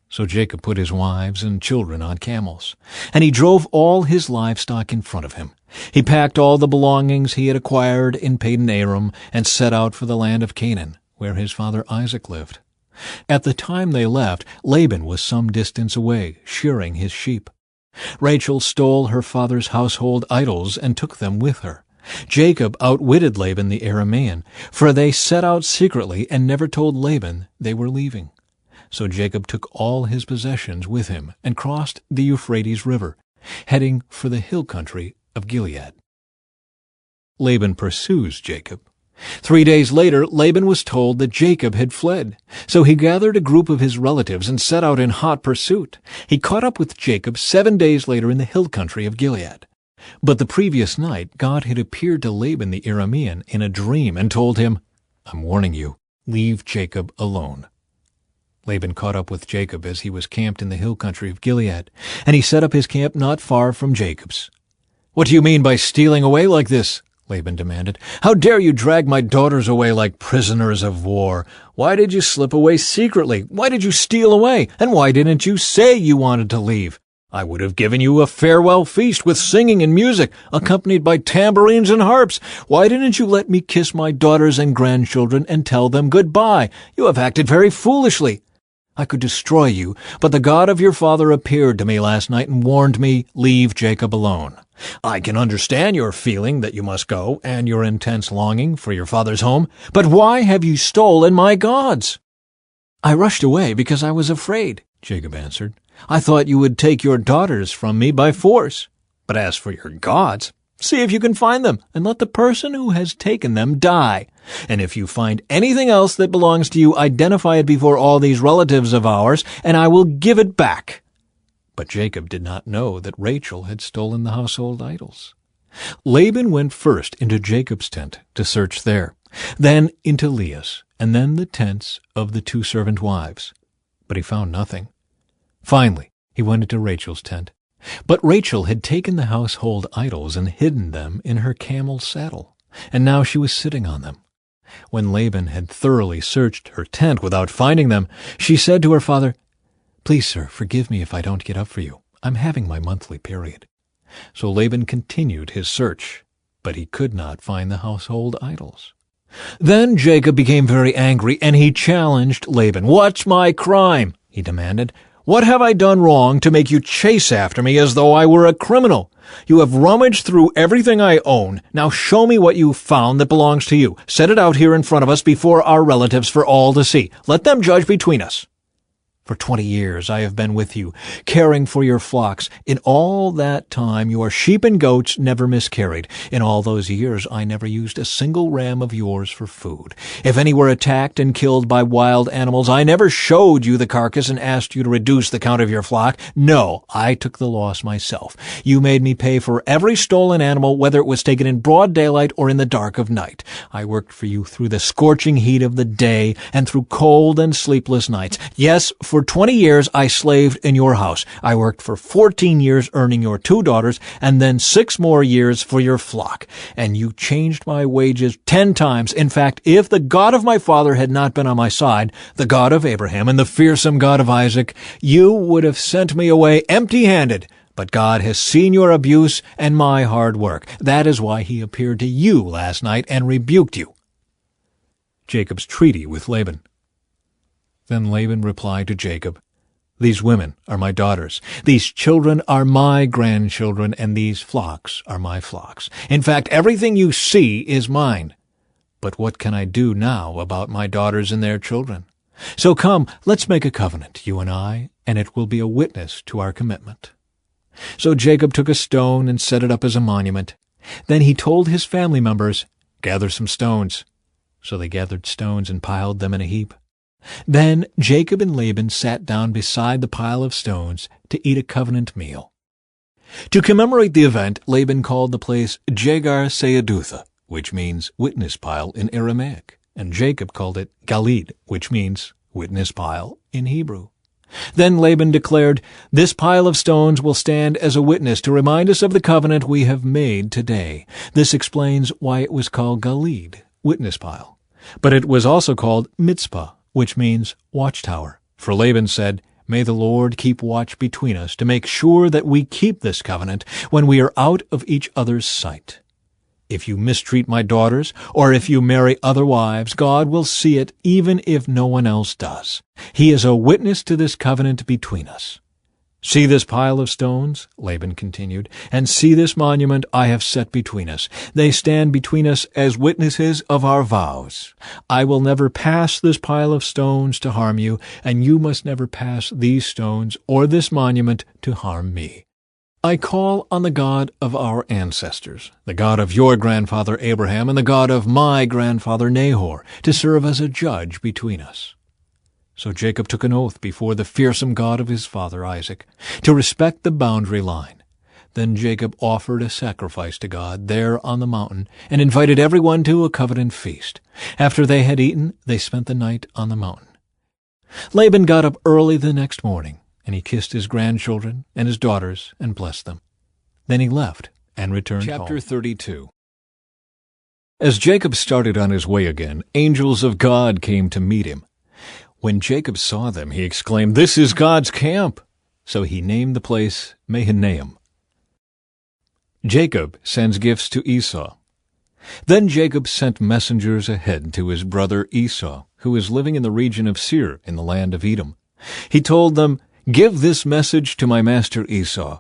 So Jacob put his wives and children on camels, and he drove all his livestock in front of him. He packed all the belongings he had acquired in Padan Aram and set out for the land of Canaan, where his father Isaac lived. At the time they left, Laban was some distance away, shearing his sheep. Rachel stole her father's household idols and took them with her. Jacob outwitted Laban the Aramean, for they set out secretly and never told Laban they were leaving. So Jacob took all his possessions with him and crossed the Euphrates River, heading for the hill country of Gilead. Laban pursues Jacob. 3 days later, Laban was told that Jacob had fled. So he gathered a group of his relatives and set out in hot pursuit. He caught up with Jacob 7 days later in the hill country of Gilead. But the previous night, God had appeared to Laban the Aramean in a dream and told him, "I'm warning you. leave Jacob alone." Laban caught up with Jacob as he was camped in the hill country of Gilead, and he set up his camp not far from Jacob's. "What do you mean by stealing away like this?" Laban demanded. "How dare you drag my daughters away like prisoners of war? Why did you slip away secretly? Why did you steal away? And why didn't you say you wanted to leave? I would have given you a farewell feast with singing and music, accompanied by tambourines and harps. Why didn't you let me kiss my daughters and grandchildren and tell them goodbye? You have acted very foolishly. I could destroy you, but the God of your father appeared to me last night and warned me, 'Leave Jacob alone.' I can understand your feeling that you must go, and your intense longing for your father's home, but why have you stolen my gods?" "I rushed away because I was afraid," Jacob answered. "I thought you would take your daughters from me by force. But as for your gods, see if you can find them, and let the person who has taken them die. And if you find anything else that belongs to you, identify it before all these relatives of ours, and I will give it back." But Jacob did not know that Rachel had stolen the household idols. Laban went first into Jacob's tent to search there, then into Leah's, and then the tents of the 2 servant wives. But he found nothing. Finally, he went into Rachel's tent. But Rachel had taken the household idols and hidden them in her camel's saddle, and now she was sitting on them. When Laban had thoroughly searched her tent without finding them, she said to her father, "Please, sir, forgive me if I don't get up for you. I'm having my monthly period." So Laban continued his search, but he could not find the household idols. Then Jacob became very angry, and he challenged Laban. "What's my crime?" he demanded. "What have I done wrong to make you chase after me as though I were a criminal? You have rummaged through everything I own. Now show me what you found that belongs to you. Set it out here in front of us before our relatives for all to see. Let them judge between us. For 20 years I have been with you, caring for your flocks. In all that time your sheep and goats never miscarried. In all those years I never used a single ram of yours for food. If any were attacked and killed by wild animals, I never showed you the carcass and asked you to reduce the count of your flock. No, I took the loss myself. You made me pay for every stolen animal, whether it was taken in broad daylight or in the dark of night. I worked for you through the scorching heat of the day and through cold and sleepless nights. Yes, for 20 years I slaved in your house. I worked for 14 years earning your 2 daughters, and then 6 more years for your flock. And you changed my wages 10 times. In fact, if the God of my father had not been on my side, the God of Abraham and the fearsome God of Isaac, you would have sent me away empty-handed. But God has seen your abuse and my hard work. That is why he appeared to you last night and rebuked you." Jacob's treaty with Laban. Then Laban replied to Jacob, "These women are my daughters, these children are my grandchildren, and these flocks are my flocks. In fact, everything you see is mine. But what can I do now about my daughters and their children? So come, let's make a covenant, you and I, and it will be a witness to our commitment." So Jacob took a stone and set it up as a monument. Then he told his family members, "Gather some stones." So they gathered stones and piled them in a heap. Then Jacob and Laban sat down beside the pile of stones to eat a covenant meal. To commemorate the event, Laban called the place Jegar-Sahadutha, which means witness pile in Aramaic, and Jacob called it Galid, which means witness pile in Hebrew. Then Laban declared, "This pile of stones will stand as a witness to remind us of the covenant we have made today." This explains why it was called Galid, witness pile. But it was also called Mitzpah, which means watchtower. For Laban said, "May the Lord keep watch between us to make sure that we keep this covenant when we are out of each other's sight. If you mistreat my daughters, or if you marry other wives, God will see it even if no one else does. He is a witness to this covenant between us. See this pile of stones," Laban continued, "and see this monument I have set between us. They stand between us as witnesses of our vows. I will never pass this pile of stones to harm you, and you must never pass these stones or this monument to harm me. I call on the God of our ancestors, the God of your grandfather Abraham and the God of my grandfather Nahor, to serve as a judge between us." So Jacob took an oath before the fearsome God of his father Isaac to respect the boundary line. Then Jacob offered a sacrifice to God there on the mountain and invited everyone to a covenant feast. After they had eaten, they spent the night on the mountain. Laban got up early the next morning, and he kissed his grandchildren and his daughters and blessed them. Then he left and returned home. Chapter 32. As Jacob started on his way again, angels of God came to meet him. When Jacob saw them, he exclaimed, "This is God's camp!" So he named the place Mahanaim. Jacob sends gifts to Esau. Then Jacob sent messengers ahead to his brother Esau, who was living in the region of Seir in the land of Edom. He told them, "Give this message to my master Esau.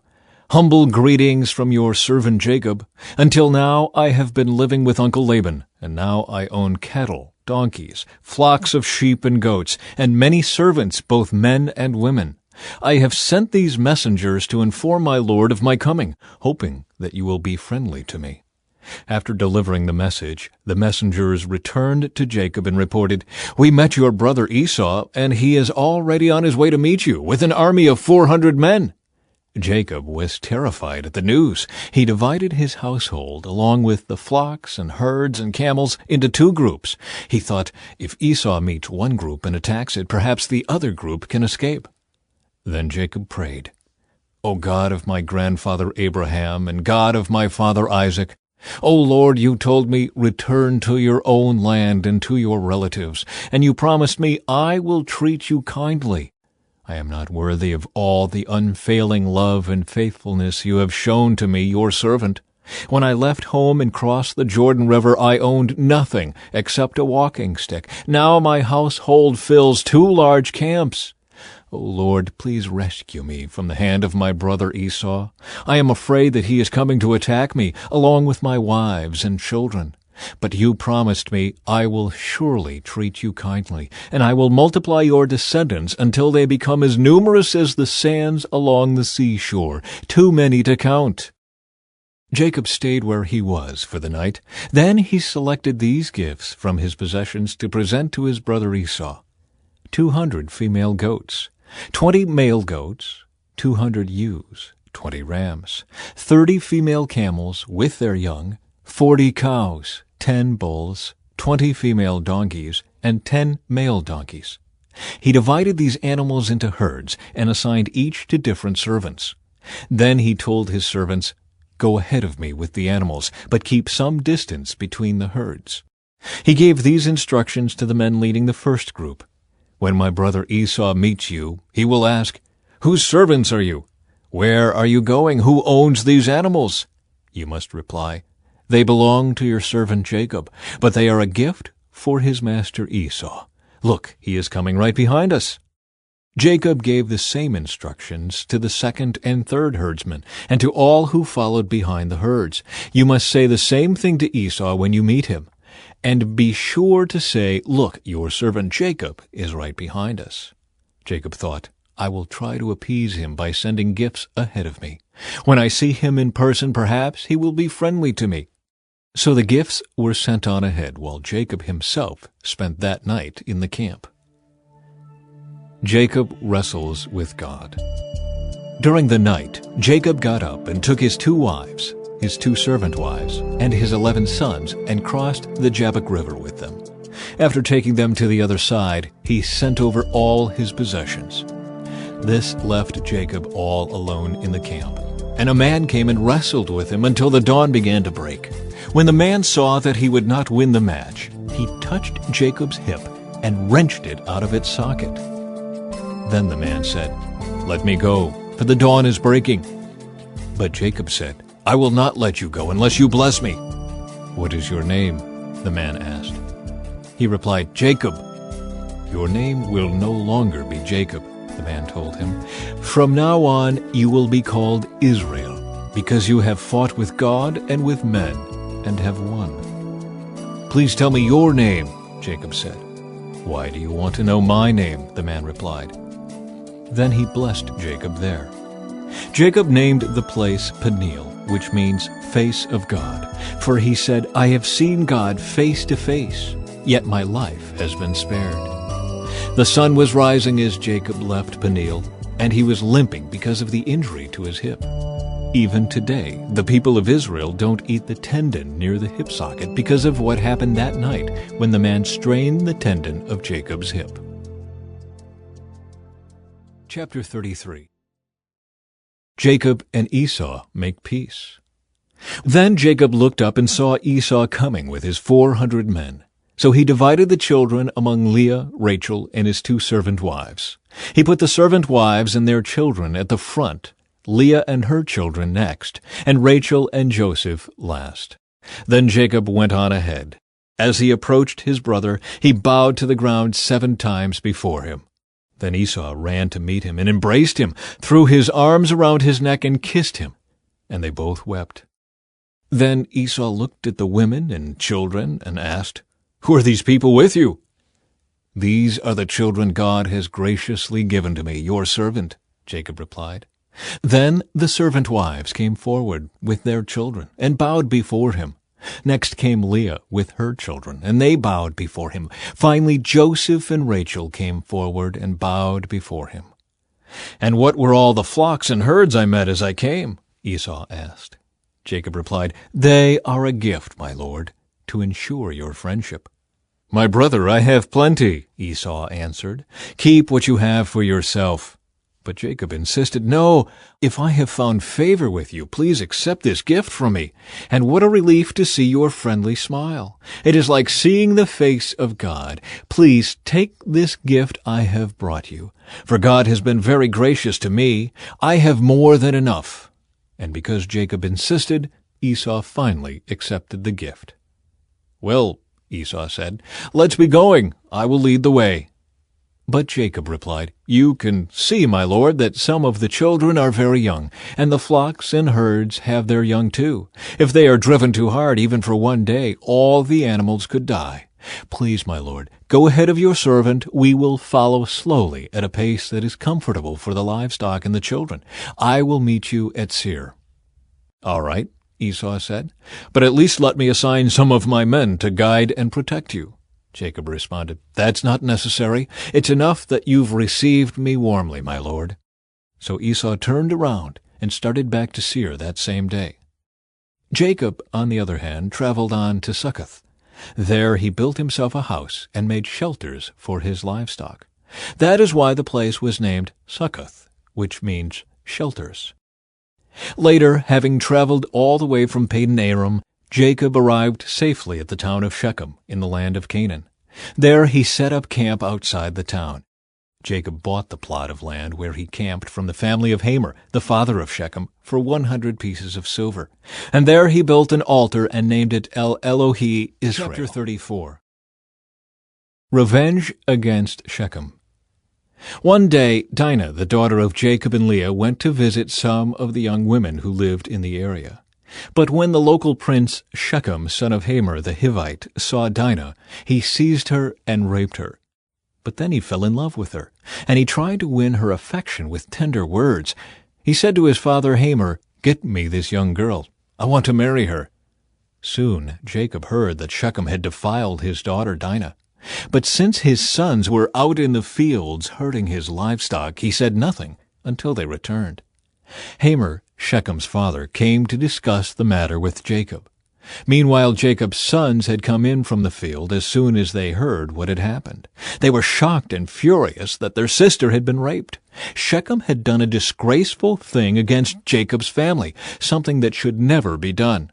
Humble greetings from your servant Jacob. Until now I have been living with Uncle Laban, and now I own cattle, donkeys, flocks of sheep and goats, and many servants, both men and women. I have sent these messengers to inform my lord of my coming, hoping that you will be friendly to me." After delivering the message, the messengers returned to Jacob and reported, "We met your brother Esau, and he is already on his way to meet you, with an army of 400 men. Jacob was terrified at the news. He divided his household, along with the flocks and herds and camels, into two groups. He thought, if Esau meets one group and attacks it, perhaps the other group can escape. Then Jacob prayed, "O God of my grandfather Abraham and God of my father Isaac, O Lord, you told me, 'Return to your own land and to your relatives,' and you promised me, 'I will treat you kindly.' I am not worthy of all the unfailing love and faithfulness you have shown to me, your servant. When I left home and crossed the Jordan River, I owned nothing except a walking stick. Now my household fills 2 large camps. O Lord, please rescue me from the hand of my brother Esau. I am afraid that he is coming to attack me, along with my wives and children. But you promised me, 'I will surely treat you kindly, and I will multiply your descendants until they become as numerous as the sands along the seashore, too many to count.'" Jacob stayed where he was for the night. Then he selected these gifts from his possessions to present to his brother Esau: 200 female goats, 20 male goats, 200 ewes, 20 rams, 30 female camels with their young, 40 cows, 10 bulls, 20 female donkeys, and 10 male donkeys. He divided these animals into herds and assigned each to different servants. Then he told his servants, "Go ahead of me with the animals, but keep some distance between the herds." He gave these instructions to the men leading the first group: "When my brother Esau meets you, he will ask, 'Whose servants are you? Where are you going? Who owns these animals?' You must reply, 'They belong to your servant Jacob, but they are a gift for his master Esau. Look, he is coming right behind us.'" Jacob gave the same instructions to the second and third herdsmen, and to all who followed behind the herds. "You must say the same thing to Esau when you meet him. And be sure to say, 'Look, your servant Jacob is right behind us.'" Jacob thought, "I will try to appease him by sending gifts ahead of me. When I see him in person, perhaps he will be friendly to me." So the gifts were sent on ahead, while Jacob himself spent that night in the camp. Jacob wrestles with God. During the night, Jacob got up and took his 2 wives, his 2 servant wives, and his 11 sons, and crossed the Jabbok River with them. After taking them to the other side, he sent over all his possessions. This left Jacob all alone in the camp, and a man came and wrestled with him until the dawn began to break. When the man saw that he would not win the match, he touched Jacob's hip and wrenched it out of its socket. Then the man said, "Let me go, for the dawn is breaking." But Jacob said, "I will not let you go unless you bless me." "What is your name?" the man asked. He replied, "Jacob." "Your name will no longer be Jacob," the man told him. "From now on you will be called Israel, because you have fought with God and with men and have won." "Please tell me your name," Jacob said. "Why do you want to know my name?" the man replied. Then he blessed Jacob there. Jacob named the place Peniel, which means face of God, for he said, "I have seen God face to face, yet my life has been spared." The sun was rising as Jacob left Peniel, and he was limping because of the injury to his hip. Even today, the people of Israel don't eat the tendon near the hip socket because of what happened that night when the man strained the tendon of Jacob's hip. Chapter 33. Jacob and Esau make peace. Then Jacob looked up and saw Esau coming with his 400 men. So he divided the children among Leah, Rachel, and his 2 servant wives. He put the servant wives and their children at the front, Leah and her children next, and Rachel and Joseph last. Then Jacob went on ahead. As he approached his brother, he bowed to the ground 7 times before him. Then Esau ran to meet him and embraced him, threw his arms around his neck and kissed him, and they both wept. Then Esau looked at the women and children and asked, "Who are these people with you?" "These are the children God has graciously given to me, your servant," Jacob replied. Then the servant wives came forward with their children and bowed before him. Next came Leah with her children, and they bowed before him. Finally Joseph and Rachel came forward and bowed before him. "And what were all the flocks and herds I met as I came?" Esau asked. Jacob replied, "They are a gift, my lord, to ensure your friendship." "My brother, I have plenty," Esau answered. "Keep what you have for yourself." But Jacob insisted, "No, if I have found favor with you, please accept this gift from me. And what a relief to see your friendly smile. It is like seeing the face of God. Please take this gift I have brought you. For God has been very gracious to me. I have more than enough." And because Jacob insisted, Esau finally accepted the gift. "Well," Esau said, "let's be going. I will lead the way." But Jacob replied, "You can see, my lord, that some of the children are very young, and the flocks and herds have their young too. If they are driven too hard, even for one day, all the animals could die. Please, my lord, go ahead of your servant. We will follow slowly at a pace that is comfortable for the livestock and the children. I will meet you at Seir." "All right," Esau said, "but at least let me assign some of my men to guide and protect you." Jacob responded, "That's not necessary. It's enough that you've received me warmly, my lord." So Esau turned around and started back to Seir that same day. Jacob, on the other hand, traveled on to Succoth. There he built himself a house and made shelters for his livestock. That is why the place was named Succoth, which means shelters. Later, having traveled all the way from Padan Aram, Jacob arrived safely at the town of Shechem in the land of Canaan. There he set up camp outside the town. Jacob bought the plot of land where he camped from the family of Hamor, the father of Shechem, for 100 pieces of silver. And there he built an altar and named it El Elohe Israel. Chapter 34. Revenge against Shechem. One day, Dinah, the daughter of Jacob and Leah, went to visit some of the young women who lived in the area. But when the local prince Shechem, son of Hamor the Hivite, saw Dinah, he seized her and raped her. But then he fell in love with her, and he tried to win her affection with tender words. He said to his father Hamor, "Get me this young girl. I want to marry her." Soon Jacob heard that Shechem had defiled his daughter Dinah. But since his sons were out in the fields herding his livestock, he said nothing until they returned. Hamor, Shechem's father, came to discuss the matter with Jacob. Meanwhile, Jacob's sons had come in from the field as soon as they heard what had happened. They were shocked and furious that their sister had been raped. Shechem had done a disgraceful thing against Jacob's family, something that should never be done.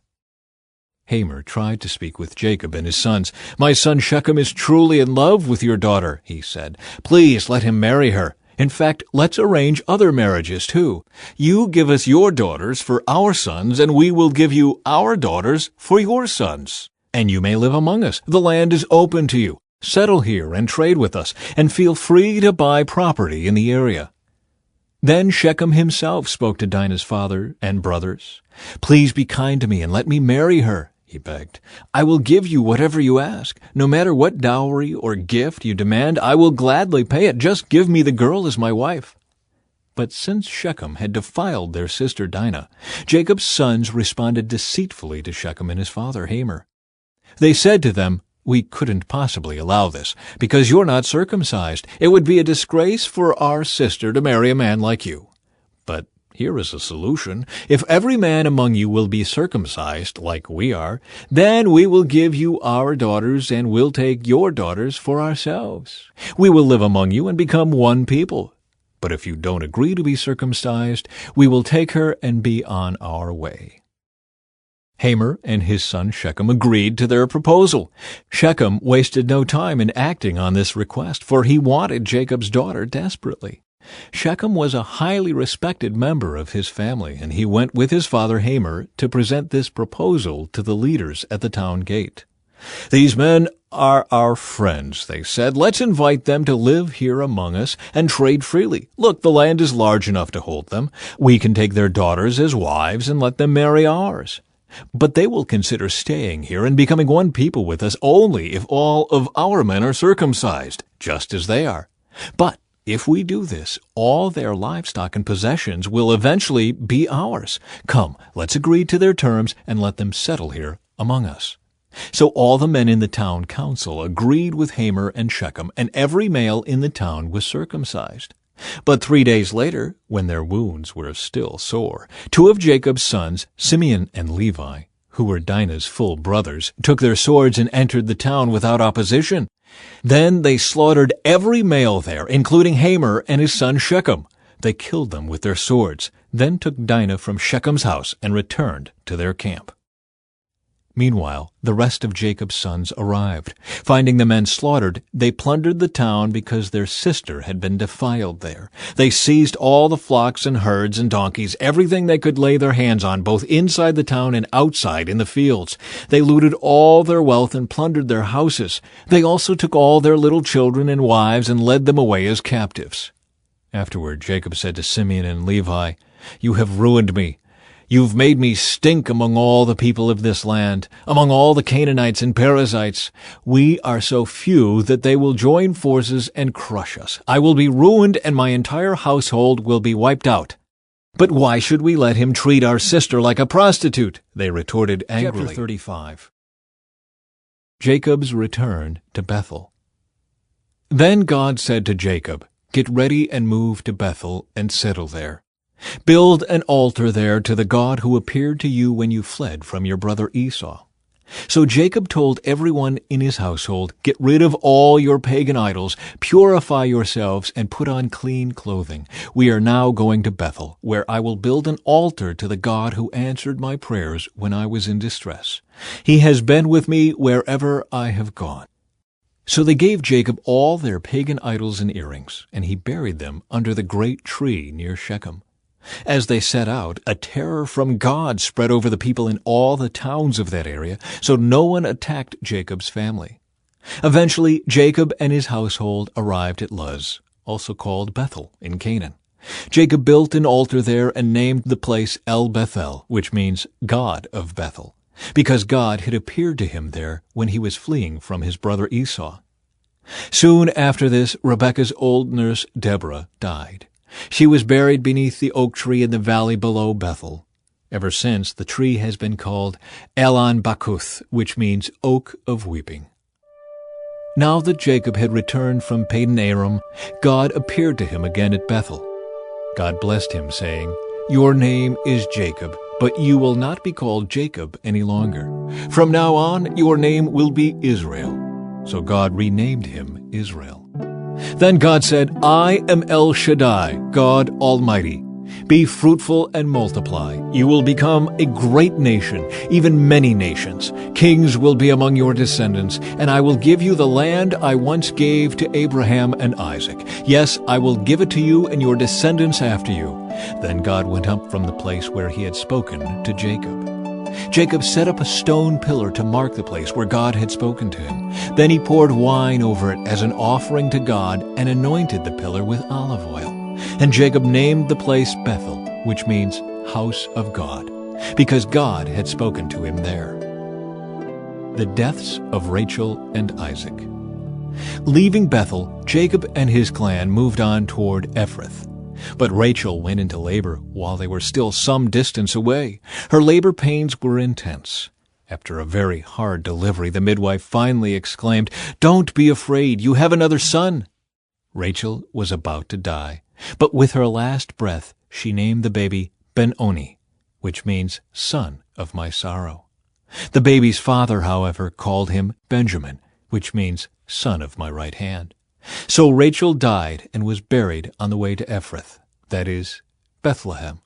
Hamor tried to speak with Jacob and his sons. "My son Shechem is truly in love with your daughter," he said. "Please let him marry her. In fact, let's arrange other marriages too. You give us your daughters for our sons, and we will give you our daughters for your sons. And you may live among us. The land is open to you. Settle here and trade with us, and feel free to buy property in the area." Then Shechem himself spoke to Dinah's father and brothers. "Please be kind to me and let me marry her," he begged. "I will give you whatever you ask. No matter what dowry or gift you demand, I will gladly pay it. Just give me the girl as my wife." But since Shechem had defiled their sister Dinah, Jacob's sons responded deceitfully to Shechem and his father Hamor. They said to them, "We couldn't possibly allow this, because you're not circumcised. It would be a disgrace for our sister to marry a man like you." But Here is a solution. If every man among you will be circumcised, like we are, then we will give you our daughters, and will take your daughters for ourselves. We will live among you and become one people. But if you don't agree to be circumcised, we will take her and be on our way." Hamor and his son Shechem agreed to their proposal. Shechem wasted no time in acting on this request, for he wanted Jacob's daughter desperately. Shechem was a highly respected member of his family, and he went with his father Hamor to present this proposal to the leaders at the town gate. "These men are our friends," they said. "Let's invite them to live here among us and trade freely. Look, the land is large enough to hold them. We can take their daughters as wives and let them marry ours. But they will consider staying here and becoming one people with us only if all of our men are circumcised, just as they are. But if we do this, all their livestock and possessions will eventually be ours. Come, let's agree to their terms and let them settle here among us." So all the men in the town council agreed with Hamor and Shechem, and every male in the town was circumcised. But 3 days later, when their wounds were still sore, 2 of Jacob's sons, Simeon and Levi, who were Dinah's full brothers, took their swords and entered the town without opposition. Then they slaughtered every male there, including Hamor and his son Shechem. They killed them with their swords, then took Dinah from Shechem's house and returned to their camp. Meanwhile, the rest of Jacob's sons arrived. Finding the men slaughtered, they plundered the town because their sister had been defiled there. They seized all the flocks and herds and donkeys, everything they could lay their hands on, both inside the town and outside in the fields. They looted all their wealth and plundered their houses. They also took all their little children and wives and led them away as captives. Afterward, Jacob said to Simeon and Levi, "You have ruined me. You've made me stink among all the people of this land, among all the Canaanites and Perizzites. We are so few that they will join forces and crush us. I will be ruined, and my entire household will be wiped out." "But why should we let him treat our sister like a prostitute?" they retorted angrily. Chapter 35. Jacob's return to Bethel. Then God said to Jacob, "Get ready and move to Bethel and settle there. Build an altar there to the God who appeared to you when you fled from your brother Esau." So Jacob told everyone in his household, "Get rid of all your pagan idols, purify yourselves, and put on clean clothing. We are now going to Bethel, where I will build an altar to the God who answered my prayers when I was in distress. He has been with me wherever I have gone." So they gave Jacob all their pagan idols and earrings, and he buried them under the great tree near Shechem. As they set out, a terror from God spread over the people in all the towns of that area, so no one attacked Jacob's family. Eventually, Jacob and his household arrived at Luz, also called Bethel, in Canaan. Jacob built an altar there and named the place El Bethel, which means God of Bethel, because God had appeared to him there when he was fleeing from his brother Esau. Soon after this, Rebekah's old nurse Deborah died. She was buried beneath the oak tree in the valley below Bethel. Ever since, the tree has been called Elon Bakuth, which means Oak of Weeping. Now that Jacob had returned from Padan Aram, God appeared to him again at Bethel. God blessed him, saying, "Your name is Jacob, but you will not be called Jacob any longer. From now on, your name will be Israel." So God renamed him Israel. Then God said, "I am El Shaddai, God Almighty. Be fruitful and multiply. You will become a great nation, even many nations. Kings will be among your descendants, and I will give you the land I once gave to Abraham and Isaac. Yes, I will give it to you and your descendants after you." Then God went up from the place where he had spoken to Jacob. Jacob set up a stone pillar to mark the place where God had spoken to him. Then he poured wine over it as an offering to God and anointed the pillar with olive oil. And Jacob named the place Bethel, which means house of God, because God had spoken to him there. The deaths of Rachel and Isaac. Leaving Bethel, Jacob and his clan moved on toward Ephrath. But Rachel went into labor while they were still some distance away. Her labor pains were intense. After a very hard delivery, the midwife finally exclaimed, "Don't be afraid, you have another son." Rachel was about to die, but with her last breath, she named the baby Ben-Oni, which means son of my sorrow. The baby's father, however, called him Benjamin, which means son of my right hand. So Rachel died and was buried on the way to Ephrath, that is, Bethlehem.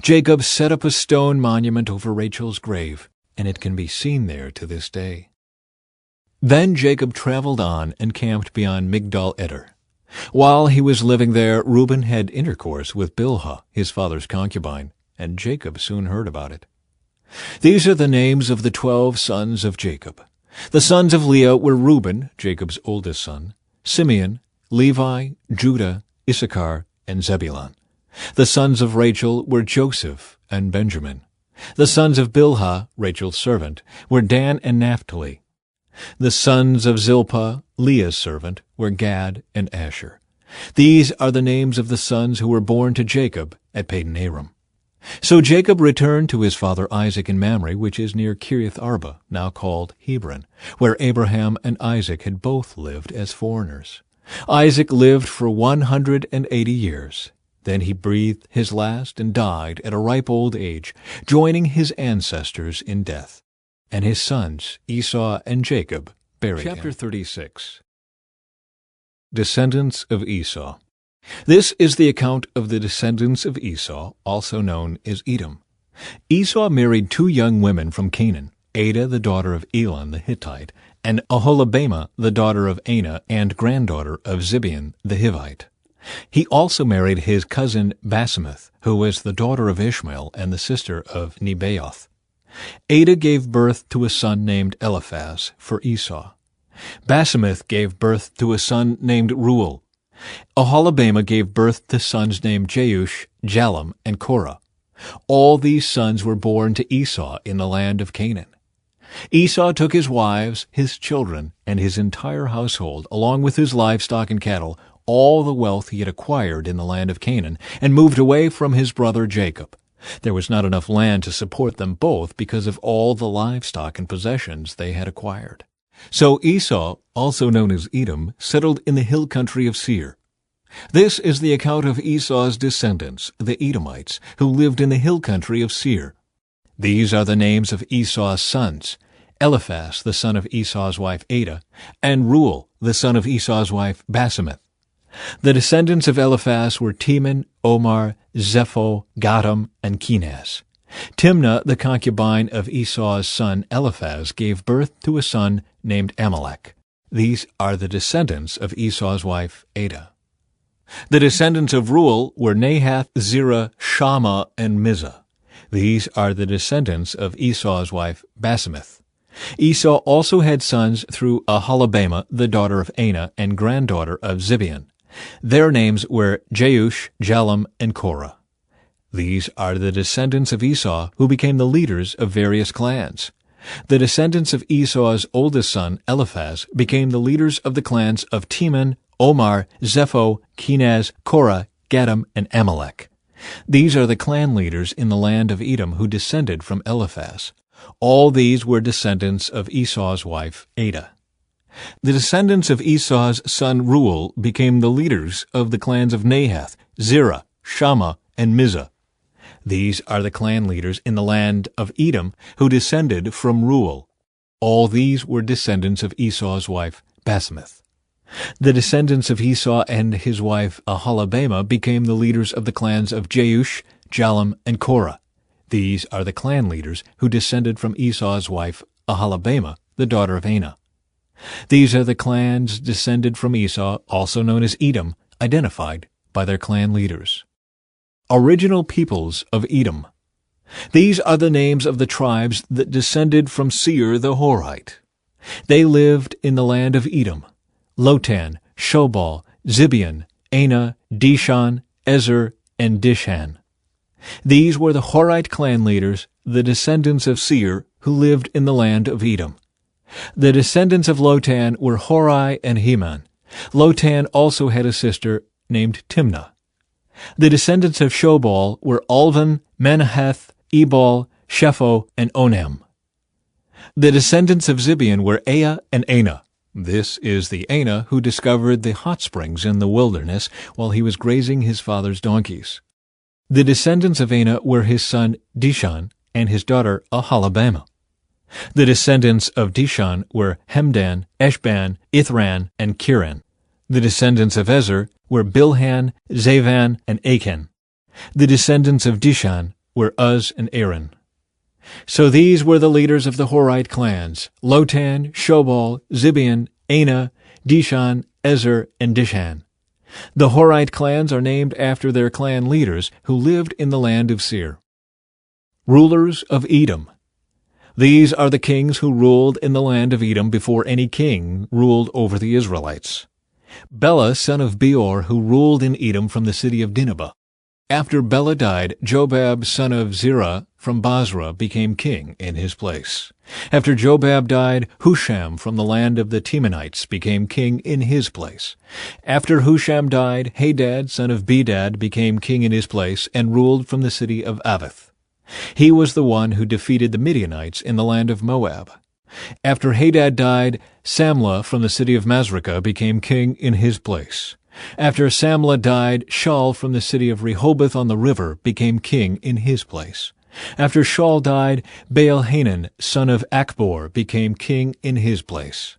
Jacob set up a stone monument over Rachel's grave, and it can be seen there to this day. Then Jacob traveled on and camped beyond Migdal-Eder. While he was living there, Reuben had intercourse with Bilhah, his father's concubine, and Jacob soon heard about it. These are the names of the 12 sons of Jacob. The sons of Leah were Reuben, Jacob's oldest son, Simeon, Levi, Judah, Issachar, and Zebulun. The sons of Rachel were Joseph and Benjamin. The sons of Bilhah, Rachel's servant, were Dan and Naphtali. The sons of Zilpah, Leah's servant, were Gad and Asher. These are the names of the sons who were born to Jacob at Padan-aram. So Jacob returned to his father Isaac in Mamre, which is near Kiriath Arba, now called Hebron, where Abraham and Isaac had both lived as foreigners. Isaac lived for 180 years. Then he breathed his last and died at a ripe old age, joining his ancestors in death. And his sons, Esau and Jacob, buried him. Chapter 36. Descendants of Esau. This is the account of the descendants of Esau, also known as Edom. Esau married 2 young women from Canaan, Adah the daughter of Elon the Hittite, and Oholibamah the daughter of Anah and granddaughter of Zibeon the Hivite. He also married his cousin Basemath, who was the daughter of Ishmael and the sister of Nebaioth. Adah gave birth to a son named Eliphaz for Esau. Basemath gave birth to a son named Reuel. Oholibamah gave birth to sons named Jeush, Jalem, and Korah. All these sons were born to Esau in the land of Canaan. Esau took his wives, his children, and his entire household, along with his livestock and cattle, all the wealth he had acquired in the land of Canaan, and moved away from his brother Jacob. There was not enough land to support them both because of all the livestock and possessions they had acquired. So Esau, also known as Edom, settled in the hill country of Seir. This is the account of Esau's descendants, the Edomites, who lived in the hill country of Seir. These are the names of Esau's sons: Eliphaz, the son of Esau's wife Adah, and Reuel, the son of Esau's wife Basemath. The descendants of Eliphaz were Teman, Omar, Zepho, Gatam, and Kenaz. Timnah, the concubine of Esau's son Eliphaz, gave birth to a son named Amalek. These are the descendants of Esau's wife Adah. The descendants of Reuel were Nahath, Zerah, Shammah, and Mizah. These are the descendants of Esau's wife Basemath. Esau also had sons through Oholibamah, the daughter of Anah and granddaughter of Zibeon. Their names were Jeush, Jalem, and Korah. These are the descendants of Esau who became the leaders of various clans. The descendants of Esau's oldest son, Eliphaz, became the leaders of the clans of Teman, Omar, Zepho, Kenaz, Korah, Gatam, and Amalek. These are the clan leaders in the land of Edom who descended from Eliphaz. All these were descendants of Esau's wife, Adah. The descendants of Esau's son Reuel became the leaders of the clans of Nahath, Zerah, Shammah, and Mizah. These are the clan leaders in the land of Edom who descended from Reuel. All these were descendants of Esau's wife, Basemath. The descendants of Esau and his wife Oholibamah became the leaders of the clans of Jeush, Jalem, and Korah. These are the clan leaders who descended from Esau's wife Oholibamah, the daughter of Anah. These are the clans descended from Esau, also known as Edom, identified by their clan leaders. Original peoples of Edom. These are the names of the tribes that descended from Seir the Horite. They lived in the land of Edom: Lotan, Shobal, Zibeon, Anah, Dishan, Ezer, and Dishan. These were the Horite clan leaders, the descendants of Seir, who lived in the land of Edom. The descendants of Lotan were Hori and Heman. Lotan also had a sister named Timnah. The descendants of Shobal were Alvan, Manahath, Ebal, Shepho, and Onem. The descendants of Zibeon were Ea and Anah. This is the Anah who discovered the hot springs in the wilderness while he was grazing his father's donkeys. The descendants of Anah were his son Dishon and his daughter Aholibamah. The descendants of Dishon were Hemdan, Eshban, Ithran, and Kiran. The descendants of Ezer were Bilhan, Zavan, and Achan. The descendants of Dishon were Uz and Aaron. So these were the leaders of the Horite clans: Lotan, Shobal, Zibeon, Anah, Dishon, Ezer, and Dishan. The Horite clans are named after their clan leaders who lived in the land of Seir. Rulers of Edom. These are the kings who ruled in the land of Edom before any king ruled over the Israelites. Bela, son of Beor, who ruled in Edom from the city of Dinhabah. After Bela died, Jobab, son of Zerah, from Basra, became king in his place. After Jobab died, Husham from the land of the Temanites became king in his place. After Husham died, Hadad, son of Bedad, became king in his place and ruled from the city of Avith. He was the one who defeated the Midianites in the land of Moab. After Hadad died, Samlah from the city of Masrekah became king in his place. After Samlah died, Shaul from the city of Rehoboth on the river became king in his place. After Shaul died, Baal-Hanan, son of Akbor, became king in his place.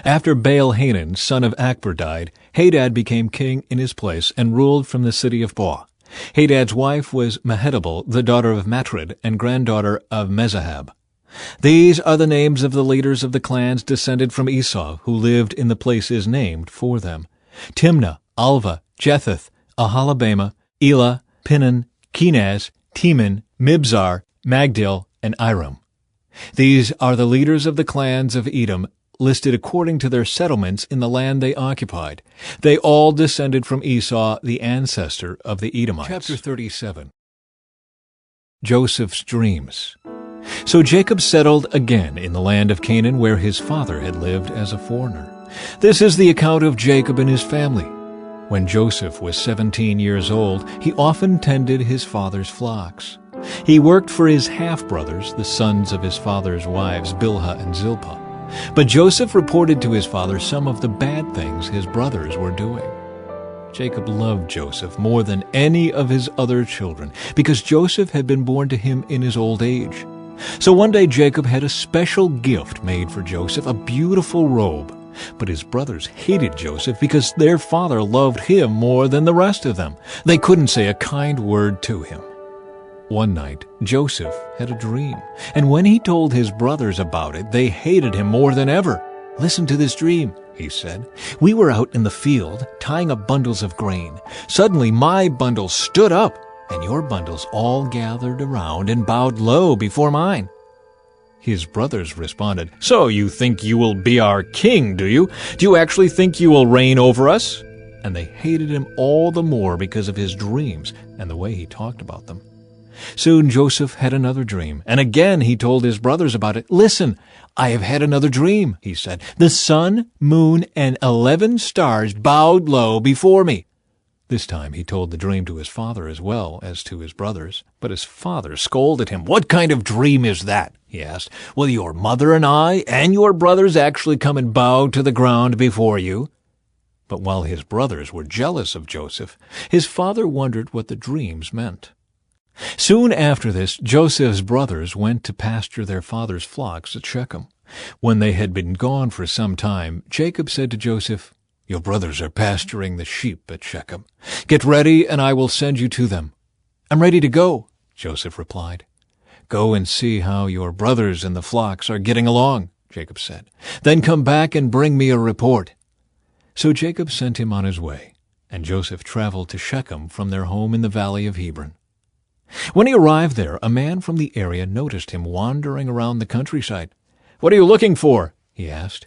After Baal-Hanan, son of Akbor, died, Hadad became king in his place and ruled from the city of Boah. Hadad's wife was Mehetabel, the daughter of Matred and granddaughter of Mezahab. These are the names of the leaders of the clans descended from Esau, who lived in the places named for them: Timnah, Alva, Jetheth, Aholibamah, Elah, Pinon, Kenaz, Teman, Mibzar, Magdil, and Iram. These are the leaders of the clans of Edom, listed according to their settlements in the land they occupied. They all descended from Esau, the ancestor of the Edomites. Chapter 37. Joseph's Dreams. So Jacob settled again in the land of Canaan, where his father had lived as a foreigner. This is the account of Jacob and his family. When Joseph was 17 years old, he often tended his father's flocks. He worked for his half-brothers, the sons of his father's wives, Bilhah and Zilpah. But Joseph reported to his father some of the bad things his brothers were doing. Jacob loved Joseph more than any of his other children, because Joseph had been born to him in his old age. So one day Jacob had a special gift made for Joseph, a beautiful robe. But his brothers hated Joseph because their father loved him more than the rest of them. They couldn't say a kind word to him. One night, Joseph had a dream, and when he told his brothers about it, they hated him more than ever. "Listen to this dream," he said. "We were out in the field, tying up bundles of grain. Suddenly my bundle stood up, and your bundles all gathered around and bowed low before mine." His brothers responded, "So you think you will be our king, do you? Do you actually think you will reign over us?" And they hated him all the more because of his dreams and the way he talked about them. Soon Joseph had another dream, and again he told his brothers about it. "Listen, I have had another dream," he said. "The sun, moon, and 11 stars bowed low before me." This time he told the dream to his father as well as to his brothers. But his father scolded him. "What kind of dream is that?" he asked. "Will your mother and I and your brothers actually come and bow to the ground before you?" But while his brothers were jealous of Joseph, his father wondered what the dreams meant. Soon after this, Joseph's brothers went to pasture their father's flocks at Shechem. When they had been gone for some time, Jacob said to Joseph, "Your brothers are pasturing the sheep at Shechem. Get ready, and I will send you to them." "I'm ready to go," Joseph replied. "Go and see how your brothers and the flocks are getting along," Jacob said. "Then come back and bring me a report." So Jacob sent him on his way, and Joseph traveled to Shechem from their home in the valley of Hebron. When he arrived there, a man from the area noticed him wandering around the countryside. "What are you looking for?" he asked.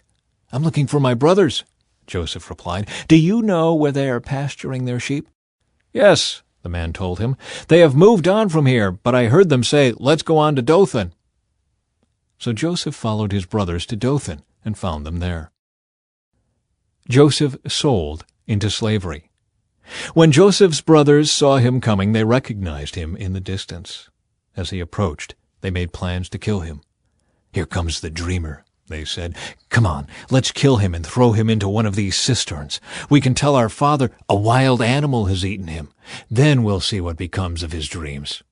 "I'm looking for my brothers," Joseph replied. "Do you know where they are pasturing their sheep?" "Yes," the man told him. "They have moved on from here, but I heard them say, 'Let's go on to Dothan.'" So Joseph followed his brothers to Dothan and found them there. Joseph sold into slavery. When Joseph's brothers saw him coming, they recognized him in the distance. As he approached, they made plans to kill him. "Here comes the dreamer," they said. "Come on, let's kill him and throw him into one of these cisterns. We can tell our father a wild animal has eaten him. Then we'll see what becomes of his dreams."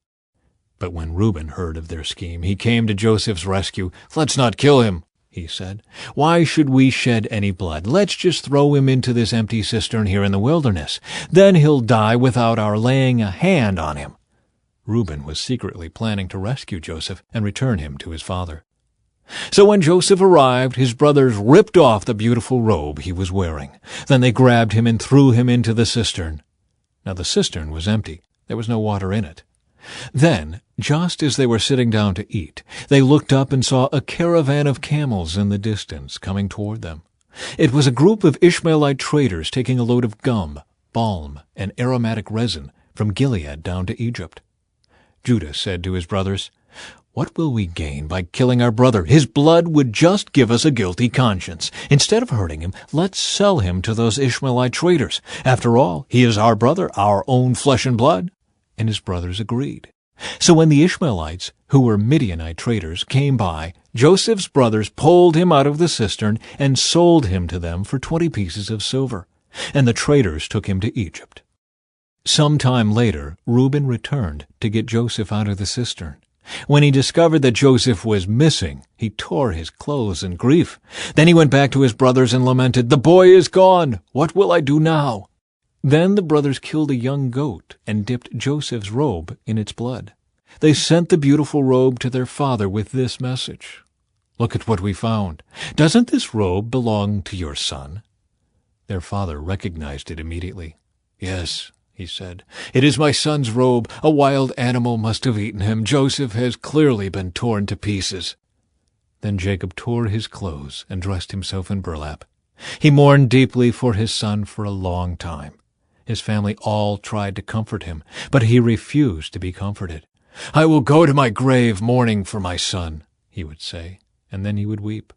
But when Reuben heard of their scheme, he came to Joseph's rescue. "Let's not kill him," he said. "Why should we shed any blood? Let's just throw him into this empty cistern here in the wilderness. Then he'll die without our laying a hand on him." Reuben was secretly planning to rescue Joseph and return him to his father. So when Joseph arrived, his brothers ripped off the beautiful robe he was wearing. Then they grabbed him and threw him into the cistern. Now the cistern was empty. There was no water in it. Then, just as they were sitting down to eat, they looked up and saw a caravan of camels in the distance coming toward them. It was a group of Ishmaelite traders taking a load of gum, balm, and aromatic resin from Gilead down to Egypt. Judah said to his brothers, "What will we gain by killing our brother? His blood would just give us a guilty conscience. Instead of hurting him, let's sell him to those Ishmaelite traders. After all, he is our brother, our own flesh and blood." And his brothers agreed. So when the Ishmaelites, who were Midianite traders, came by, Joseph's brothers pulled him out of the cistern and sold him to them for 20 pieces of silver. And the traders took him to Egypt. Some time later, Reuben returned to get Joseph out of the cistern. When he discovered that Joseph was missing, he tore his clothes in grief. Then he went back to his brothers and lamented, "The boy is gone. What will I do now?" Then the brothers killed a young goat and dipped Joseph's robe in its blood. They sent the beautiful robe to their father with this message, "Look at what we found. Doesn't this robe belong to your son?" Their father recognized it immediately. "Yes," he said, "it is my son's robe. A wild animal must have eaten him. Joseph has clearly been torn to pieces." Then Jacob tore his clothes and dressed himself in burlap. He mourned deeply for his son for a long time. His family all tried to comfort him, but he refused to be comforted. "I will go to my grave mourning for my son," he would say, and then he would weep.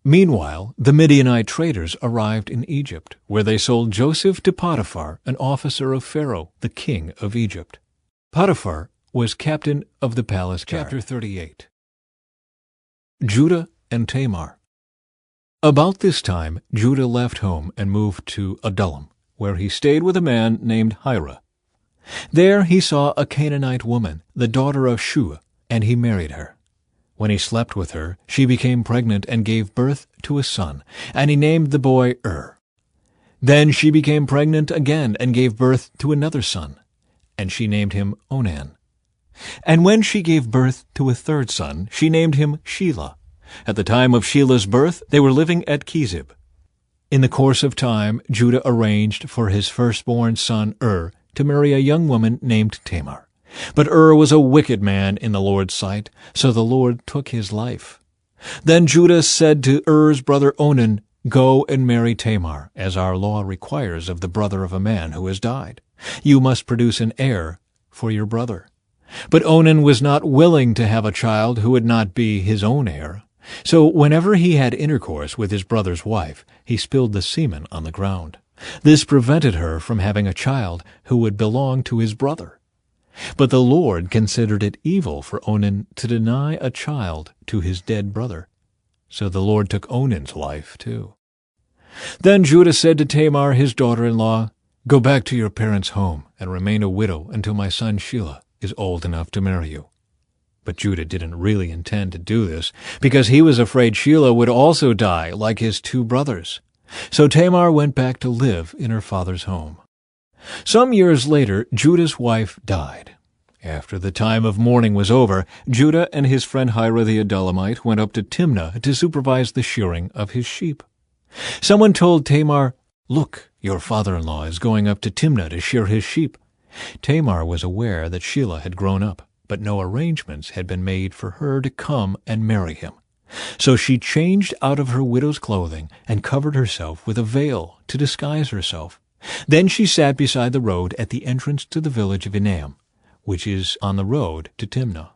Meanwhile, the Midianite traders arrived in Egypt, where they sold Joseph to Potiphar, an officer of Pharaoh, the king of Egypt. Potiphar was captain of the palace guard. Chapter 38. Judah and Tamar. About this time, Judah left home and moved to Adullam, where he stayed with a man named Hira. There he saw a Canaanite woman, the daughter of Shua, and he married her. When he slept with her, she became pregnant and gave birth to a son, and he named the boy Then she became pregnant again and gave birth to another son, and she named him Onan. And when she gave birth to a third son, she named him Shelah. At the time of Shelah's birth, they were living at Chezib. In the course of time, Judah arranged for his firstborn son to marry a young woman named Tamar. But was a wicked man in the Lord's sight, so the Lord took his life. Then Judah said to Er's brother Onan, "Go and marry Tamar, as our law requires of the brother of a man who has died. You must produce an heir for your brother." But Onan was not willing to have a child who would not be his own heir. So whenever he had intercourse with his brother's wife, he spilled the semen on the ground. This prevented her from having a child who would belong to his brother. But the Lord considered it evil for Onan to deny a child to his dead brother. So the Lord took Onan's life too. Then Judah said to Tamar, his daughter-in-law, "Go back to your parents' home and remain a widow until my son Shelah is old enough to marry you." But Judah didn't really intend to do this, because he was afraid Shelah would also die like his two brothers. So Tamar went back to live in her father's home. Some years later, Judah's wife died. After the time of mourning was over, Judah and his friend Hira the Adullamite went up to Timnah to supervise the shearing of his sheep. Someone told Tamar, "Look, your father-in-law is going up to Timnah to shear his sheep." Tamar was aware that Shelah had grown up, but no arrangements had been made for her to come and marry him. So she changed out of her widow's clothing and covered herself with a veil to disguise herself. Then she sat beside the road at the entrance to the village of Enam, which is on the road to Timnah.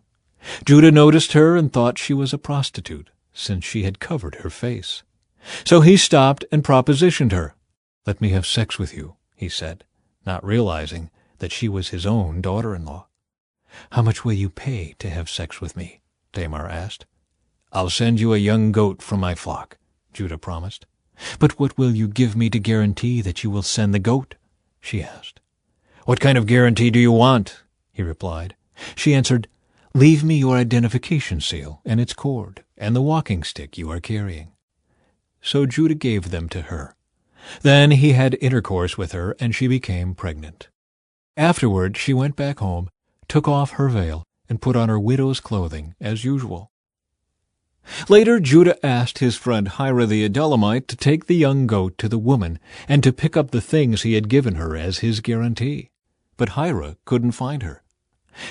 Judah noticed her and thought she was a prostitute, since she had covered her face. So he stopped and propositioned her. "Let me have sex with you," he said, not realizing that she was his own daughter-in-law. "How much will you pay to have sex with me?" Tamar asked. "I'll send you a young goat from my flock," Judah promised. "But what will you give me to guarantee that you will send the goat?" she asked. "What kind of guarantee do you want?" he replied. She answered, "Leave me your identification seal and its cord, and the walking stick you are carrying." So Judah gave them to her. Then he had intercourse with her, and she became pregnant. Afterward she went back home, took off her veil, and put on her widow's clothing as usual. Later Judah asked his friend Hira the Adullamite to take the young goat to the woman and to pick up the things he had given her as his guarantee. But Hira couldn't find her.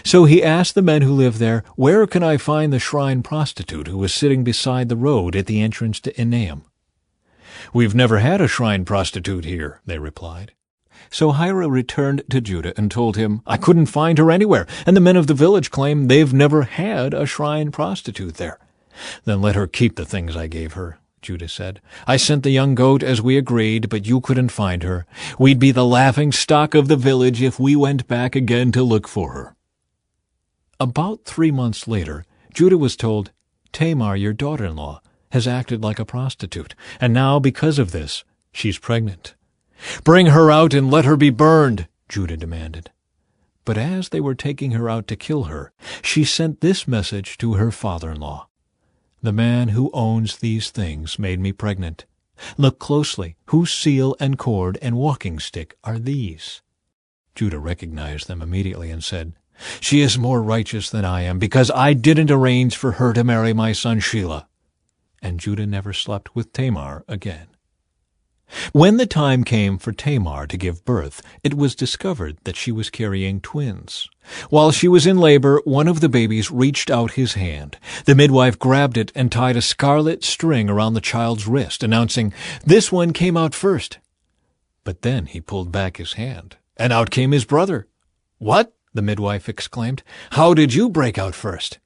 So he asked the men who lived there, "Where can I find the shrine prostitute who was sitting beside the road at the entrance to Enaim?" "We've never had a shrine prostitute here," they replied. So Hira returned to Judah and told him, "I couldn't find her anywhere, and the men of the village claim they've never had a shrine prostitute there." "Then let her keep the things I gave her," Judah said. "I sent the young goat as we agreed, but you couldn't find her. We'd be the laughing stock of the village if we went back again to look for her." About 3 months later, Judah was told, "Tamar, your daughter-in-law, has acted like a prostitute, and now, because of this, she's pregnant." "Bring her out and let her be burned," Judah demanded. But as they were taking her out to kill her, she sent this message to her father-in-law: "The man who owns these things made me pregnant. Look closely, whose seal and cord and walking stick are these?" Judah recognized them immediately and said, "She is more righteous than I am, because I didn't arrange for her to marry my son Shelah." And Judah never slept with Tamar again. When the time came for Tamar to give birth, it was discovered that she was carrying twins. While she was in labor, one of the babies reached out his hand. The midwife grabbed it and tied a scarlet string around the child's wrist, announcing, "This one came out first." But then he pulled back his hand, and out came his brother. "What?" the midwife exclaimed. "How did you break out first?"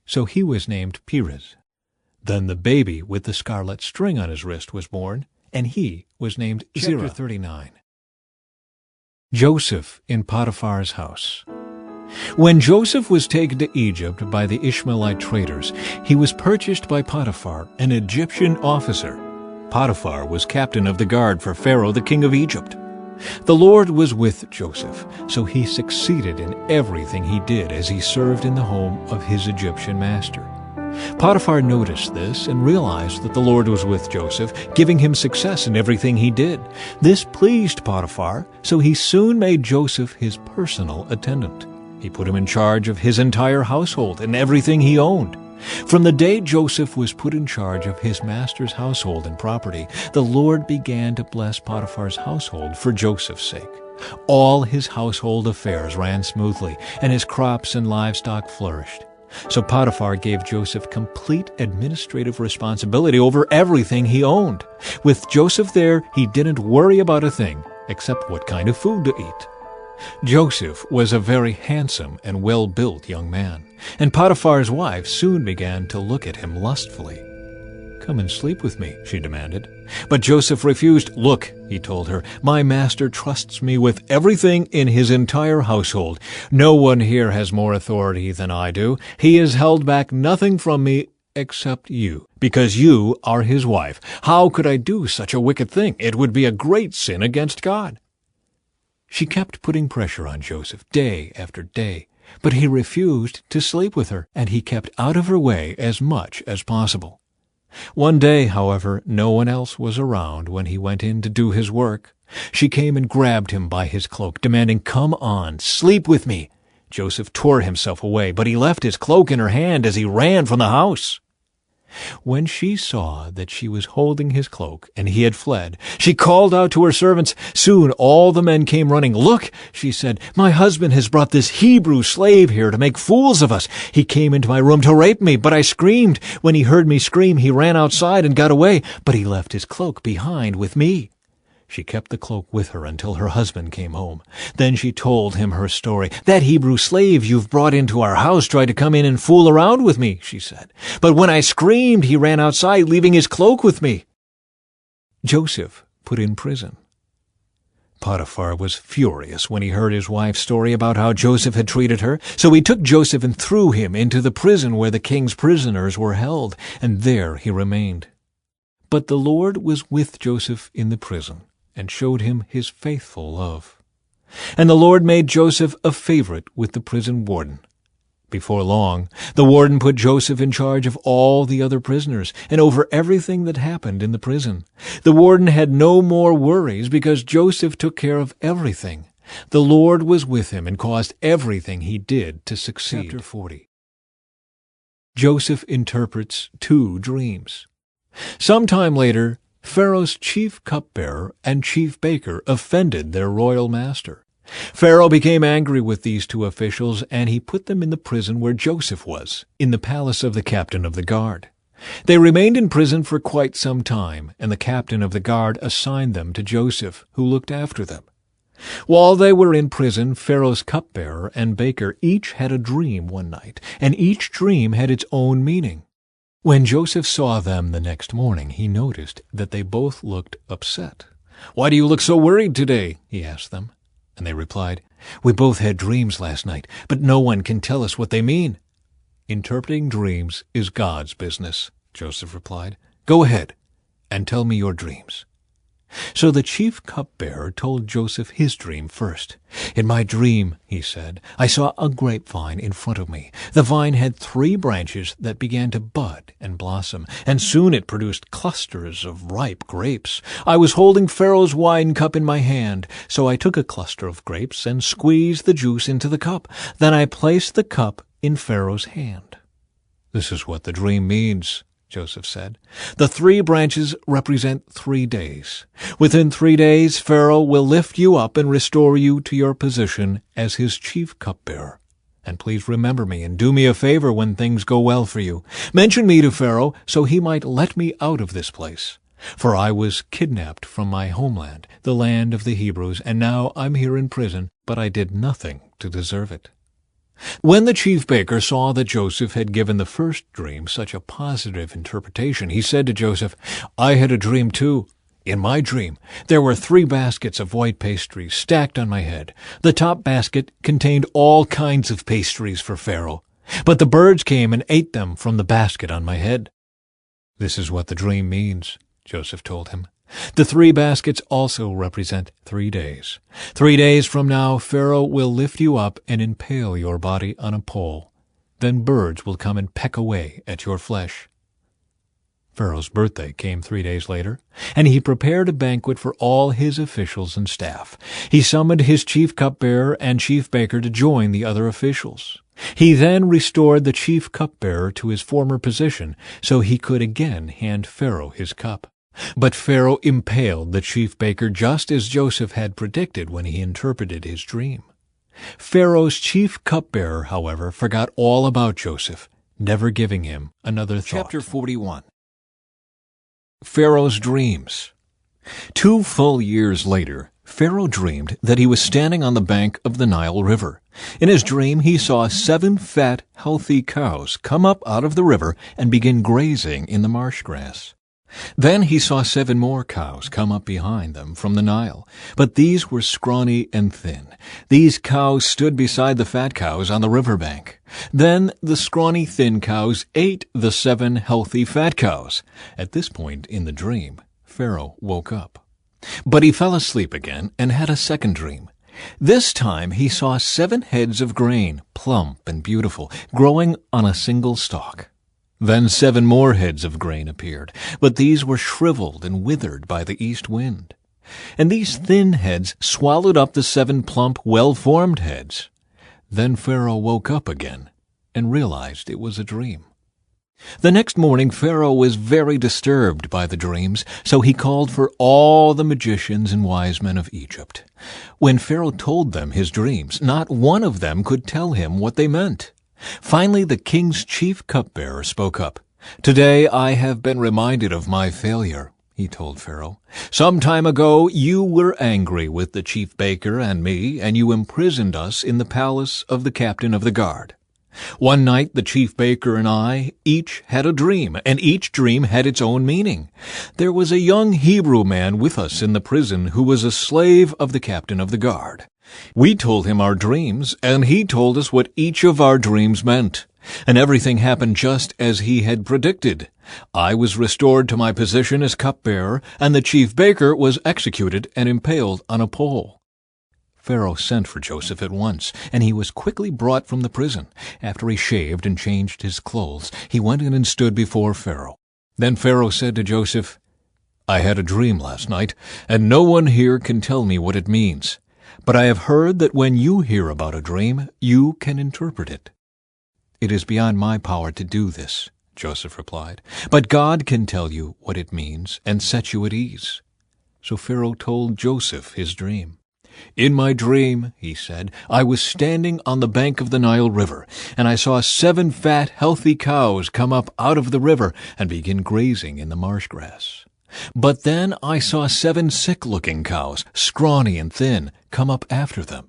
So he was named Perez. Then the baby with the scarlet string on his wrist was born, and he was named Zerah. Chapter 39. Joseph in Potiphar's house. When Joseph was taken to Egypt by the Ishmaelite traders, he was purchased by Potiphar, an Egyptian officer. Potiphar was captain of the guard for Pharaoh, the king of Egypt. The Lord was with Joseph, so he succeeded in everything he did as he served in the home of his Egyptian master. Potiphar noticed this and realized that the Lord was with Joseph, giving him success in everything he did. This pleased Potiphar, so he soon made Joseph his personal attendant. He put him in charge of his entire household and everything he owned. From the day Joseph was put in charge of his master's household and property, the Lord began to bless Potiphar's household for Joseph's sake. All his household affairs ran smoothly, and his crops and livestock flourished. So Potiphar gave Joseph complete administrative responsibility over everything he owned. With Joseph there, he didn't worry about a thing except what kind of food to eat. Joseph was a very handsome and well-built young man, and Potiphar's wife soon began to look at him lustfully. "Come and sleep with me," she demanded. But Joseph refused. "Look," he told her, "my master trusts me with everything in his entire household. No one here has more authority than I do. He has held back nothing from me except you, because you are his wife. How could I do such a wicked thing? It would be a great sin against God." She kept putting pressure on Joseph day after day, but he refused to sleep with her, and he kept out of her way as much as possible. One day, however, no one else was around when he went in to do his work. She came and grabbed him by his cloak, demanding, "Come on, sleep with me." Joseph tore himself away, but he left his cloak in her hand as he ran from the house. When she saw that she was holding his cloak and he had fled, she called out to her servants. Soon all the men came running. "Look," she said, "my husband has brought this Hebrew slave here to make fools of us. He came into my room to rape me, but I screamed. When he heard me scream, he ran outside and got away, but he left his cloak behind with me." She kept the cloak with her until her husband came home. Then she told him her story. "That Hebrew slave you've brought into our house tried to come in and fool around with me," she said. "But when I screamed, he ran outside, leaving his cloak with me." Joseph put in prison. Potiphar was furious when he heard his wife's story about how Joseph had treated her, so he took Joseph and threw him into the prison where the king's prisoners were held, and there he remained. But the Lord was with Joseph in the prison, and showed him his faithful love. And the Lord made Joseph a favorite with the prison warden. Before long, the warden put Joseph in charge of all the other prisoners and over everything that happened in the prison. The warden had no more worries because Joseph took care of everything. The Lord was with him and caused everything he did to succeed. Chapter 40. Joseph interprets 2 dreams. Some time later, Pharaoh's chief cupbearer and chief baker offended their royal master. Pharaoh became angry with these 2 officials, and he put them in the prison where Joseph was, in the palace of the captain of the guard. They remained in prison for quite some time, and the captain of the guard assigned them to Joseph, who looked after them. While they were in prison, Pharaoh's cupbearer and baker each had a dream one night, and each dream had its own meaning. When Joseph saw them the next morning, he noticed that they both looked upset. "Why do you look so worried today?" he asked them. And they replied, "We both had dreams last night, but no one can tell us what they mean." "Interpreting dreams is God's business," Joseph replied. "Go ahead and tell me your dreams." So the chief cupbearer told Joseph his dream first. "In my dream," he said, "I saw a grapevine in front of me. The vine had 3 branches that began to bud and blossom, and soon it produced clusters of ripe grapes. I was holding Pharaoh's wine cup in my hand, so I took a cluster of grapes and squeezed the juice into the cup. Then I placed the cup in Pharaoh's hand." "This is what the dream means," Joseph said. "The 3 branches represent 3 days. Within 3 days, Pharaoh will lift you up and restore you to your position as his chief cupbearer. And please remember me and do me a favor when things go well for you. Mention me to Pharaoh so he might let me out of this place. For I was kidnapped from my homeland, the land of the Hebrews, and now I'm here in prison, but I did nothing to deserve it." When the chief baker saw that Joseph had given the first dream such a positive interpretation, he said to Joseph, "I had a dream too. In my dream, there were 3 baskets of white pastries stacked on my head. The top basket contained all kinds of pastries for Pharaoh, but the birds came and ate them from the basket on my head." "This is what the dream means," Joseph told him. "The 3 baskets also represent 3 days. 3 days from now, Pharaoh will lift you up and impale your body on a pole. Then birds will come and peck away at your flesh." Pharaoh's birthday came 3 days later, and he prepared a banquet for all his officials and staff. He summoned his chief cupbearer and chief baker to join the other officials. He then restored the chief cupbearer to his former position so he could again hand Pharaoh his cup. But Pharaoh impaled the chief baker just as Joseph had predicted when he interpreted his dream. Pharaoh's chief cupbearer, however, forgot all about Joseph, never giving him another thought. Chapter 41. Pharaoh's dreams. 2 full years later, Pharaoh dreamed that he was standing on the bank of the Nile River. In his dream, he saw 7 fat, healthy cows come up out of the river and begin grazing in the marsh grass. Then he saw 7 more cows come up behind them from the Nile, but these were scrawny and thin. These cows stood beside the fat cows on the riverbank. Then the scrawny, thin cows ate the 7 healthy fat cows. At this point in the dream, Pharaoh woke up. But he fell asleep again and had a second dream. This time he saw 7 heads of grain, plump and beautiful, growing on a single stalk. Then 7 more heads of grain appeared, but these were shriveled and withered by the east wind. And these thin heads swallowed up the 7 plump, well-formed heads. Then Pharaoh woke up again and realized it was a dream. The next morning Pharaoh was very disturbed by the dreams, so he called for all the magicians and wise men of Egypt. When Pharaoh told them his dreams, not one of them could tell him what they meant. Finally, the king's chief cupbearer spoke up. "Today I have been reminded of my failure," he told Pharaoh. "Some time ago you were angry with the chief baker and me, and you imprisoned us in the palace of the captain of the guard. One night the chief baker and I each had a dream, and each dream had its own meaning. There was a young Hebrew man with us in the prison who was a slave of the captain of the guard. We told him our dreams, and he told us what each of our dreams meant. And everything happened just as he had predicted. I was restored to my position as cupbearer, and the chief baker was executed and impaled on a pole. Pharaoh sent for Joseph at once, and he was quickly brought from the prison. After he shaved and changed his clothes, he went in and stood before Pharaoh. Then Pharaoh said to Joseph, "I had a dream last night, and no one here can tell me what it means. But I have heard that when you hear about a dream, you can interpret it." "It is beyond my power to do this," Joseph replied. "But God can tell you what it means and set you at ease." So Pharaoh told Joseph his dream. "In my dream," he said, "I was standing on the bank of the Nile River, and I saw 7 fat, healthy cows come up out of the river and begin grazing in the marsh grass. But then I saw 7 sick-looking cows, scrawny and thin, come up after them.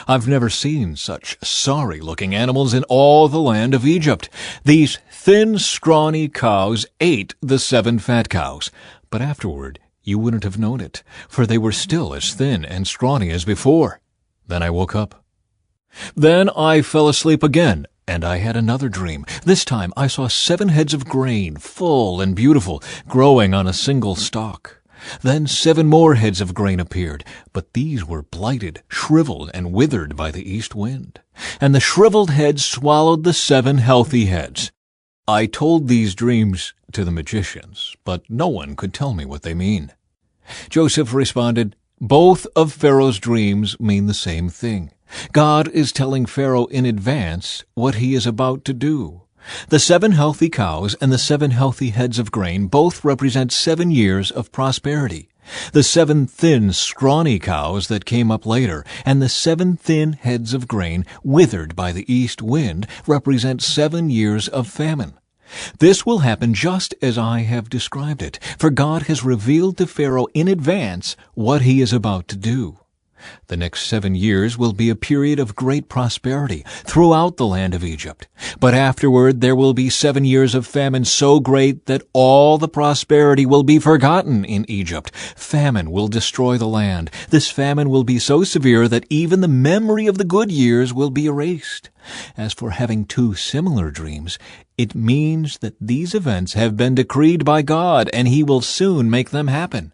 I've never seen such sorry-looking animals in all the land of Egypt. These thin, scrawny cows ate the 7 fat cows, but afterward you wouldn't have known it, for they were still as thin and scrawny as before. Then I woke up. Then I fell asleep again, and I had another dream. This time I saw 7 heads of grain, full and beautiful, growing on a single stalk. Then 7 more heads of grain appeared, but these were blighted, shriveled, and withered by the east wind. And the shriveled heads swallowed the 7 healthy heads. I told these dreams to the magicians, but no one could tell me what they mean." Joseph responded, "Both of Pharaoh's dreams mean the same thing. God is telling Pharaoh in advance what he is about to do. The 7 healthy cows and the 7 healthy heads of grain both represent 7 years of prosperity. The 7 thin, scrawny cows that came up later and the 7 thin heads of grain withered by the east wind represent 7 years of famine. This will happen just as I have described it, for God has revealed to Pharaoh in advance what he is about to do. The next 7 years will be a period of great prosperity throughout the land of Egypt. But afterward there will be 7 years of famine so great that all the prosperity will be forgotten in Egypt. Famine will destroy the land. This famine will be so severe that even the memory of the good years will be erased. As for having 2 similar dreams, it means that these events have been decreed by God, and he will soon make them happen.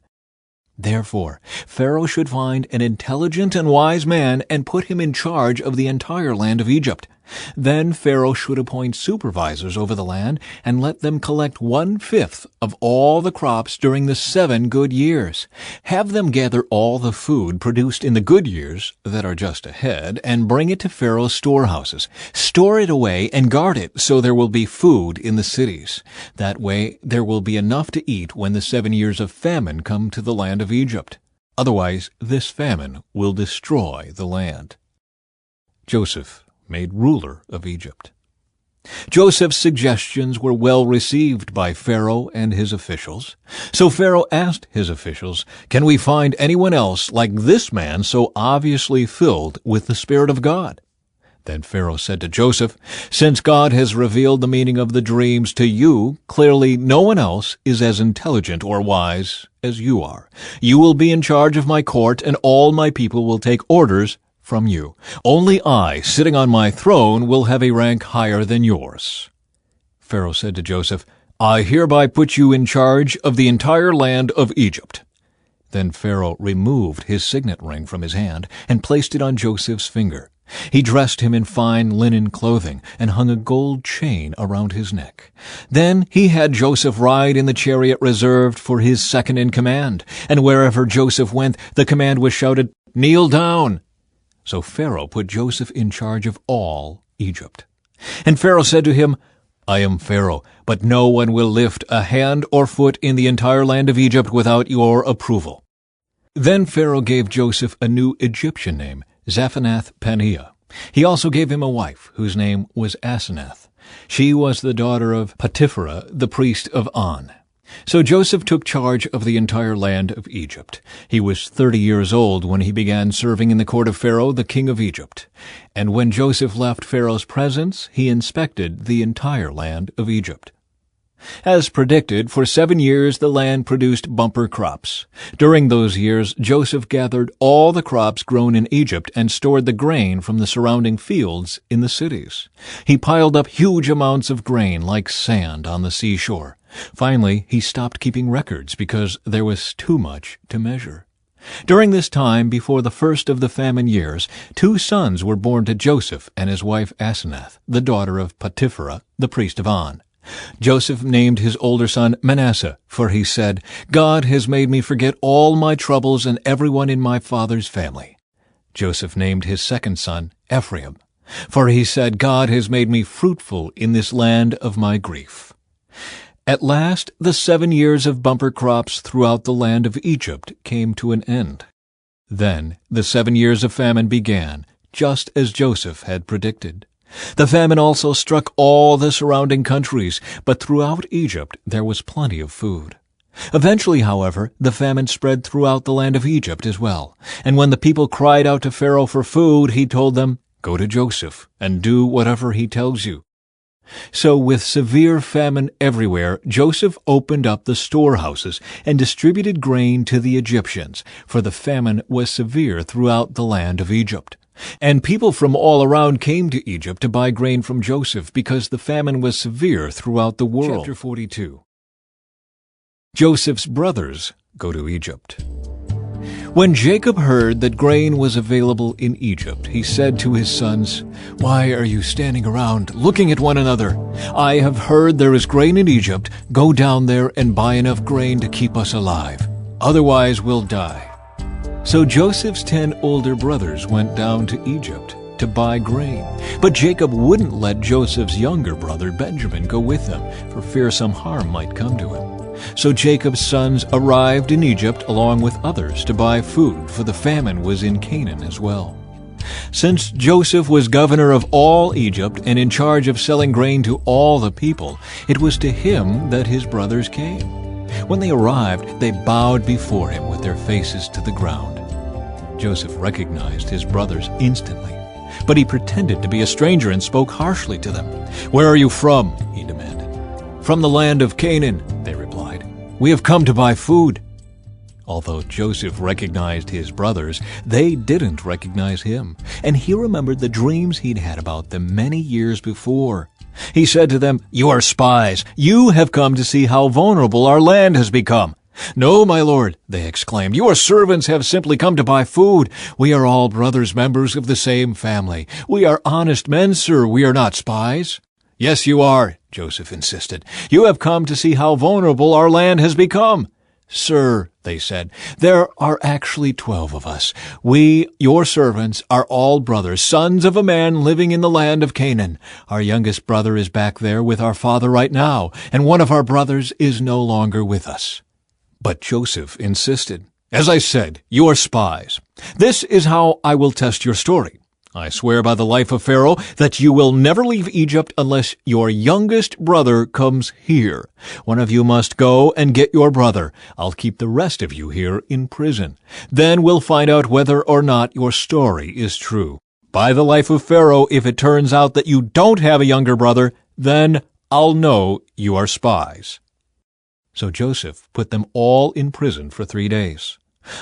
Therefore, Pharaoh should find an intelligent and wise man and put him in charge of the entire land of Egypt. Then Pharaoh should appoint supervisors over the land and let them collect 1/5 of all the crops during the 7 good years. Have them gather all the food produced in the good years that are just ahead and bring it to Pharaoh's storehouses. Store it away and guard it so there will be food in the cities. That way there will be enough to eat when the 7 years of famine come to the land of Egypt. Otherwise, this famine will destroy the land." Joseph made ruler of Egypt. Joseph's suggestions were well received by Pharaoh and his officials. So Pharaoh asked his officials, "Can we find anyone else like this man so obviously filled with the Spirit of God?" Then Pharaoh said to Joseph, "Since God has revealed the meaning of the dreams to you, clearly no one else is as intelligent or wise as you are. You will be in charge of my court, and all my people will take orders from you. Only I, sitting on my throne, will have a rank higher than yours." Pharaoh said to Joseph, "I hereby put you in charge of the entire land of Egypt." Then Pharaoh removed his signet ring from his hand and placed it on Joseph's finger. He dressed him in fine linen clothing and hung a gold chain around his neck. Then he had Joseph ride in the chariot reserved for his second in command, and wherever Joseph went, the command was shouted, "Kneel down!" So Pharaoh put Joseph in charge of all Egypt. And Pharaoh said to him, "I am Pharaoh, but no one will lift a hand or foot in the entire land of Egypt without your approval." Then Pharaoh gave Joseph a new Egyptian name, Zaphanath-Paneah. He also gave him a wife, whose name was Asenath. She was the daughter of Potipherah, the priest of On. So Joseph took charge of the entire land of Egypt. He was 30 years old when he began serving in the court of Pharaoh, the king of Egypt. And when Joseph left Pharaoh's presence, he inspected the entire land of Egypt. As predicted, for 7 years the land produced bumper crops. During those years, Joseph gathered all the crops grown in Egypt and stored the grain from the surrounding fields in the cities. He piled up huge amounts of grain like sand on the seashore. Finally, he stopped keeping records because there was too much to measure. During this time, before the first of the famine years, 2 sons were born to Joseph and his wife Asenath, the daughter of Potipherah, the priest of On. Joseph named his older son Manasseh, for he said, "God has made me forget all my troubles and everyone in my father's family." Joseph named his second son Ephraim, for he said, "God has made me fruitful in this land of my grief." At last, the 7 years of bumper crops throughout the land of Egypt came to an end. Then the 7 years of famine began, just as Joseph had predicted. The famine also struck all the surrounding countries, but throughout Egypt there was plenty of food. Eventually, however, the famine spread throughout the land of Egypt as well, and when the people cried out to Pharaoh for food, he told them, "Go to Joseph and do whatever he tells you." So with severe famine everywhere, Joseph opened up the storehouses and distributed grain to the Egyptians, for the famine was severe throughout the land of Egypt. And people from all around came to Egypt to buy grain from Joseph because the famine was severe throughout the world. Chapter 42. Joseph's brothers go to Egypt. When Jacob heard that grain was available in Egypt, he said to his sons, "Why are you standing around looking at one another? I have heard there is grain in Egypt. Go down there and buy enough grain to keep us alive. Otherwise we'll die." So Joseph's 10 older brothers went down to Egypt to buy grain. But Jacob wouldn't let Joseph's younger brother Benjamin go with them, for fear some harm might come to him. So Jacob's sons arrived in Egypt along with others to buy food, for the famine was in Canaan as well. Since Joseph was governor of all Egypt and in charge of selling grain to all the people, it was to him that his brothers came. When they arrived, they bowed before him with their faces to the ground. Joseph recognized his brothers instantly, but he pretended to be a stranger and spoke harshly to them. "Where are you from?" he demanded. "From the land of Canaan," they replied. "We have come to buy food." Although Joseph recognized his brothers, they didn't recognize him, and he remembered the dreams he'd had about them many years before. He said to them, "You are spies. You have come to see how vulnerable our land has become." "No, my lord," they exclaimed. "Your servants have simply come to buy food. We are all brothers, members of the same family. We are honest men, sir. We are not spies." "Yes, you are," Joseph insisted. "You have come to see how vulnerable our land has become." "Sir," they said, "there are actually 12 of us. We, your servants, are all brothers, sons of a man living in the land of Canaan. Our youngest brother is back there with our father right now, and one of our brothers is no longer with us." But Joseph insisted. "As I said, you are spies. This is how I will test your story. I swear by the life of Pharaoh that you will never leave Egypt unless your youngest brother comes here. One of you must go and get your brother. I'll keep the rest of you here in prison. Then we'll find out whether or not your story is true. By the life of Pharaoh, if it turns out that you don't have a younger brother, then I'll know you are spies." So Joseph put them all in prison for 3 days.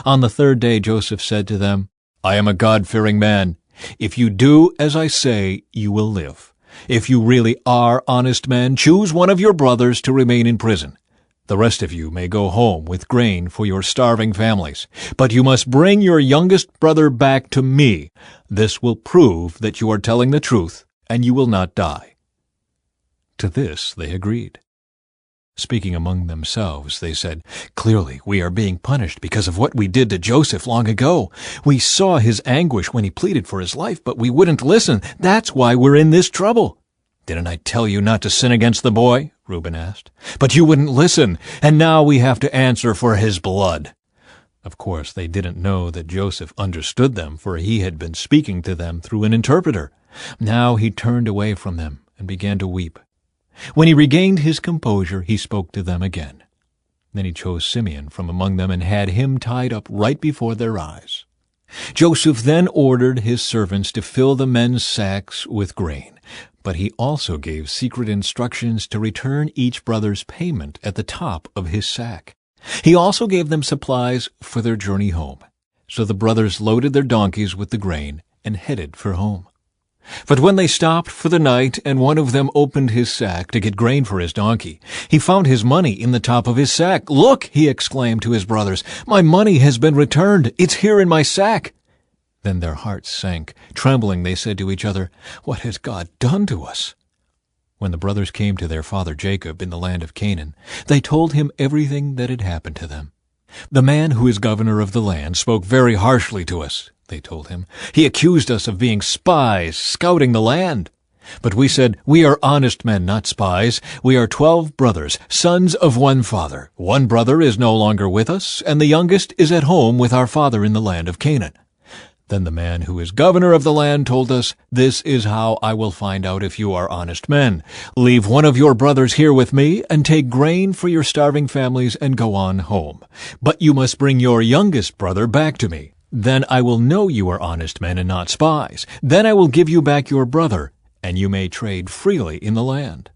On the 3rd day Joseph said to them, "I am a God-fearing man. If you do as I say, you will live. If you really are honest men, choose one of your brothers to remain in prison. The rest of you may go home with grain for your starving families. But you must bring your youngest brother back to me. This will prove that you are telling the truth, and you will not die." To this they agreed. Speaking among themselves, they said, "Clearly we are being punished because of what we did to Joseph long ago. We saw his anguish when he pleaded for his life, but we wouldn't listen. That's why we're in this trouble." "Didn't I tell you not to sin against the boy?" Reuben asked. "But you wouldn't listen, and now we have to answer for his blood." Of course, they didn't know that Joseph understood them, for he had been speaking to them through an interpreter. Now he turned away from them and began to weep. When he regained his composure, he spoke to them again. Then he chose Simeon from among them and had him tied up right before their eyes. Joseph then ordered his servants to fill the men's sacks with grain, but he also gave secret instructions to return each brother's payment at the top of his sack. He also gave them supplies for their journey home. So the brothers loaded their donkeys with the grain and headed for home. But when they stopped for the night and one of them opened his sack to get grain for his donkey, he found his money in the top of his sack. "Look," he exclaimed to his brothers, "my money has been returned. It's here in my sack." Then their hearts sank. Trembling, they said to each other, "What has God done to us?" When the brothers came to their father Jacob in the land of Canaan, they told him everything that had happened to them. "The man who is governor of the land spoke very harshly to us," they told him. "He accused us of being spies, scouting the land. But we said, 'We are honest men, not spies. We are 12 brothers, sons of one father. One brother is no longer with us, and the youngest is at home with our father in the land of Canaan.' Then the man who is governor of the land told us, 'This is how I will find out if you are honest men. Leave one of your brothers here with me, and take grain for your starving families and go on home. But you must bring your youngest brother back to me. Then I will know you are honest men and not spies. Then I will give you back your brother, and you may trade freely in the land.'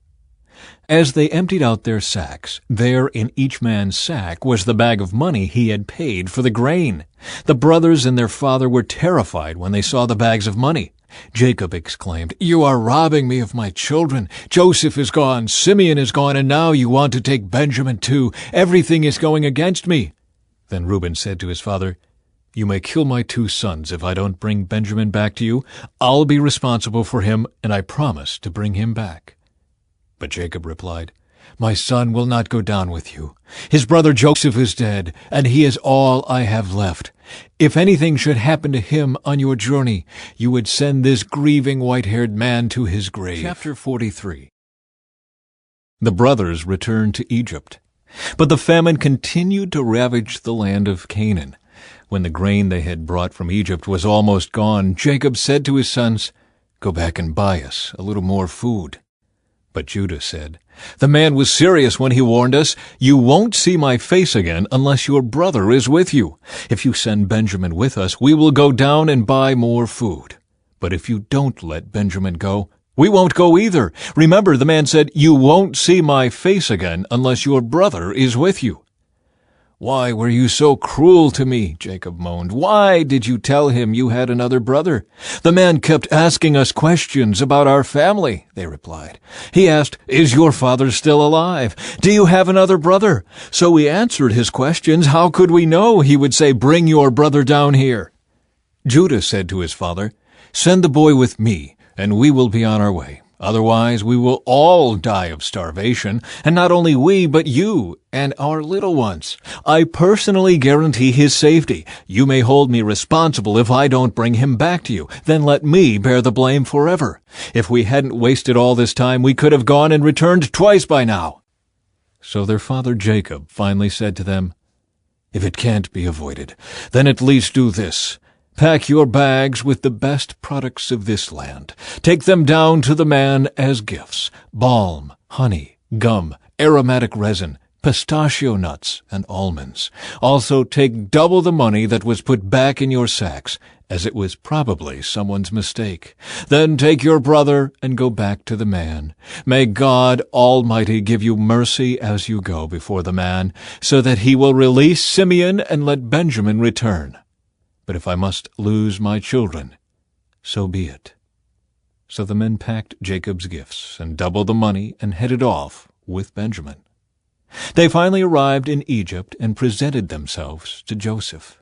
As they emptied out their sacks, there in each man's sack was the bag of money he had paid for the grain. The brothers and their father were terrified when they saw the bags of money. Jacob exclaimed, 'You are robbing me of my children. Joseph is gone, Simeon is gone, and now you want to take Benjamin too. Everything is going against me.' Then Reuben said to his father, 'You may kill my 2 sons if I don't bring Benjamin back to you. I'll be responsible for him, and I promise to bring him back.' But Jacob replied, 'My son will not go down with you. His brother Joseph is dead, and he is all I have left. If anything should happen to him on your journey, you would send this grieving white-haired man to his grave.'" Chapter 43. The brothers returned to Egypt. But the famine continued to ravage the land of Canaan. When the grain they had brought from Egypt was almost gone, Jacob said to his sons, "Go back and buy us a little more food." But Judah said, "The man was serious when he warned us. You won't see my face again unless your brother is with you. If you send Benjamin with us, we will go down and buy more food. But if you don't let Benjamin go, we won't go either. Remember, the man said, 'You won't see my face again unless your brother is with you.'" "Why were you so cruel to me?" Jacob moaned. "Why did you tell him you had another brother?" "The man kept asking us questions about our family," they replied. "He asked, 'Is your father still alive? Do you have another brother?' So we answered his questions. How could we know he would say, 'Bring your brother down here'?" Judah said to his father, "Send the boy with me, and we will be on our way. Otherwise we will all die of starvation, and not only we, but you and our little ones. I personally guarantee his safety. You may hold me responsible if I don't bring him back to you. Then let me bear the blame forever. If we hadn't wasted all this time, we could have gone and returned twice by now." So their father Jacob finally said to them, "If it can't be avoided, then at least do this. Pack your bags with the best products of this land. Take them down to the man as gifts: balm, honey, gum, aromatic resin, pistachio nuts, and almonds. Also take double the money that was put back in your sacks, as it was probably someone's mistake. Then take your brother and go back to the man. May God Almighty give you mercy as you go before the man, so that he will release Simeon and let Benjamin return. But if I must lose my children, so be it." So the men packed Jacob's gifts and doubled the money and headed off with Benjamin. They finally arrived in Egypt and presented themselves to Joseph.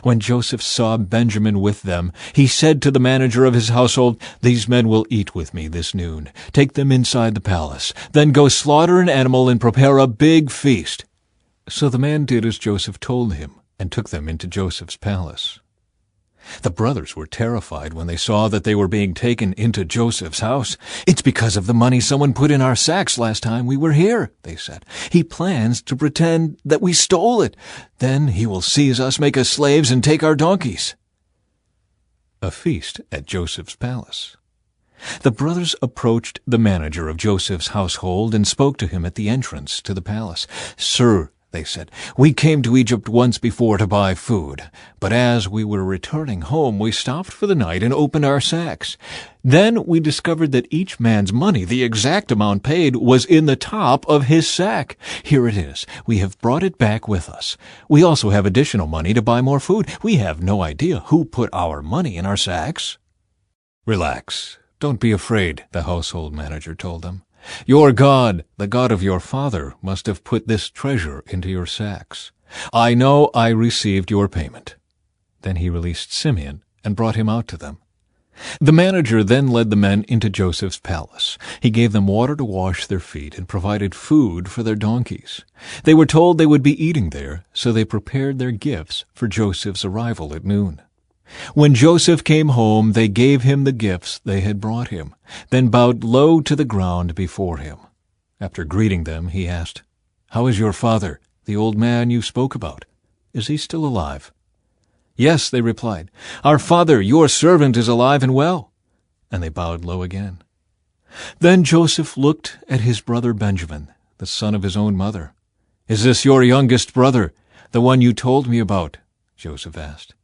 When Joseph saw Benjamin with them, he said to the manager of his household, "These men will eat with me this noon. Take them inside the palace. Then go slaughter an animal and prepare a big feast." So the man did as Joseph told him, and took them into Joseph's palace. The brothers were terrified when they saw that they were being taken into Joseph's house. "It's because of the money someone put in our sacks last time we were here," they said. "He plans to pretend that we stole it. Then he will seize us, make us slaves, and take our donkeys." A feast at Joseph's palace. The brothers approached the manager of Joseph's household and spoke to him at the entrance to the palace. "Sir," they said. "We came to Egypt once before to buy food, but as we were returning home, we stopped for the night and opened our sacks. Then we discovered that each man's money, the exact amount paid, was in the top of his sack. Here it is. We have brought it back with us. We also have additional money to buy more food. We have no idea who put our money in our sacks." "Relax. Don't be afraid," the household manager told them. "Your God, the God of your father, must have put this treasure into your sacks. I know I received your payment." Then he released Simeon and brought him out to them. The manager then led the men into Joseph's palace. He gave them water to wash their feet and provided food for their donkeys. They were told they would be eating there, so they prepared their gifts for Joseph's arrival at noon. When Joseph came home, they gave him the gifts they had brought him, then bowed low to the ground before him. After greeting them, he asked, "How is your father, the old man you spoke about? Is he still alive?" "Yes," they replied, "our father, your servant, is alive and well." And they bowed low again. Then Joseph looked at his brother Benjamin, the son of his own mother. "Is this your youngest brother, the one you told me about?" Joseph asked.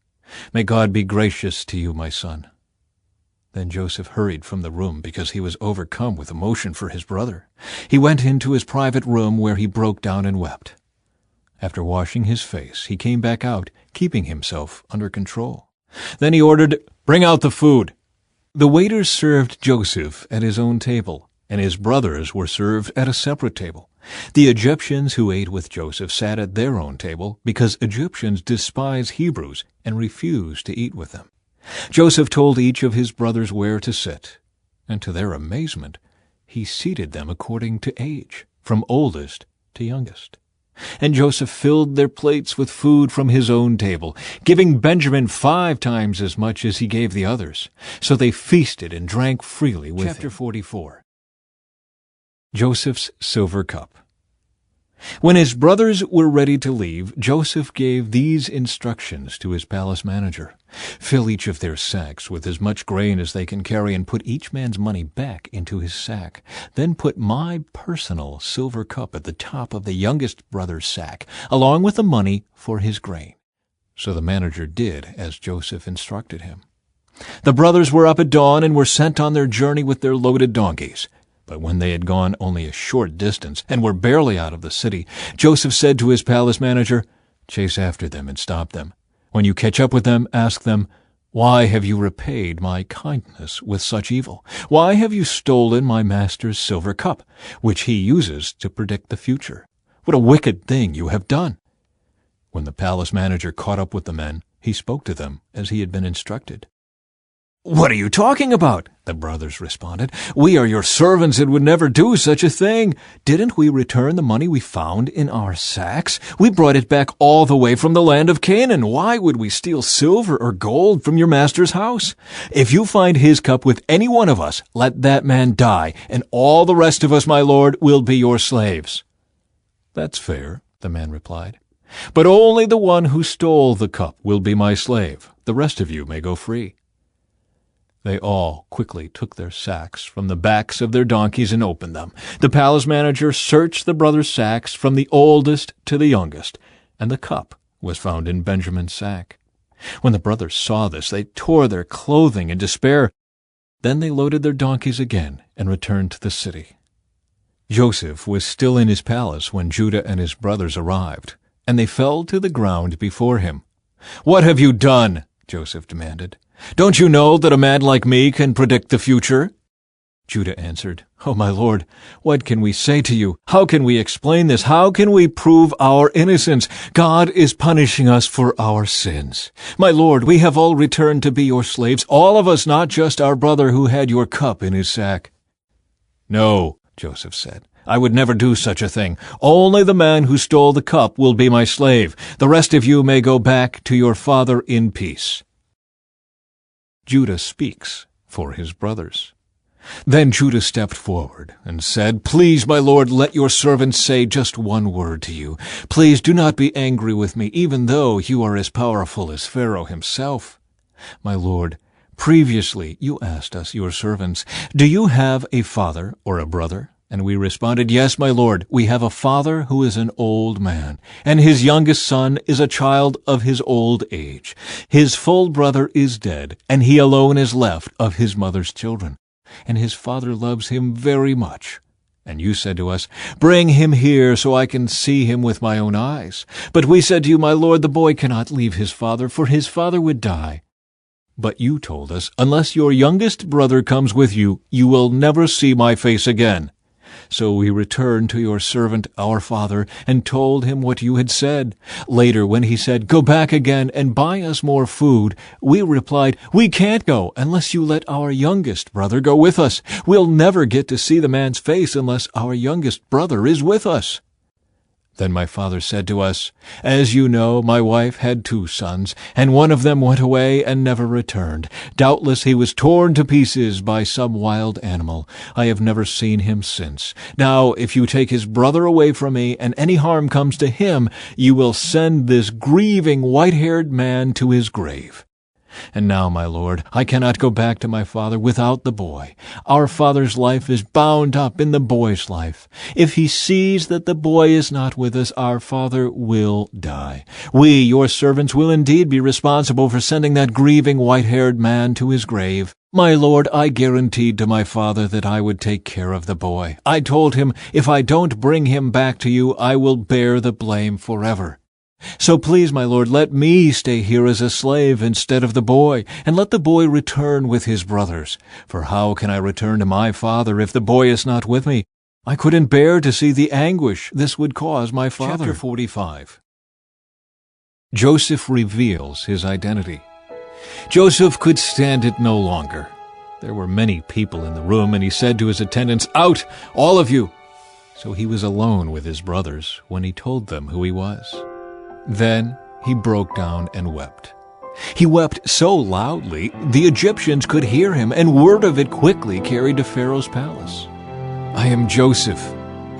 "May God be gracious to you, my son." Then Joseph hurried from the room because he was overcome with emotion for his brother. He went into his private room where he broke down and wept. After washing his face, he came back out, keeping himself under control. Then he ordered, "Bring out the food." The waiters served Joseph at his own table, and his brothers were served at a separate table. The Egyptians who ate with Joseph sat at their own table because Egyptians despise Hebrews and refuse to eat with them. Joseph told each of his brothers where to sit, and to their amazement, he seated them according to age, from oldest to youngest. And Joseph filled their plates with food from his own table, giving Benjamin 5 times as much as he gave the others. So they feasted and drank freely with him. Chapter 44. Joseph's silver cup. When his brothers were ready to leave, Joseph gave these instructions to his palace manager. "Fill each of their sacks with as much grain as they can carry and put each man's money back into his sack. Then put my personal silver cup at the top of the youngest brother's sack, along with the money for his grain." So the manager did as Joseph instructed him. The brothers were up at dawn and were sent on their journey with their loaded donkeys. But when they had gone only a short distance and were barely out of the city, Joseph said to his palace manager, "Chase after them and stop them. When you catch up with them, ask them, 'Why have you repaid my kindness with such evil? Why have you stolen my master's silver cup, which he uses to predict the future? What a wicked thing you have done!'" When the palace manager caught up with the men, he spoke to them as he had been instructed. "What are you talking about?" the brothers responded. "We are your servants and would never do such a thing. Didn't we return the money we found in our sacks? We brought it back all the way from the land of Canaan. Why would we steal silver or gold from your master's house? If you find his cup with any one of us, let that man die, and all the rest of us, my lord, will be your slaves." "That's fair," the man replied. "But only the one who stole the cup will be my slave. The rest of you may go free." They all quickly took their sacks from the backs of their donkeys and opened them. The palace manager searched the brothers' sacks from the oldest to the youngest, and the cup was found in Benjamin's sack. When the brothers saw this, they tore their clothing in despair. Then they loaded their donkeys again and returned to the city. Joseph was still in his palace when Judah and his brothers arrived, and they fell to the ground before him. "What have you done?" Joseph demanded. "Don't you know that a man like me can predict the future?" Judah answered, "Oh, my lord, what can we say to you? How can we explain this? How can we prove our innocence? God is punishing us for our sins. My lord, we have all returned to be your slaves, all of us, not just our brother who had your cup in his sack." "No," Joseph said, "I would never do such a thing. Only the man who stole the cup will be my slave. The rest of you may go back to your father in peace." Judah speaks for his brothers. Then Judah stepped forward and said, "Please, my lord, let your servant say just one word to you. Please do not be angry with me, even though you are as powerful as Pharaoh himself. My lord, previously you asked us, your servants, 'Do you have a father or a brother?' And we responded, Yes, my lord, we have a father who is an old man, and his youngest son is a child of his old age. His full brother is dead, and he alone is left of his mother's children. And his father loves him very much. And you said to us, Bring him here so I can see him with my own eyes. But we said to you, My lord, the boy cannot leave his father, for his father would die. But you told us, Unless your youngest brother comes with you, you will never see my face again. So we returned to your servant, our father, and told him what you had said. Later, when he said, Go back again and buy us more food, we replied, We can't go unless you let our youngest brother go with us. We'll never get to see the man's face unless our youngest brother is with us. Then my father said to us, As you know, my wife had 2 sons, and one of them went away and never returned. Doubtless he was torn to pieces by some wild animal. I have never seen him since. Now, if you take his brother away from me, and any harm comes to him, you will send this grieving white-haired man to his grave. And now, my lord, I cannot go back to my father without the boy. Our father's life is bound up in the boy's life. If he sees that the boy is not with us, our father will die. We, your servants, will indeed be responsible for sending that grieving white-haired man to his grave. My lord, I guaranteed to my father that I would take care of the boy. I told him, If I don't bring him back to you, I will bear the blame forever. So please, my lord, let me stay here as a slave instead of the boy, and let the boy return with his brothers. For how can I return to my father if the boy is not with me? I couldn't bear to see the anguish this would cause my father. Chapter 45. Joseph reveals his identity. Joseph could stand it no longer. There were many people in the room, and he said to his attendants, Out, all of you! So he was alone with his brothers when he told them who he was. Then he broke down and wept. He wept so loudly the Egyptians could hear him, and word of it quickly carried to Pharaoh's palace. I am Joseph,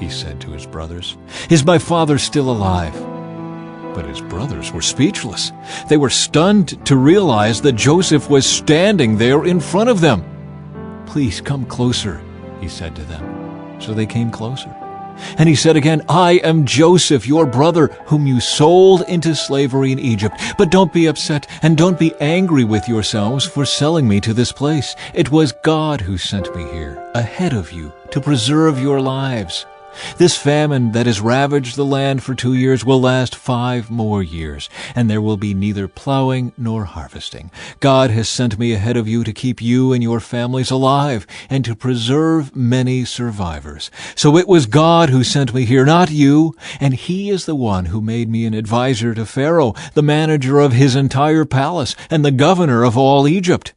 he said to his brothers. Is my father still alive? But his brothers were speechless. They were stunned to realize that Joseph was standing there in front of them. Please come closer, he said to them. So they came closer. And he said again, I am Joseph, your brother, whom you sold into slavery in Egypt. But don't be upset, and don't be angry with yourselves for selling me to this place. It was God who sent me here, ahead of you, to preserve your lives. This famine that has ravaged the land for 2 years will last 5 more years, and there will be neither plowing nor harvesting. God has sent me ahead of you to keep you and your families alive, and to preserve many survivors. So it was God who sent me here, not you, and he is the one who made me an advisor to Pharaoh, the manager of his entire palace, and the governor of all Egypt.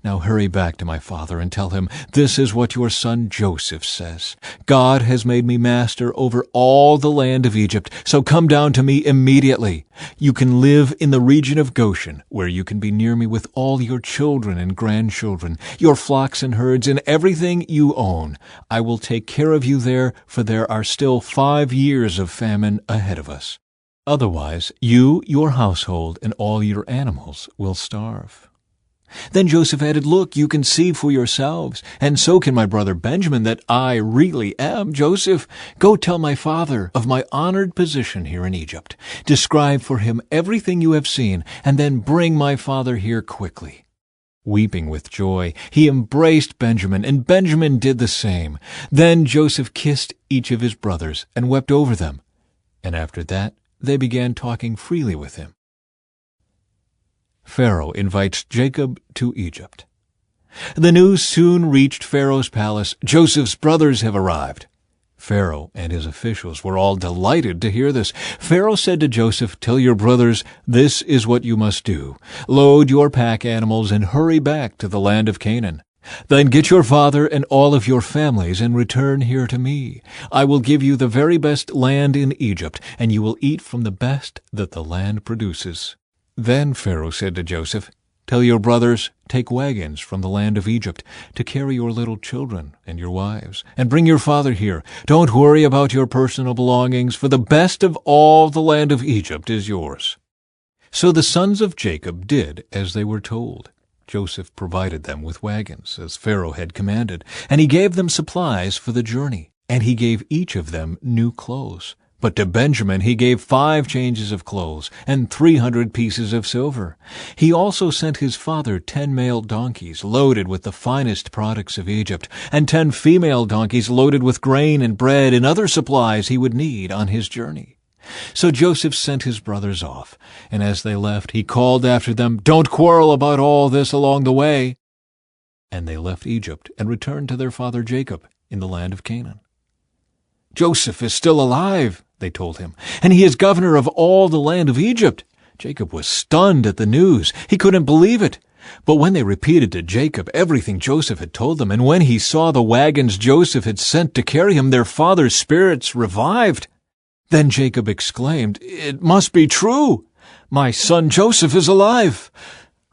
Now hurry back to my father and tell him, This is what your son Joseph says. God has made me master over all the land of Egypt, so come down to me immediately. You can live in the region of Goshen, where you can be near me with all your children and grandchildren, your flocks and herds, and everything you own. I will take care of you there, for there are still 5 years of famine ahead of us. Otherwise, you, your household, and all your animals will starve. Then Joseph added, Look, you can see for yourselves, and so can my brother Benjamin, that I really am Joseph. Go tell my father of my honored position here in Egypt. Describe for him everything you have seen, and then bring my father here quickly. Weeping with joy, he embraced Benjamin, and Benjamin did the same. Then Joseph kissed each of his brothers and wept over them. And after that, they began talking freely with him. Pharaoh invites Jacob to Egypt. The news soon reached Pharaoh's palace. Joseph's brothers have arrived. Pharaoh and his officials were all delighted to hear this. Pharaoh said to Joseph, Tell your brothers, this is what you must do. Load your pack animals and hurry back to the land of Canaan. Then get your father and all of your families and return here to me. I will give you the very best land in Egypt, and you will eat from the best that the land produces. Then Pharaoh said to Joseph, Tell your brothers, take wagons from the land of Egypt to carry your little children and your wives, and bring your father here. Don't worry about your personal belongings, for the best of all the land of Egypt is yours. So the sons of Jacob did as they were told. Joseph provided them with wagons, as Pharaoh had commanded, and he gave them supplies for the journey. and he gave each of them new clothes. But to Benjamin he gave 5 changes of clothes and 300 pieces of silver. He also sent his father 10 male donkeys loaded with the finest products of Egypt, and 10 female donkeys loaded with grain and bread and other supplies he would need on his journey. So Joseph sent his brothers off, and as they left, he called after them, "Don't quarrel about all this along the way." And they left Egypt and returned to their father Jacob in the land of Canaan. "Joseph is still alive," they told him, "and he is governor of all the land of Egypt." Jacob was stunned at the news. He couldn't believe it. But when they repeated to Jacob everything Joseph had told them, and when he saw the wagons Joseph had sent to carry him, their father's spirits revived. Then Jacob exclaimed, "It must be true. My son Joseph is alive.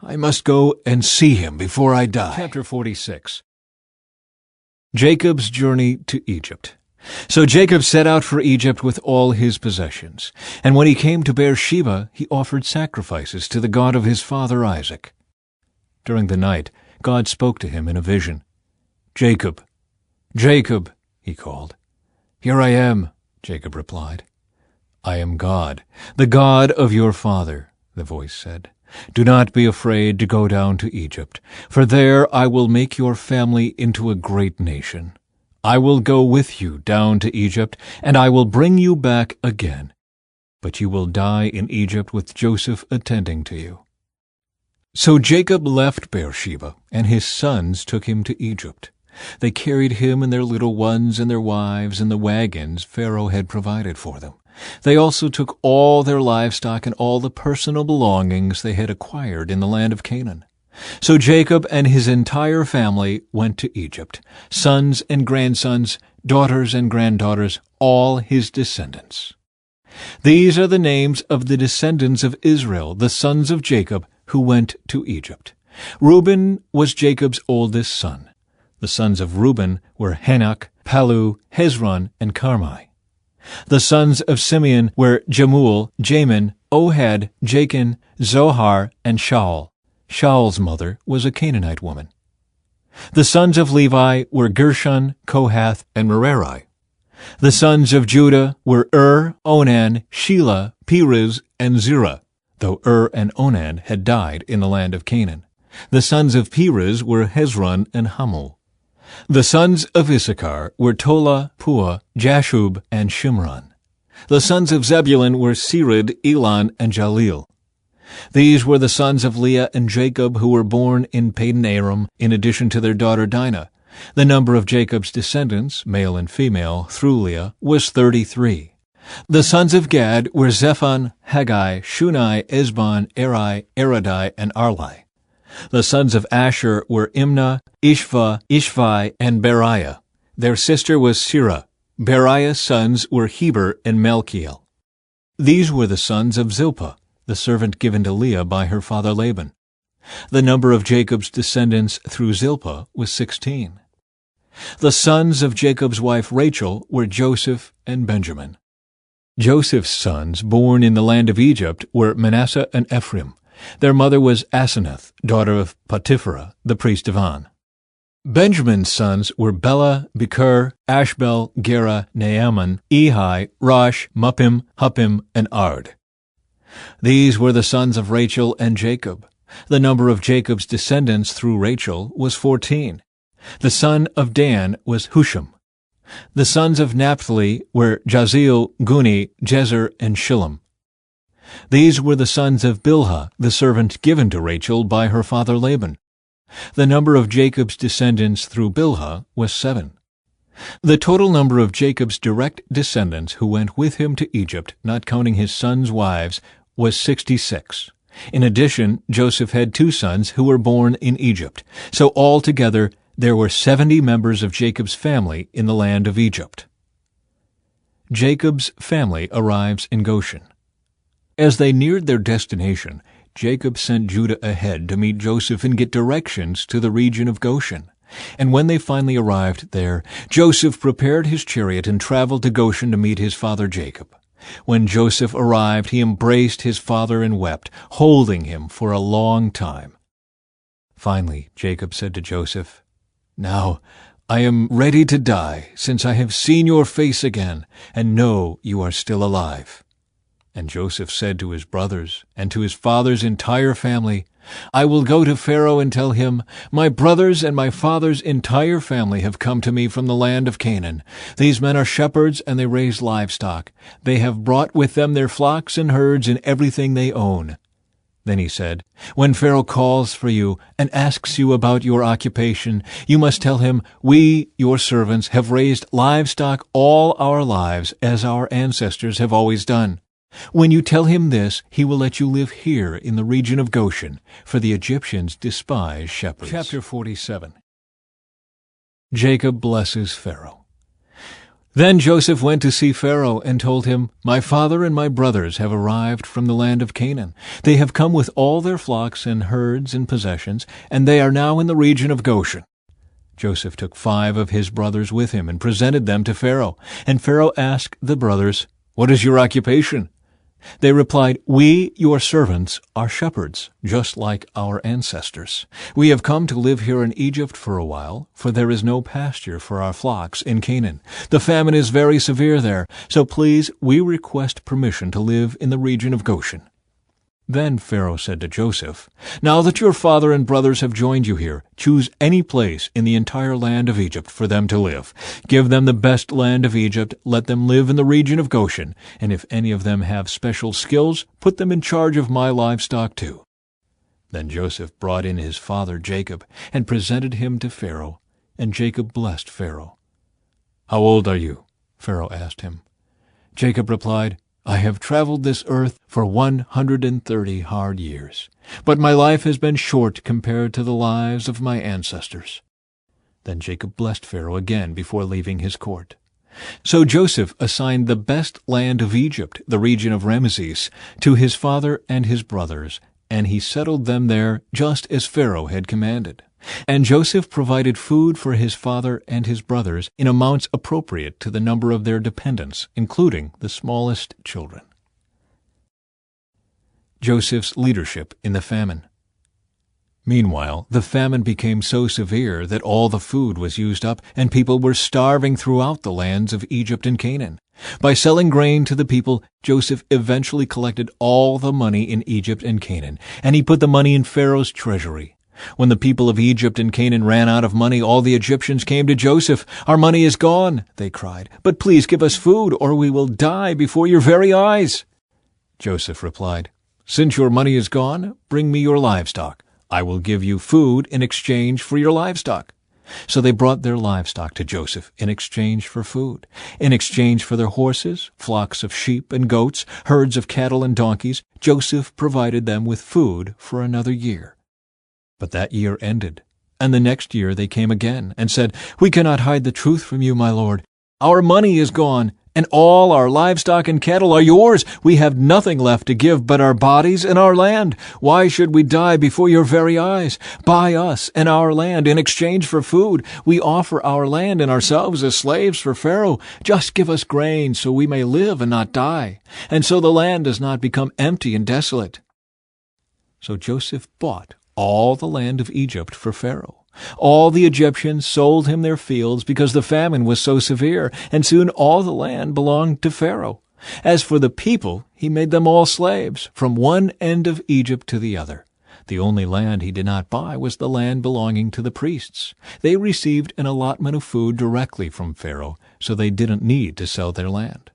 I must go and see him before I die." Chapter 46. Jacob's journey to Egypt. So Jacob set out for Egypt with all his possessions. And when he came to Beersheba, he offered sacrifices to the God of his father Isaac. During the night, God spoke to him in a vision. "Jacob, Jacob," he called. "Here I am," Jacob replied. "I am God, the God of your father," the voice said. "Do not be afraid to go down to Egypt, for there I will make your family into a great nation. I will go with you down to Egypt, and I will bring you back again. But you will die in Egypt with Joseph attending to you." So Jacob left Beersheba, and his sons took him to Egypt. They carried him and their little ones and their wives in the wagons Pharaoh had provided for them. They also took all their livestock and all the personal belongings they had acquired in the land of Canaan. So Jacob and his entire family went to Egypt, sons and grandsons, daughters and granddaughters, all his descendants. These are the names of the descendants of Israel, the sons of Jacob, who went to Egypt. Reuben was Jacob's oldest son. The sons of Reuben were Hanok, Palu, Hezron, and Carmi. The sons of Simeon were Jemuel, Jamin, Ohad, Jachin, Zohar, and Shaul. Shaul's mother was a Canaanite woman. The sons of Levi were Gershon, Kohath, and Merari. The sons of Judah were Onan, Shelah, Perez, and Zerah, though and Onan had died in the land of Canaan. The sons of Perez were Hezron and Hamul. The sons of Issachar were Tola, Puah, Jashub, and Shimron. The sons of Zebulun were Sered, Elon, and Jalil. These were the sons of Leah and Jacob who were born in Padan-aram, in addition to their daughter Dinah. The number of Jacob's descendants, male and female, through Leah, was 33. The sons of Gad were Zephon, Haggai, Shunai, Esbon, Eri, Eradai, and Arli. The sons of Asher were Imnah, Ishva, Ishvi, and Beriah. Their sister was Sirah. Beriah's sons were Heber and Melchiel. These were the sons of Zilpah, the servant given to Leah by her father Laban. The number of Jacob's descendants through Zilpah was 16. The sons of Jacob's wife Rachel were Joseph and Benjamin. Joseph's sons, born in the land of Egypt, were Manasseh and Ephraim. Their mother was Asenath, daughter of Potipharah, the priest of On. Benjamin's sons were Bela, Becher, Ashbel, Gera, Naaman, Ehi, Rosh, Muppim, Huppim, and Ard. These were the sons of Rachel and Jacob. The number of Jacob's descendants through Rachel was 14. The son of Dan was Husham. The sons of Naphtali were Jazeel, Guni, Jezer, and Shillem. These were the sons of Bilhah, the servant given to Rachel by her father Laban. The number of Jacob's descendants through Bilhah was 7. The total number of Jacob's direct descendants who went with him to Egypt, not counting his sons' wives, was 66. In addition, Joseph had 2 sons who were born in Egypt. So altogether, there were 70 members of Jacob's family in the land of Egypt. Jacob's family arrives in Goshen. As they neared their destination, Jacob sent Judah ahead to meet Joseph and get directions to the region of Goshen. And when they finally arrived there, Joseph prepared his chariot and traveled to Goshen to meet his father Jacob. When Joseph arrived, he embraced his father and wept, holding him for a long time. Finally, Jacob said to Joseph, "Now I am ready to die, since I have seen your face again, and know you are still alive." And Joseph said to his brothers and to his father's entire family, "I will go to Pharaoh and tell him, 'My brothers and my father's entire family have come to me from the land of Canaan. These men are shepherds, and they raise livestock. They have brought with them their flocks and herds and everything they own.'" Then he said, "When Pharaoh calls for you and asks you about your occupation, you must tell him, 'We, your servants, have raised livestock all our lives, as our ancestors have always done.' When you tell him this, he will let you live here in the region of Goshen, for the Egyptians despise shepherds." Chapter 47. Jacob blesses Pharaoh. Then Joseph went to see Pharaoh and told him, "My father and my brothers have arrived from the land of Canaan. They have come with all their flocks and herds and possessions, and they are now in the region of Goshen." Joseph took 5 of his brothers with him and presented them to Pharaoh. And Pharaoh asked the brothers, "What is your occupation?" They replied, "We, your servants, are shepherds, just like our ancestors. We have come to live here in Egypt for a while, for there is no pasture for our flocks in Canaan. The famine is very severe there, so please, we request permission to live in the region of Goshen." Then Pharaoh said to Joseph, "Now that your father and brothers have joined you here, choose any place in the entire land of Egypt for them to live. Give them the best land of Egypt, let them live in the region of Goshen, and if any of them have special skills, put them in charge of my livestock too." Then Joseph brought in his father Jacob and presented him to Pharaoh, and Jacob blessed Pharaoh. "How old are you?" Pharaoh asked him. Jacob replied, "I have traveled this earth for 130 hard years, but my life has been short compared to the lives of my ancestors." Then Jacob blessed Pharaoh again before leaving his court. So Joseph assigned the best land of Egypt, the region of Ramesses, to his father and his brothers, and he settled them there just as Pharaoh had commanded. And Joseph provided food for his father and his brothers in amounts appropriate to the number of their dependents, including the smallest children. Joseph's leadership in the famine. Meanwhile, the famine became so severe that all the food was used up, and people were starving throughout the lands of Egypt and Canaan. By selling grain to the people, Joseph eventually collected all the money in Egypt and Canaan, and he put the money in Pharaoh's treasury. When the people of Egypt and Canaan ran out of money, all the Egyptians came to Joseph. "Our money is gone," they cried, "but please give us food, or we will die before your very eyes." Joseph replied, "Since your money is gone, bring me your livestock. I will give you food in exchange for your livestock." So they brought their livestock to Joseph in exchange for food. In exchange for their horses, flocks of sheep and goats, herds of cattle and donkeys, Joseph provided them with food for another year. But that year ended, and the next year they came again and said, "We cannot hide the truth from you, my lord. Our money is gone, and all our livestock and cattle are yours. We have nothing left to give but our bodies and our land. Why should we die before your very eyes? Buy us and our land in exchange for food. We offer our land and ourselves as slaves for Pharaoh. Just give us grain so we may live and not die, and so the land does not become empty and desolate." So Joseph bought all the land of Egypt for Pharaoh. All the Egyptians sold him their fields because the famine was so severe, and soon all the land belonged to Pharaoh. As for the people, he made them all slaves, from one end of Egypt to the other. The only land he did not buy was the land belonging to the priests. They received an allotment of food directly from Pharaoh, so they didn't need to sell their land.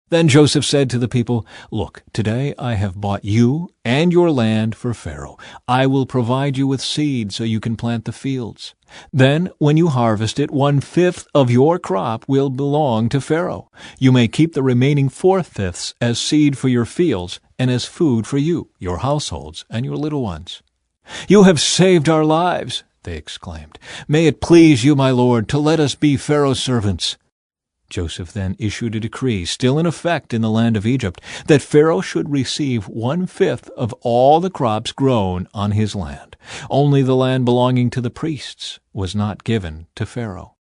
Then Joseph said to the people, "Look, today I have bought you and your land for Pharaoh. I will provide you with seed so you can plant the fields. Then, when you harvest it, 1/5 of your crop will belong to Pharaoh. You may keep the remaining 4/5 as seed for your fields and as food for you, your households, and your little ones." "You have saved our lives," they exclaimed. "May it please you, my lord, to let us be Pharaoh's servants." Joseph then issued a decree, still in effect in the land of Egypt, that Pharaoh should receive 1/5 of all the crops grown on his land. Only the land belonging to the priests was not given to Pharaoh.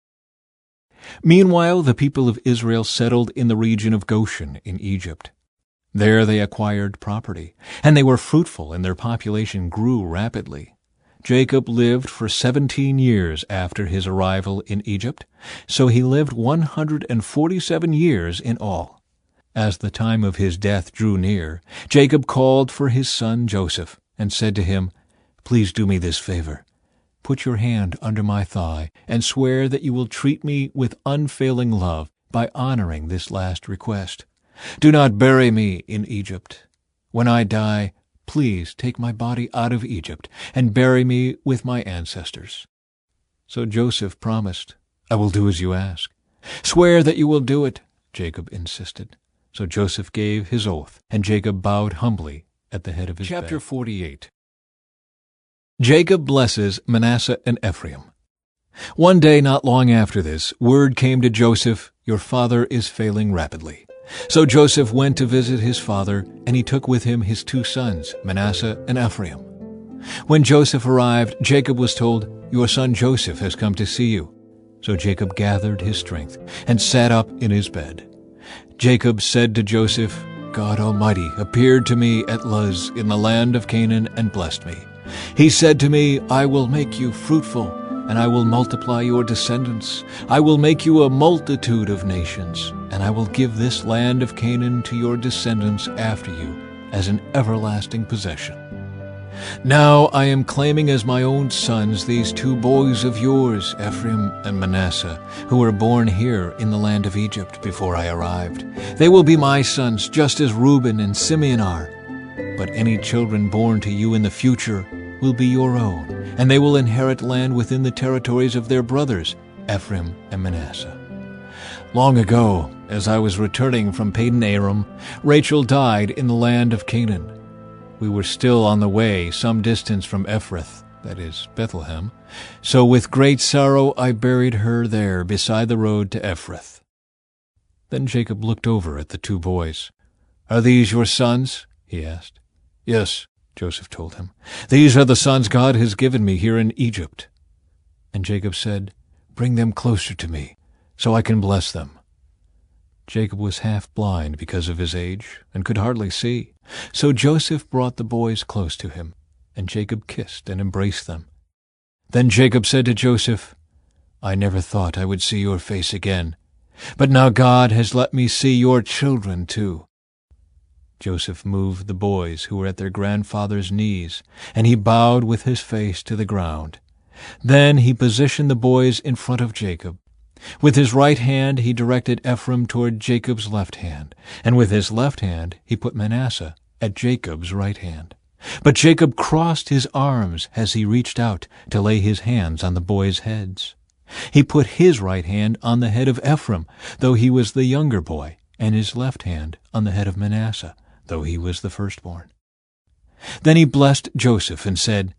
Meanwhile, the people of Israel settled in the region of Goshen in Egypt. There they acquired property, and they were fruitful, and their population grew rapidly. Jacob lived for 17 years after his arrival in Egypt, so he lived 147 years in all. As the time of his death drew near, Jacob called for his son Joseph and said to him, "Please do me this favor. Put your hand under my thigh and swear that you will treat me with unfailing love by honoring this last request. Do not bury me in Egypt. When I die, please take my body out of Egypt and bury me with my ancestors." So Joseph promised, "I will do as you ask." "Swear that you will do it," Jacob insisted. So Joseph gave his oath, and Jacob bowed humbly at the head of his bed. Chapter 48. Jacob blesses Manasseh and Ephraim. One day not long after this, word came to Joseph, "Your father is failing rapidly." So Joseph went to visit his father, and he took with him his 2 sons, Manasseh and Ephraim. When Joseph arrived, Jacob was told, "Your son Joseph has come to see you." So Jacob gathered his strength and sat up in his bed. Jacob said to Joseph, "God Almighty appeared to me at Luz in the land of Canaan and blessed me. He said to me, 'I will make you fruitful, and I will multiply your descendants. I will make you a multitude of nations, and I will give this land of Canaan to your descendants after you as an everlasting possession.' Now I am claiming as my own sons these 2 boys of yours, Ephraim and Manasseh, who were born here in the land of Egypt before I arrived. They will be my sons, just as Reuben and Simeon are. But any children born to you in the future will be your own, and they will inherit land within the territories of their brothers, Ephraim and Manasseh. Long ago, as I was returning from Padan Aram, Rachel died in the land of Canaan. We were still on the way some distance from Ephrath, that is, Bethlehem. So with great sorrow I buried her there beside the road to Ephrath." Then Jacob looked over at the 2 boys. "Are these your sons?" he asked. "Yes," Joseph told him. "These are the sons God has given me here in Egypt." And Jacob said, "Bring them closer to me, so I can bless them." Jacob was half blind because of his age and could hardly see. So Joseph brought the boys close to him, and Jacob kissed and embraced them. Then Jacob said to Joseph, "I never thought I would see your face again, but now God has let me see your children too." Joseph moved the boys who were at their grandfather's knees, and he bowed with his face to the ground. Then he positioned the boys in front of Jacob. With his right hand he directed Ephraim toward Jacob's left hand, and with his left hand he put Manasseh at Jacob's right hand. But Jacob crossed his arms as he reached out to lay his hands on the boys' heads. He put his right hand on the head of Ephraim, though he was the younger boy, and his left hand on the head of Manasseh, though he was the firstborn. Then he blessed Joseph and said,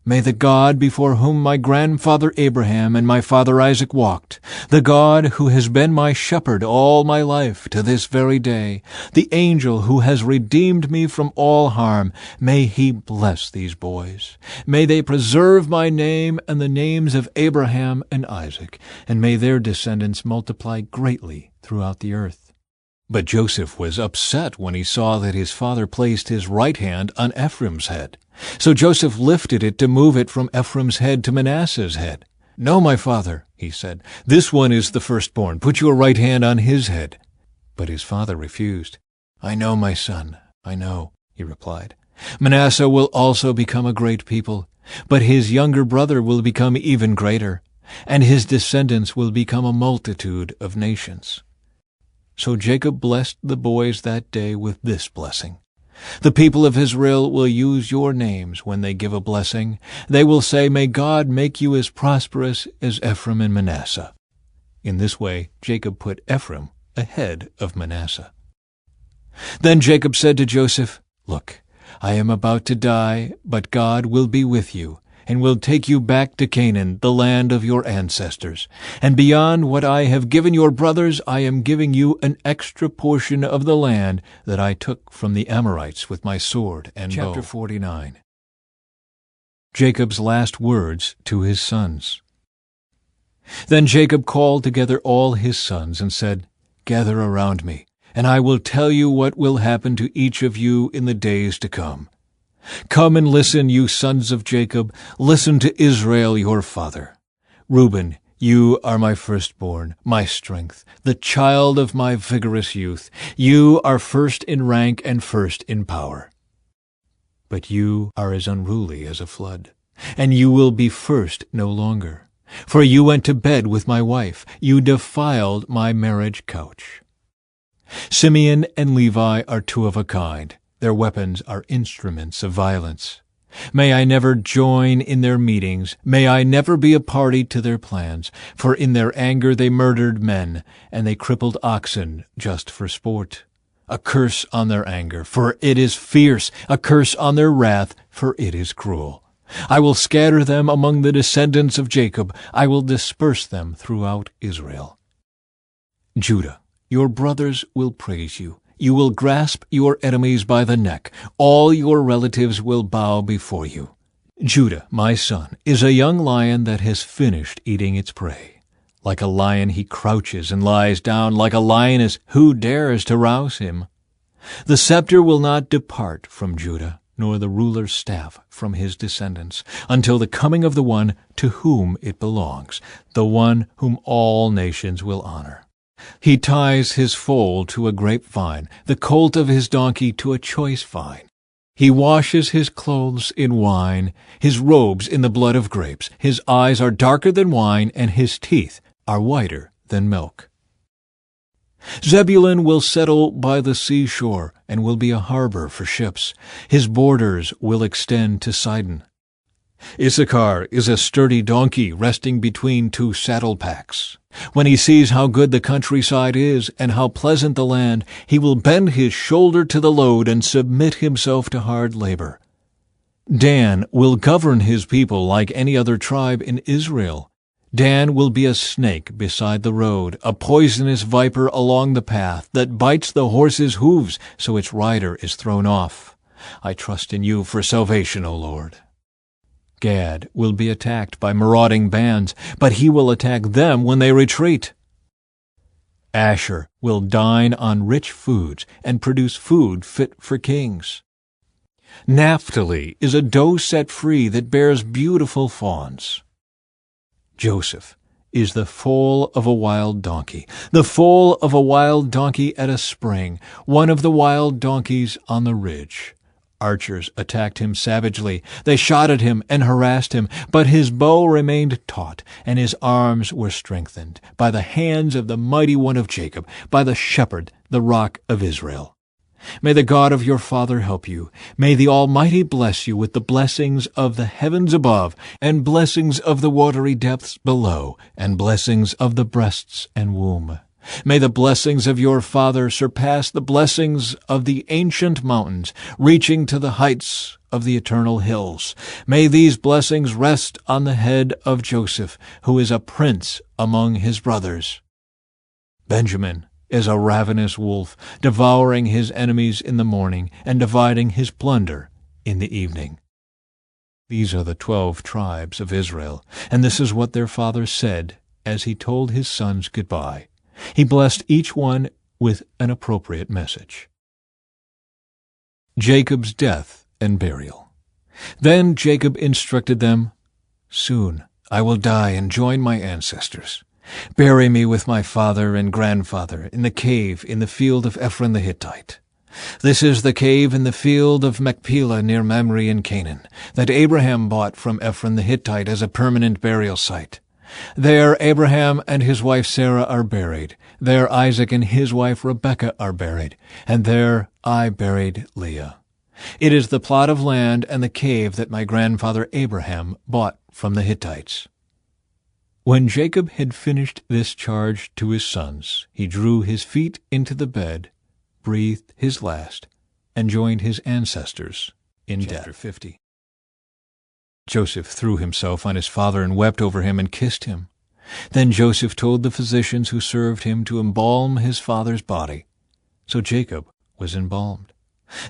"May the God before whom my grandfather Abraham and my father Isaac walked, the God who has been my shepherd all my life to this very day, the angel who has redeemed me from all harm, may he bless these boys. May they preserve my name and the names of Abraham and Isaac, and may their descendants multiply greatly throughout the earth." But Joseph was upset when he saw that his father placed his right hand on Ephraim's head. So Joseph lifted it to move it from Ephraim's head to Manasseh's head. "No, my father," he said, "this one is the firstborn. Put your right hand on his head." But his father refused. "I know, my son, I know," he replied. "Manasseh will also become a great people, but his younger brother will become even greater, and his descendants will become a multitude of nations." So Jacob blessed the boys that day with this blessing. "The people of Israel will use your names when they give a blessing. They will say, 'May God make you as prosperous as Ephraim and Manasseh.'" In this way Jacob put Ephraim ahead of Manasseh. Then Jacob said to Joseph, "Look, I am about to die, but God will be with you, and will take you back to Canaan, the land of your ancestors. And beyond what I have given your brothers, I am giving you an extra portion of the land that I took from the Amorites with my sword and bow." Chapter 49. Jacob's last words to his sons. Then Jacob called together all his sons and said, "Gather around me, and I will tell you what will happen to each of you in the days to come. Come and listen, you sons of Jacob. Listen to Israel your father. Reuben, you are my firstborn, my strength, the child of my vigorous youth. You are first in rank and first in power. But you are as unruly as a flood, and you will be first no longer. For you went to bed with my wife. You defiled my marriage couch. Simeon and Levi are two of a kind. Their weapons are instruments of violence. May I never join in their meetings. May I never be a party to their plans. For in their anger they murdered men, and they crippled oxen just for sport. A curse on their anger, for it is fierce. A curse on their wrath, for it is cruel. I will scatter them among the descendants of Jacob. I will disperse them throughout Israel. Judah, your brothers will praise you. You will grasp your enemies by the neck. All your relatives will bow before you. Judah, my son, is a young lion that has finished eating its prey. Like a lion he crouches and lies down. Like a lioness, who dares to rouse him? The scepter will not depart from Judah, nor the ruler's staff from his descendants, until the coming of the one to whom it belongs, the one whom all nations will honor. He ties his foal to a grapevine, the colt of his donkey to a choice vine. He washes his clothes in wine, his robes in the blood of grapes. His eyes are darker than wine, and his teeth are whiter than milk. Zebulun will settle by the seashore, and will be a harbor for ships. His borders will extend to Sidon. Issachar is a sturdy donkey resting between two saddle packs. When he sees how good the countryside is and how pleasant the land, he will bend his shoulder to the load and submit himself to hard labor. Dan will govern his people like any other tribe in Israel. Dan will be a snake beside the road, a poisonous viper along the path that bites the horse's hooves so its rider is thrown off. I trust in you for salvation, O Lord. Gad will be attacked by marauding bands, but he will attack them when they retreat. Asher will dine on rich foods and produce food fit for kings. Naphtali is a doe set free that bears beautiful fawns. Joseph is the foal of a wild donkey, the foal of a wild donkey at a spring, one of the wild donkeys on the ridge. Archers attacked him savagely. They shot at him and harassed him, but his bow remained taut, and his arms were strengthened by the hands of the mighty one of Jacob, by the shepherd, the rock of Israel. May the God of your father help you. May the Almighty bless you with the blessings of the heavens above, and blessings of the watery depths below, and blessings of the breasts and womb. May the blessings of your father surpass the blessings of the ancient mountains, reaching to the heights of the eternal hills. May these blessings rest on the head of Joseph, who is a prince among his brothers. Benjamin is a ravenous wolf, devouring his enemies in the morning and dividing his plunder in the evening. These are the 12 tribes of Israel, and this is what their father said as he told his sons goodbye. He blessed each one with an appropriate message. Jacob's death and burial. Then Jacob instructed them, "Soon I will die and join my ancestors. Bury me with my father and grandfather in the cave in the field of Ephron the Hittite. This is the cave in the field of Machpelah near Mamre in Canaan, that Abraham bought from Ephron the Hittite as a permanent burial site. There Abraham and his wife Sarah are buried. There Isaac and his wife Rebekah are buried. And there I buried Leah. It is the plot of land and the cave that my grandfather Abraham bought from the Hittites." When Jacob had finished this charge to his sons, he drew his feet into the bed, breathed his last, and joined his ancestors in death. Chapter 50. Joseph threw himself on his father and wept over him and kissed him. Then Joseph told the physicians who served him to embalm his father's body. So Jacob was embalmed.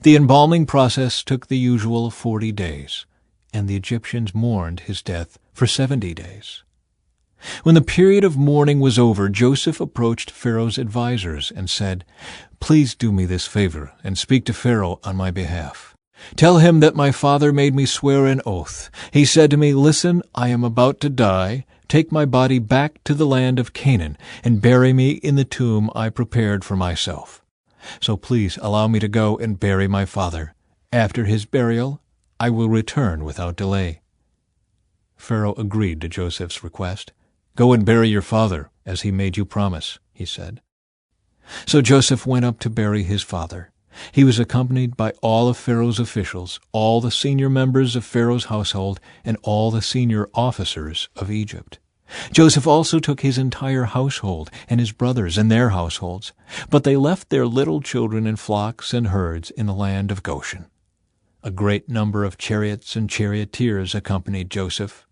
The embalming process took the usual 40 days, and the Egyptians mourned his death for 70 days. When the period of mourning was over, Joseph approached Pharaoh's advisers and said, "Please do me this favor and speak to Pharaoh on my behalf. Tell him that my father made me swear an oath. He said to me, 'Listen, I am about to die. Take my body back to the land of Canaan and bury me in the tomb I prepared for myself. So please allow me to go and bury my father. After his burial, I will return without delay.' Pharaoh agreed to Joseph's request. 'Go and bury your father, as he made you promise,' he said. So Joseph went up to bury his father. He was accompanied by all of Pharaoh's officials, all the senior members of Pharaoh's household, and all the senior officers of Egypt. Joseph also took his entire household and his brothers and their households, but they left their little children in flocks and herds in the land of Goshen. A great number of chariots and charioteers accompanied Joseph.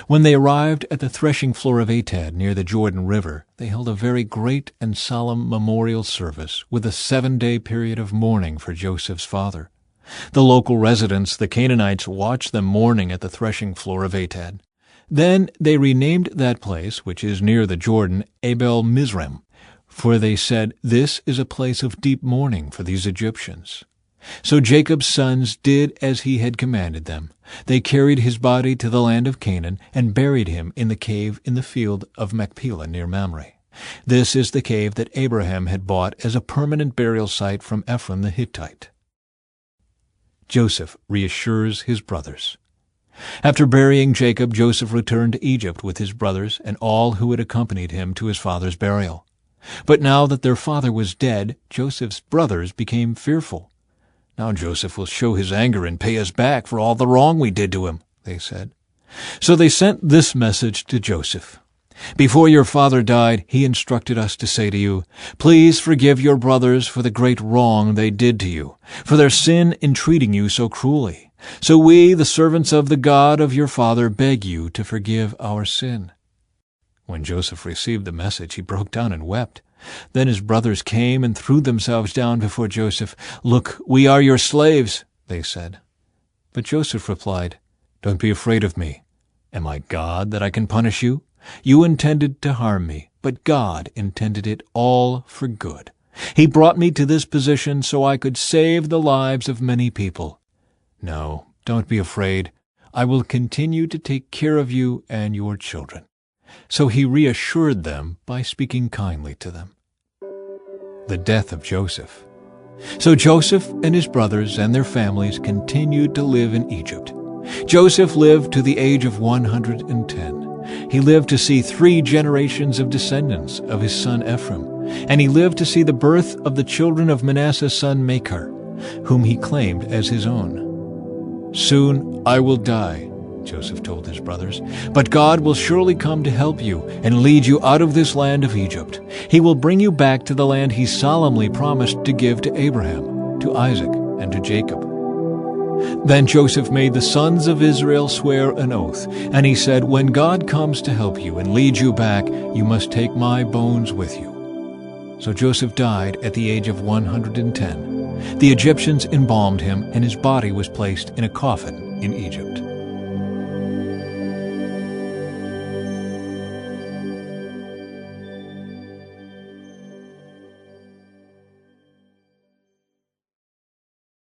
When they arrived at the threshing floor of Atad near the Jordan River, they held a very great and solemn memorial service with a 7-day period of mourning for Joseph's father. The local residents, the Canaanites, watched them mourning at the threshing floor of Atad. Then they renamed that place, which is near the Jordan, Abel Mizraim, for they said, "This is a place of deep mourning for these Egyptians." So Jacob's sons did as he had commanded them. They carried his body to the land of Canaan and buried him in the cave in the field of Machpelah near Mamre. This is the cave that Abraham had bought as a permanent burial site from Ephron the Hittite. Joseph reassures his brothers. After burying Jacob, Joseph returned to Egypt with his brothers and all who had accompanied him to his father's burial. But now that their father was dead, Joseph's brothers became fearful. "Now Joseph will show his anger and pay us back for all the wrong we did to him," they said. So they sent this message to Joseph. "Before your father died, he instructed us to say to you, 'Please forgive your brothers for the great wrong they did to you, for their sin in treating you so cruelly. So we, the servants of the God of your father, beg you to forgive our sin.'" When Joseph received the message, he broke down and wept. Then his brothers came and threw themselves down before Joseph. "Look, we are your slaves," they said. But Joseph replied, "Don't be afraid of me. Am I God that I can punish you? You intended to harm me, but God intended it all for good. He brought me to this position so I could save the lives of many people. No, don't be afraid. I will continue to take care of you and your children." So he reassured them by speaking kindly to them. The death of Joseph. So Joseph and his brothers and their families continued to live in Egypt. Joseph lived to the age of 110. He lived to see 3 generations of descendants of his son Ephraim, and he lived to see the birth of the children of Manasseh's son Machir, whom he claimed as his own. "Soon I will die," Joseph told his brothers, "but God will surely come to help you and lead you out of this land of Egypt. He will bring you back to the land he solemnly promised to give to Abraham, to Isaac, and to Jacob." Then Joseph made the sons of Israel swear an oath, and he said, "When God comes to help you and lead you back, you must take my bones with you." So Joseph died at the age of 110. The Egyptians embalmed him, and his body was placed in a coffin in Egypt.